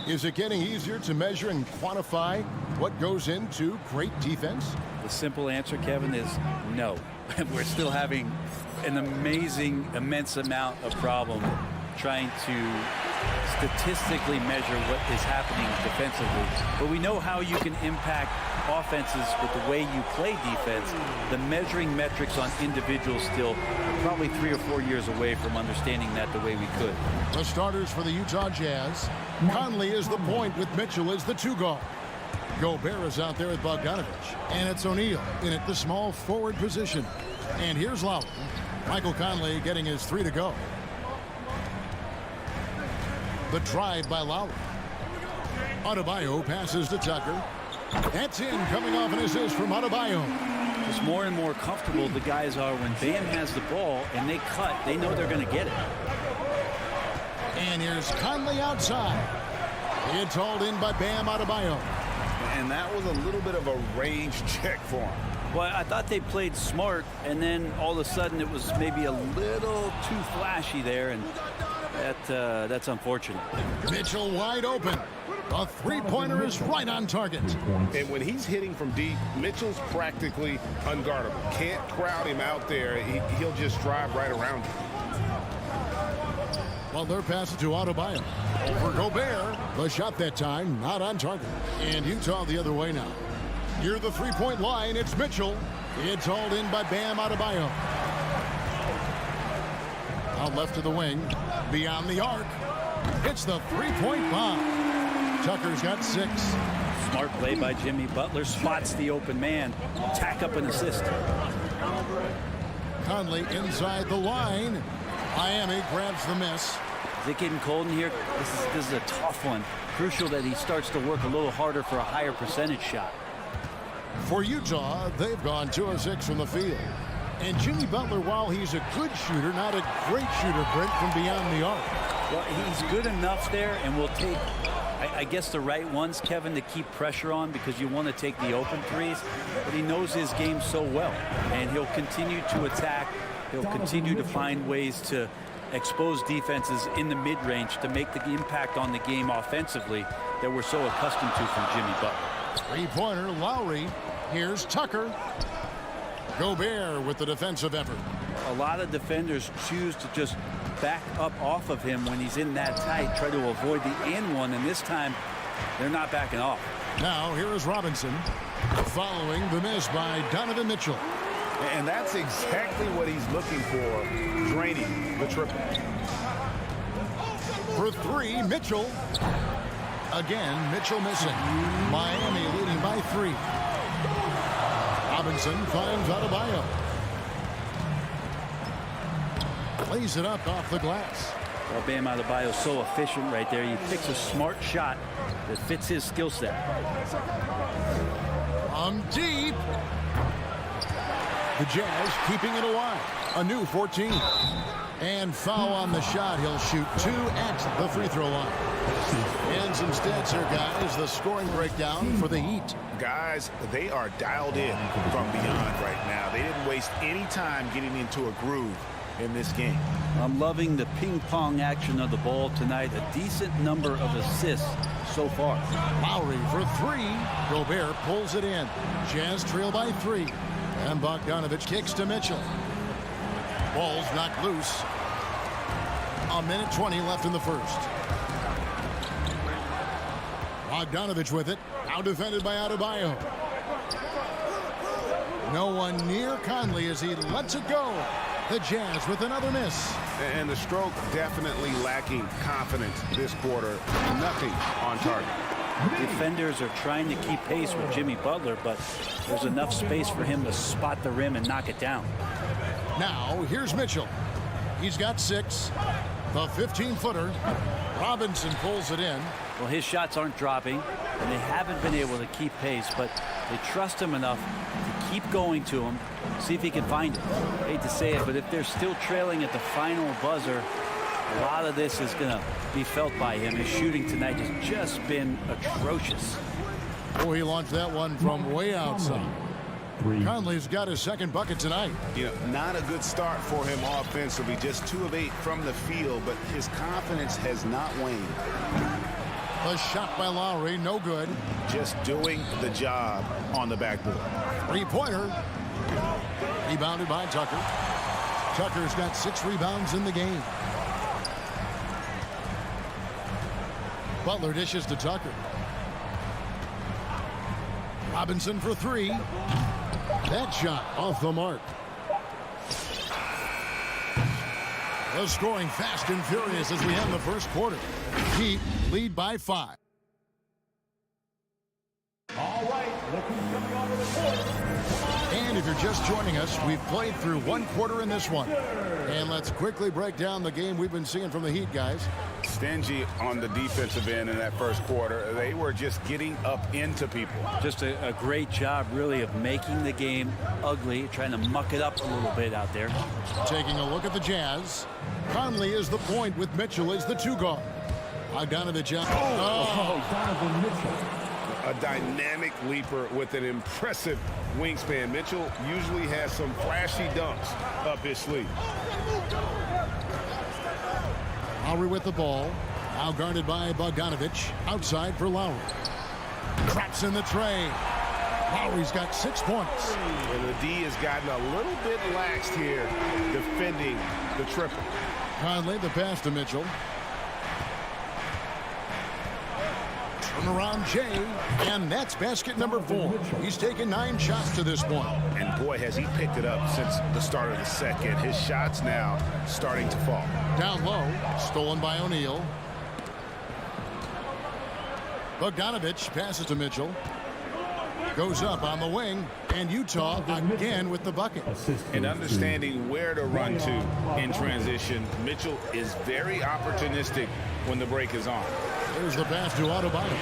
Is it getting easier to measure and quantify what goes into great defense? The simple answer, Kevin, is no. We're still having an amazing, immense amount of problem trying to statistically measure what is happening defensively. But we know how you can impact offenses with the way you play defense. The measuring metrics on individuals still are probably 3 or 4 years away from understanding that the way we could. The starters for the Utah Jazz. Conley is the point with Mitchell as the 2 guard. Gobert is out there with Bogdanovich. And it's O'Neal in at the small forward position. And here's Lowry. Michael Conley getting his 3 to go. The drive by Lowry. Adebayo passes to Tucker. That's in, coming off an assist from Adebayo. Just more and more comfortable the guys are when Bam has the ball and they cut. They know they're going to get it. And here's Conley outside. It's hauled in by Bam Adebayo. And that was a little bit of a range check for him. Well, I thought they played smart, and then all of a sudden it was maybe a little too flashy there, and that's unfortunate. Mitchell wide open. A three-pointer is right on target. And when he's hitting from deep, Mitchell's practically unguardable. Can't crowd him out there. He'll just drive right around you. Well, they're passing to Adebayo. Over Gobert. The shot that time, not on target. And Utah the other way now. Near the three-point line, it's Mitchell. It's hauled in by Bam Adebayo. Out left to the wing. Beyond the arc. It's the three-point bomb. Tucker's got 6. Smart play by Jimmy Butler. Spots the open man. Tack up an assist. Conley inside the line. Miami grabs the miss. Is it getting cold in here? This is a tough one. Crucial that he starts to work a little harder for a higher percentage shot. For Utah, they've gone 2 of 6 from the field. And Jimmy Butler, while he's a good shooter, not a great shooter, Brent, from beyond the arc. Well, he's good enough there, and will take, I guess, the right ones, Kevin, to keep pressure on, because you want to take the open threes. But he knows his game so well, and he'll continue to attack. He'll continue to find ways to expose defenses in the mid-range to make the impact on the game offensively that we're so accustomed to from Jimmy Butler. Three-pointer, Lowry. Here's Tucker. Gobert with the defensive effort. A lot of defenders choose to just back up off of him when he's in that tight, try to avoid the and one, and this time they're not backing off. Now here is Robinson following the miss by Donovan Mitchell. And that's exactly what he's looking for, draining the triple. For 3, Mitchell. Again, Mitchell missing. Miami leading by 3. Robinson finds Adebayo. Plays it up off the glass. Well, Bam Adebayo so efficient right there. He picks a smart shot that fits his skill set. Deep. The Jazz keeping it alive. A new 14. And foul on the shot. He'll shoot 2 at the free throw line. And some stats here, guys. The scoring breakdown for the Heat. Guys, they are dialed in from beyond right now. They didn't waste any time getting into a groove in this game. I'm loving the ping-pong action of the ball tonight. A decent number of assists so far. Lowry for 3. Gobert pulls it in. Jazz trail by 3. And Bogdanovich kicks to Mitchell. Ball's knocked loose. 1:20 left in the first. Bogdanovich with it. Now defended by Adebayo. No one near Conley as he lets it go. The Jazz with another miss. And the stroke definitely lacking confidence this quarter. Nothing on target. Defenders are trying to keep pace with Jimmy Butler, but there's enough space for him to spot the rim and knock it down. Now here's Mitchell. He's got 6. The 15-footer. Robinson pulls it in. Well, his shots aren't dropping, and they haven't been able to keep pace, but they trust him enough to keep going to him, see if he can find it. I hate to say it, but if they're still trailing at the final buzzer, a lot of this is going to be felt by him. His shooting tonight has just been atrocious. Oh, he launched that one from way outside. Conley's got his second bucket tonight. You know, not a good start for him offensively. Just 2 of 8 from the field, but his confidence has not waned. A shot by Lowry, no good. Just doing the job on the backboard. Three-pointer. Rebounded by Tucker. Tucker's got 6 rebounds in the game. Butler dishes to Tucker. Robinson for 3. That shot off the mark. The scoring fast and furious as we end the first quarter. Heat lead by 5. All right, look who's coming onto the court. And if you're just joining us, we've played through 1 quarter in this one. And let's quickly break down the game we've been seeing from the Heat, guys. Stingy on the defensive end in that first quarter. They were just getting up into people. Just a great job, really, of making the game ugly, trying to muck it up a little bit out there. Taking a look at the Jazz. Conley is the point with Mitchell as the 2 guard. Bogdanovich out. Donovan Mitchell. A dynamic leaper with an impressive wingspan. Mitchell usually has some flashy dunks up his sleeve. Lowry with the ball. Now guarded by Bogdanovich. Outside for Lowry. Traps in the tray. Lowry's got 6 points. And the D has gotten a little bit laxed here defending the triple. Conley, the pass to Mitchell. Turnaround Jay, and that's basket number 4. He's taken 9 shots to this point. And boy, has he picked it up since the start of the second. His shots now starting to fall. Down low, stolen by O'Neal. Bogdanovich passes to Mitchell. Goes up on the wing, and Utah again with the bucket. And understanding where to run to in transition, Mitchell is very opportunistic when the break is on. There's the pass to Adebayo.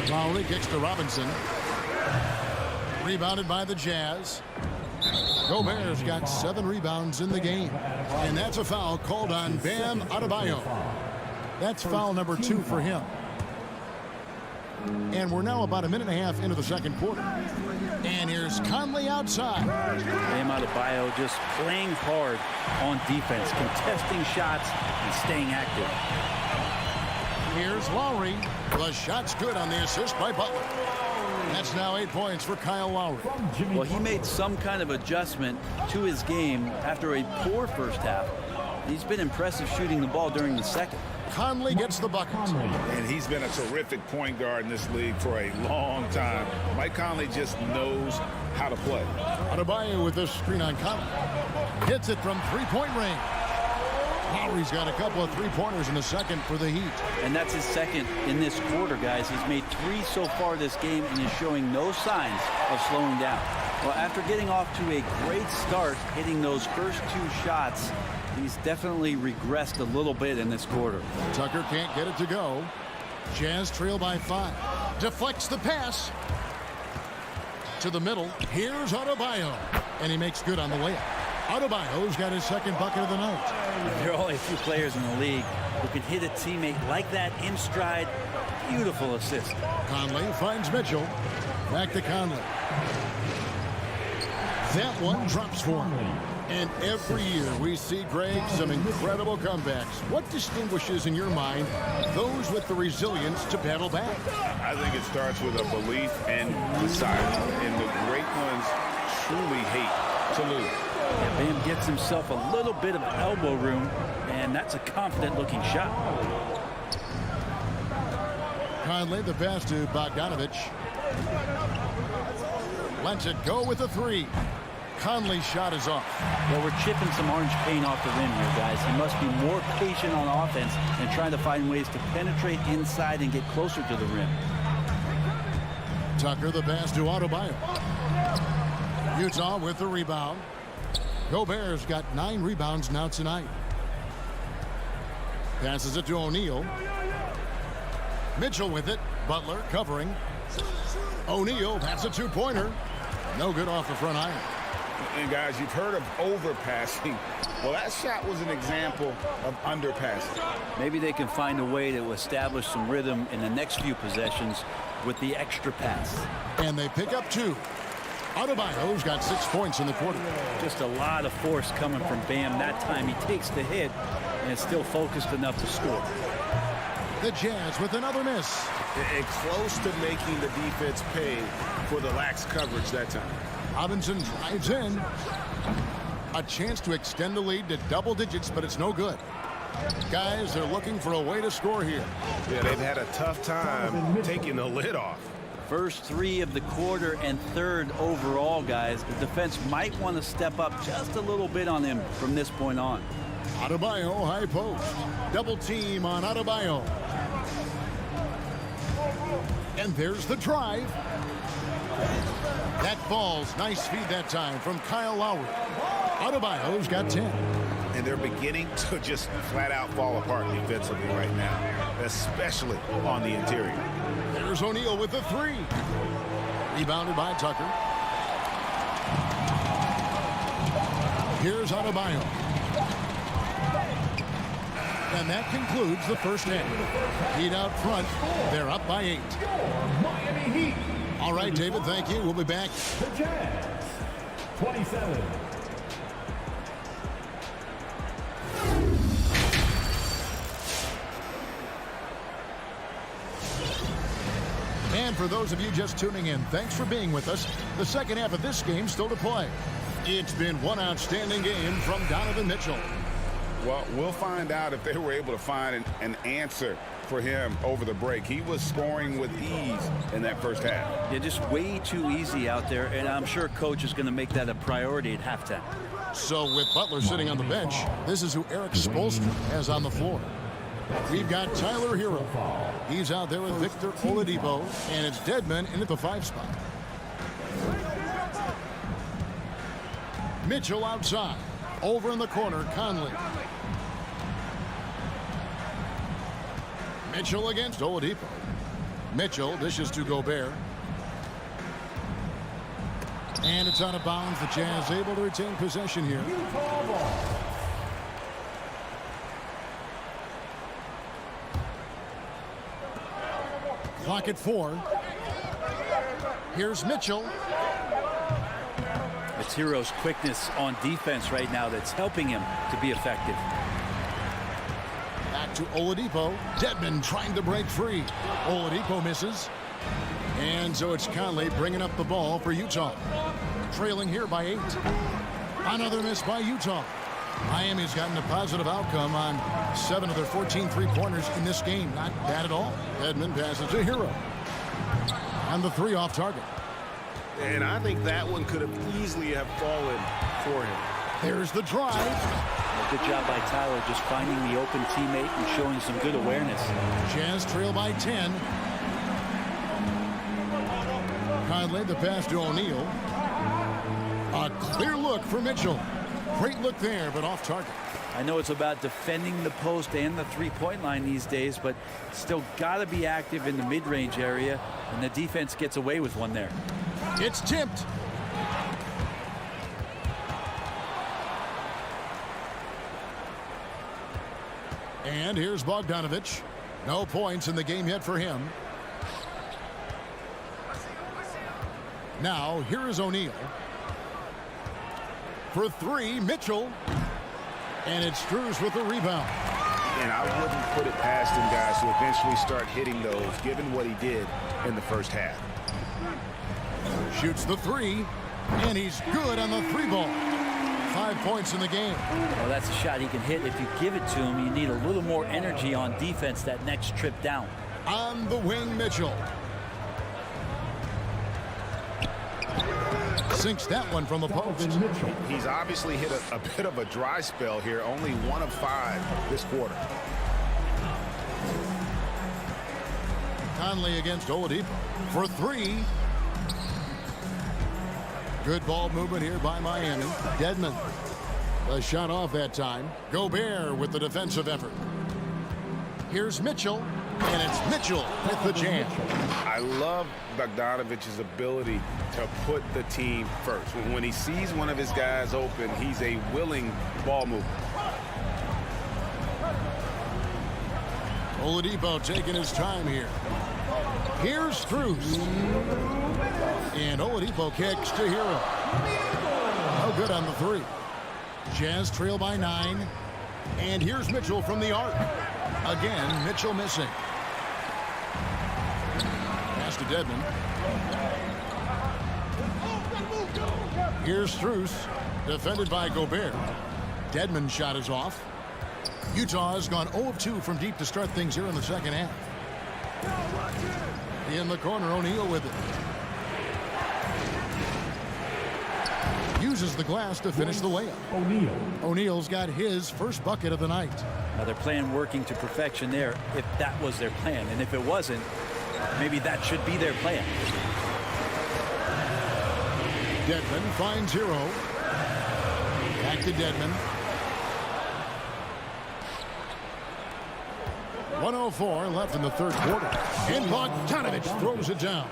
Lowry kicks to Robinson. Rebounded by the Jazz. Gobert's got 7 rebounds in the game. And that's a foul called on Bam Adebayo. That's foul number 2 for him. And we're now about a minute and a half into the second quarter. And here's Conley outside. Bam Adebayo just playing hard on defense, contesting shots and staying active. Here's Lowry. The shot's good on the assist by Butler. That's now 8 points for Kyle Lowry. Well, he made some kind of adjustment to his game after a poor first half. He's been impressive shooting the ball during the second. Conley gets the bucket. And he's been a terrific point guard in this league for a long time. Mike Conley just knows how to play. Adebayo with this screen on Conley. Hits it from 3-point range. Lowry's got a couple of 3-pointers in the second for the Heat. And that's his second in this quarter, guys. He's made 3 so far this game and is showing no signs of slowing down. Well, after getting off to a great start, hitting those first 2 shots, he's definitely regressed a little bit in this quarter. Tucker can't get it to go. Jazz trail by 5. Deflects the pass. To the middle. Here's Adebayo. And he makes good on the layup. Adebayo's got his second bucket of the night. There are only a few players in the league who can hit a teammate like that in stride. Beautiful assist. Conley finds Mitchell. Back to Conley. That one drops for him. And every year we see, Greg, some incredible comebacks. What distinguishes, in your mind, those with the resilience to battle back? I think it starts with a belief and desire. And the great ones truly hate to lose. Yeah, Bam gets himself a little bit of elbow room, and that's a confident-looking shot. Conley, the pass to Bogdanovich. Lets it go with a 3. Conley's shot is off. Well, we're chipping some orange paint off the rim here, guys. He must be more patient on offense and trying to find ways to penetrate inside and get closer to the rim. Tucker, the pass to Adebayo. Utah with the rebound. Gobert's got 9 rebounds now tonight. Passes it to O'Neal. Mitchell with it. Butler covering. O'Neal, that's a 2-pointer. No good off the front iron. And guys, you've heard of overpassing. Well, that shot was an example of underpassing. Maybe they can find a way to establish some rhythm in the next few possessions with the extra pass. And they pick up 2. Adebayo's got 6 points in the quarter. Just a lot of force coming from Bam. That time he takes the hit and is still focused enough to score. The Jazz with another miss. And close to making the defense pay for the lax coverage that time. Robinson drives in. A chance to extend the lead to double digits, but it's no good. Guys, they're looking for a way to score here. Yeah, they've had a tough time taking the lid off. First 3 of the quarter and 3rd overall, guys. The defense might want to step up just a little bit on him from this point on. Adebayo high post. Double team on Adebayo. And there's the drive. That falls. Nice feed that time from Kyle Lowry. Adebayo's got 10. And they're beginning to just flat out fall apart defensively right now, especially on the interior. There's O'Neal with the 3. Rebounded by Tucker. Here's Adebayo. And that concludes the first half. Heat out front. They're up by 8. Miami Heat. All right, David, thank you. We'll be back. The Jazz. 27. And for those of you just tuning in, thanks for being with us. The second half of this game still to play. It's been one outstanding game from Donovan Mitchell. Well, we'll find out if they were able to find an answer for him over the break. He was scoring with ease in that first half. Yeah, just way too easy out there, and I'm sure coach is going to make that a priority at halftime. So with Butler sitting on the bench, this is who Eric Spoelstra has on the floor. We've got Tyler Hero. He's out there with Victor Oladipo, and it's Dedmon in at the 5 spot. Mitchell outside. Over in the corner, Conley. Mitchell against Oladipo. Mitchell dishes to Gobert. And it's out of bounds. The Jazz able to retain possession here. Clock at 4. Here's Mitchell. It's Hero's quickness on defense right now that's helping him to be effective. Back to Oladipo. Dedmon trying to break free. Oladipo misses. And so it's Conley bringing up the ball for Utah. Trailing here by 8. Another miss by Utah. Miami's gotten a positive outcome on 7 of their 14 three-pointers in this game. Not bad at all. Dedmon passes to Hero. And the 3 off target. And I think that one could have easily have fallen for him. There's the drive. Good job by Tyler just finding the open teammate and showing some good awareness. Jazz trail by 10. Conley, the pass to O'Neal. A clear look for Mitchell. Great look there, but off target. I know it's about defending the post and the three-point line these days, but still got to be active in the mid-range area, and the defense gets away with one there. It's tipped. And here's Bogdanovich. No points in the game yet for him. Now, here is O'Neal. For 3, Mitchell. And it's Strus with the rebound. And I wouldn't put it past him, guys, to eventually start hitting those, given what he did in the first half. Shoots the 3, and he's good on the 3-ball. 5 points in the game. Well, that's a shot he can hit. If you give it to him, you need a little more energy on defense that next trip down. On the wing, Mitchell. Sinks that one from the post. He's obviously hit a bit of a dry spell here. Only 1 of 5 this quarter. Conley against Oladipo for 3. Good ball movement here by Miami. Dedmon. A shot off that time. Gobert with the defensive effort. Here's Mitchell. And it's Mitchell with the jam. I love Bogdanovich's ability to put the team first. When he sees one of his guys open, he's a willing ball mover. Oladipo taking his time here. Here's Strus. And Oladipo kicks to Hero. No good on the three. Jazz trail by 9. And here's Mitchell from the arc. Again, Mitchell missing. Pass to Dedmon. Here's Strus. Defended by Gobert. Dedmon's shot is off. Utah has gone 0 of 2 from deep to start things here in the second half. In the corner, O'Neal with it. Uses the glass to finish the layup. O'Neal's got his first bucket of the night. Now they're playing working to perfection there if that was their plan. And if it wasn't, maybe that should be their plan. Dedmon finds Hero. Back to Dedmon. 1:04 left in the third quarter. And Bogdanovic throws it down.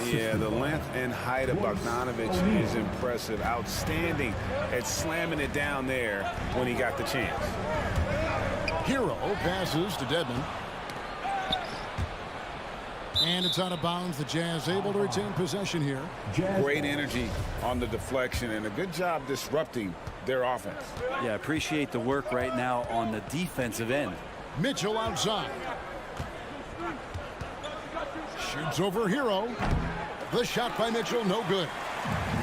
Yeah, the length and height of Bogdanovic is impressive. Outstanding at slamming it down there when he got the chance. Hero passes to Dedmon. And it's out of bounds. The Jazz able to retain possession here. Great energy on the deflection and a good job disrupting their offense. Yeah, appreciate the work right now on the defensive end. Mitchell outside. Shoots over Hero. The shot by Mitchell, no good.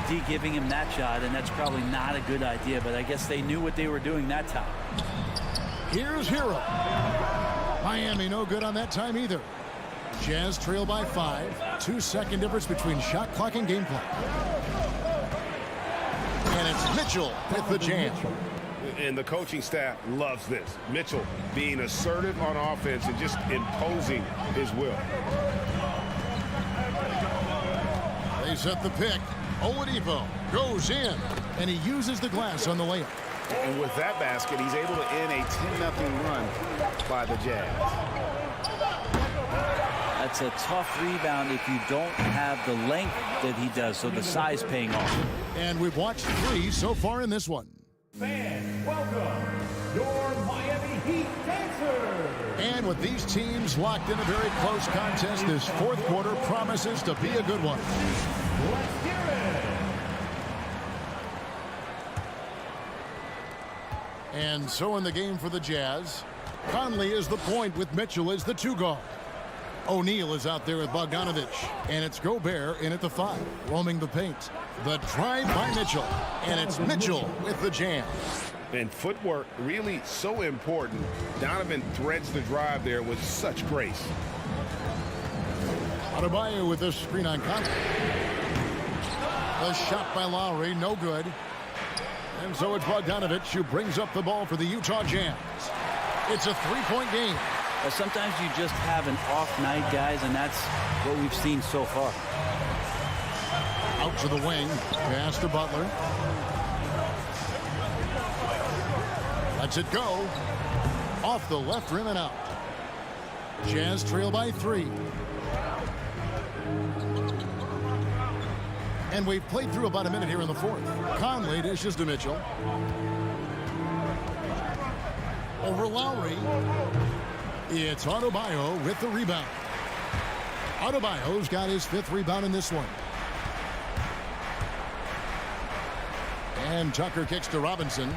D giving him that shot, and that's probably not a good idea, but I guess they knew what they were doing that time. Here's Hero. Miami no good on that time either. Jazz trail by 5. 2-second difference between shot clock and game clock. And it's Mitchell with the jam. And the coaching staff loves this. Mitchell being assertive on offense and just imposing his will. They set the pick. Oladipo goes in, and he uses the glass on the layup. And with that basket, he's able to end a 10-0 run by the Jazz. That's a tough rebound if you don't have the length that he does, so the size paying off. And we've watched 3 so far in this one. Fans, welcome your Miami Heat dancers. And with these teams locked in a very close contest, this fourth quarter promises to be a good one. Let's hear it. And so in the game for the Jazz, Conley is the point with Mitchell as the 2 guard. O'Neal is out there with Bogdanovic, and it's Gobert in at the 5, roaming the paint. The drive by Mitchell, and it's Mitchell with the jam. And footwork really so important. Donovan threads the drive there with such grace. Adebayo with the screen on Conley. The shot by Lowry, no good. And so it's Bogdanovic who brings up the ball for the Utah Jazz. It's a 3-point game. But sometimes you just have an off night, guys, and that's what we've seen so far. Out to the wing. Pass to Butler. Lets it go. Off the left rim and out. Jazz trail by 3. And we've played through about a minute here in the fourth. Conley dishes to Mitchell. Over Lowry. It's Adebayo with the rebound. Adebayo's got his 5th rebound in this one. And Tucker kicks to Robinson.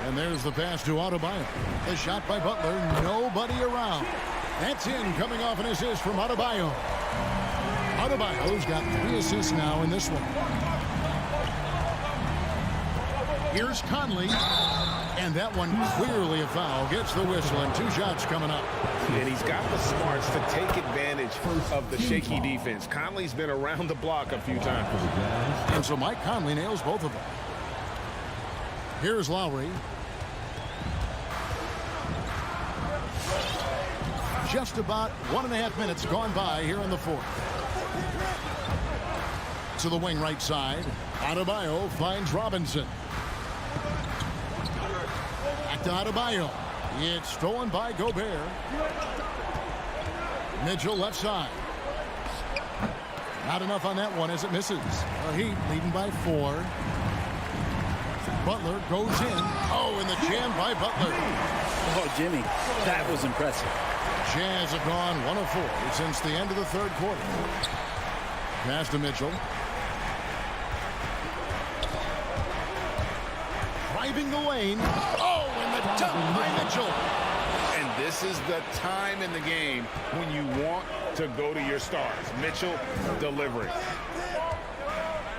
And there's the pass to Adebayo. The shot by Butler. Nobody around. That's in, coming off an assist from Adebayo. Adebayo's got 3 assists now in this one. Here's Conley. And that one clearly a foul. Gets the whistle, and 2 shots coming up. And he's got the smarts to take advantage of the shaky defense. Conley's been around the block a few times. And so Mike Conley nails both of them. Here's Lowry. Just about 1.5 minutes gone by here in the fourth. To the wing right side. Adebayo finds Robinson. Back to Adebayo. It's stolen by Gobert. Mitchell left side. Not enough on that one as it misses. The Heat leading by 4. Butler goes in. Oh, and the jam by Butler. Oh, Jimmy, that was impressive. Jazz have gone 1 of 4 since the end of the third quarter. Pass to Mitchell. Driving the lane. Oh, and the dunk by Mitchell. And this is the time in the game when you want to go to your stars. Mitchell delivering.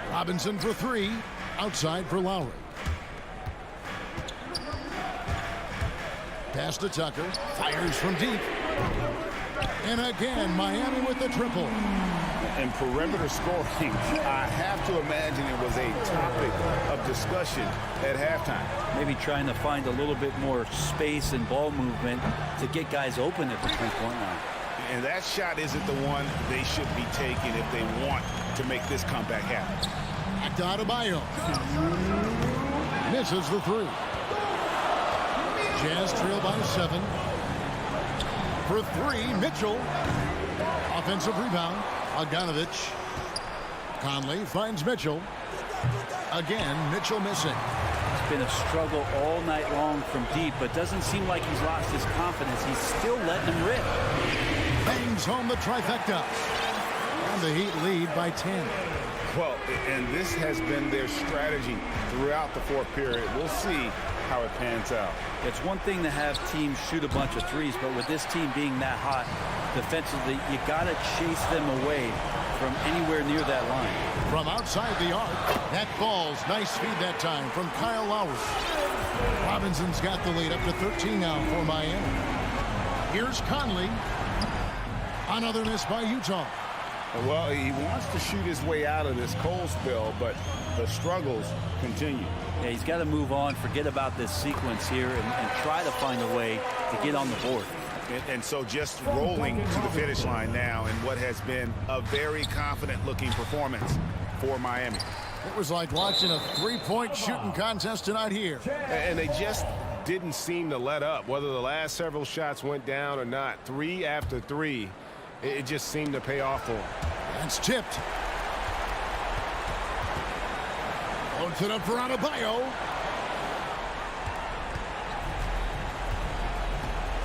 Robinson for 3. Outside for Lowry. Pass to Tucker. Fires from deep. And again, Miami with the triple. And perimeter scoring, I have to imagine it was a topic of discussion at halftime. Maybe trying to find a little bit more space and ball movement to get guys open at the three-point line. And that shot isn't the one they should be taking if they want to make this comeback happen. Back to Adebayo. Misses the 3. Jazz trail by 7. For 3, Mitchell. Offensive rebound. Bogdanovich. Conley finds Mitchell. Again, Mitchell missing. It's been a struggle all night long from deep, but doesn't seem like he's lost his confidence. He's still letting him rip. Bangs home the trifecta. And the Heat lead by 10. Well, and this has been their strategy throughout the fourth period. We'll see how it pans out. It's one thing to have teams shoot a bunch of threes, but with this team being that hot defensively, you got to chase them away from anywhere near that line. From outside the arc, that falls. Nice feed that time from Kyle Lowry. Robinson's got the lead up to 13 now for Miami. Here's Conley. Another miss by Utah. Well, he wants to shoot his way out of this cold spell, but the struggles continue. Yeah, he's got to move on, forget about this sequence here, and try to find a way to get on the board. And so just rolling to the finish line now in what has been a very confident-looking performance for Miami. It was like watching a three-point shooting contest tonight here. And they just didn't seem to let up, whether the last several shots went down or not. 3 after 3, it just seemed to pay off for them. That's tipped. Loads it up for Adebayo.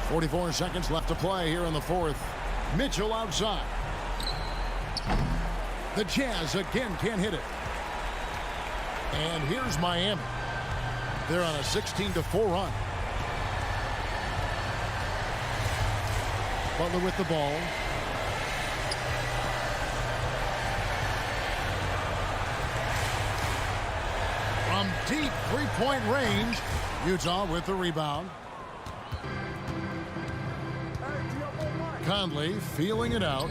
44 seconds left to play here in the fourth. Mitchell outside. The Jazz again can't hit it. And here's Miami. They're on a 16-4 run. Butler with the ball. From deep three-point range, Utah with the rebound. Conley feeling it out.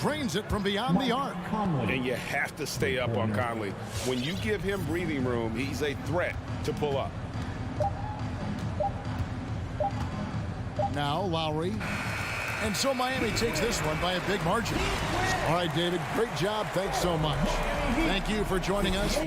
Drains it from beyond the arc. And you have to stay up on Conley. When you give him breathing room, he's a threat to pull up. Now Lowry. And so Miami takes this one by a big margin. All right, David, great job. Thanks so much. Thank you for joining us.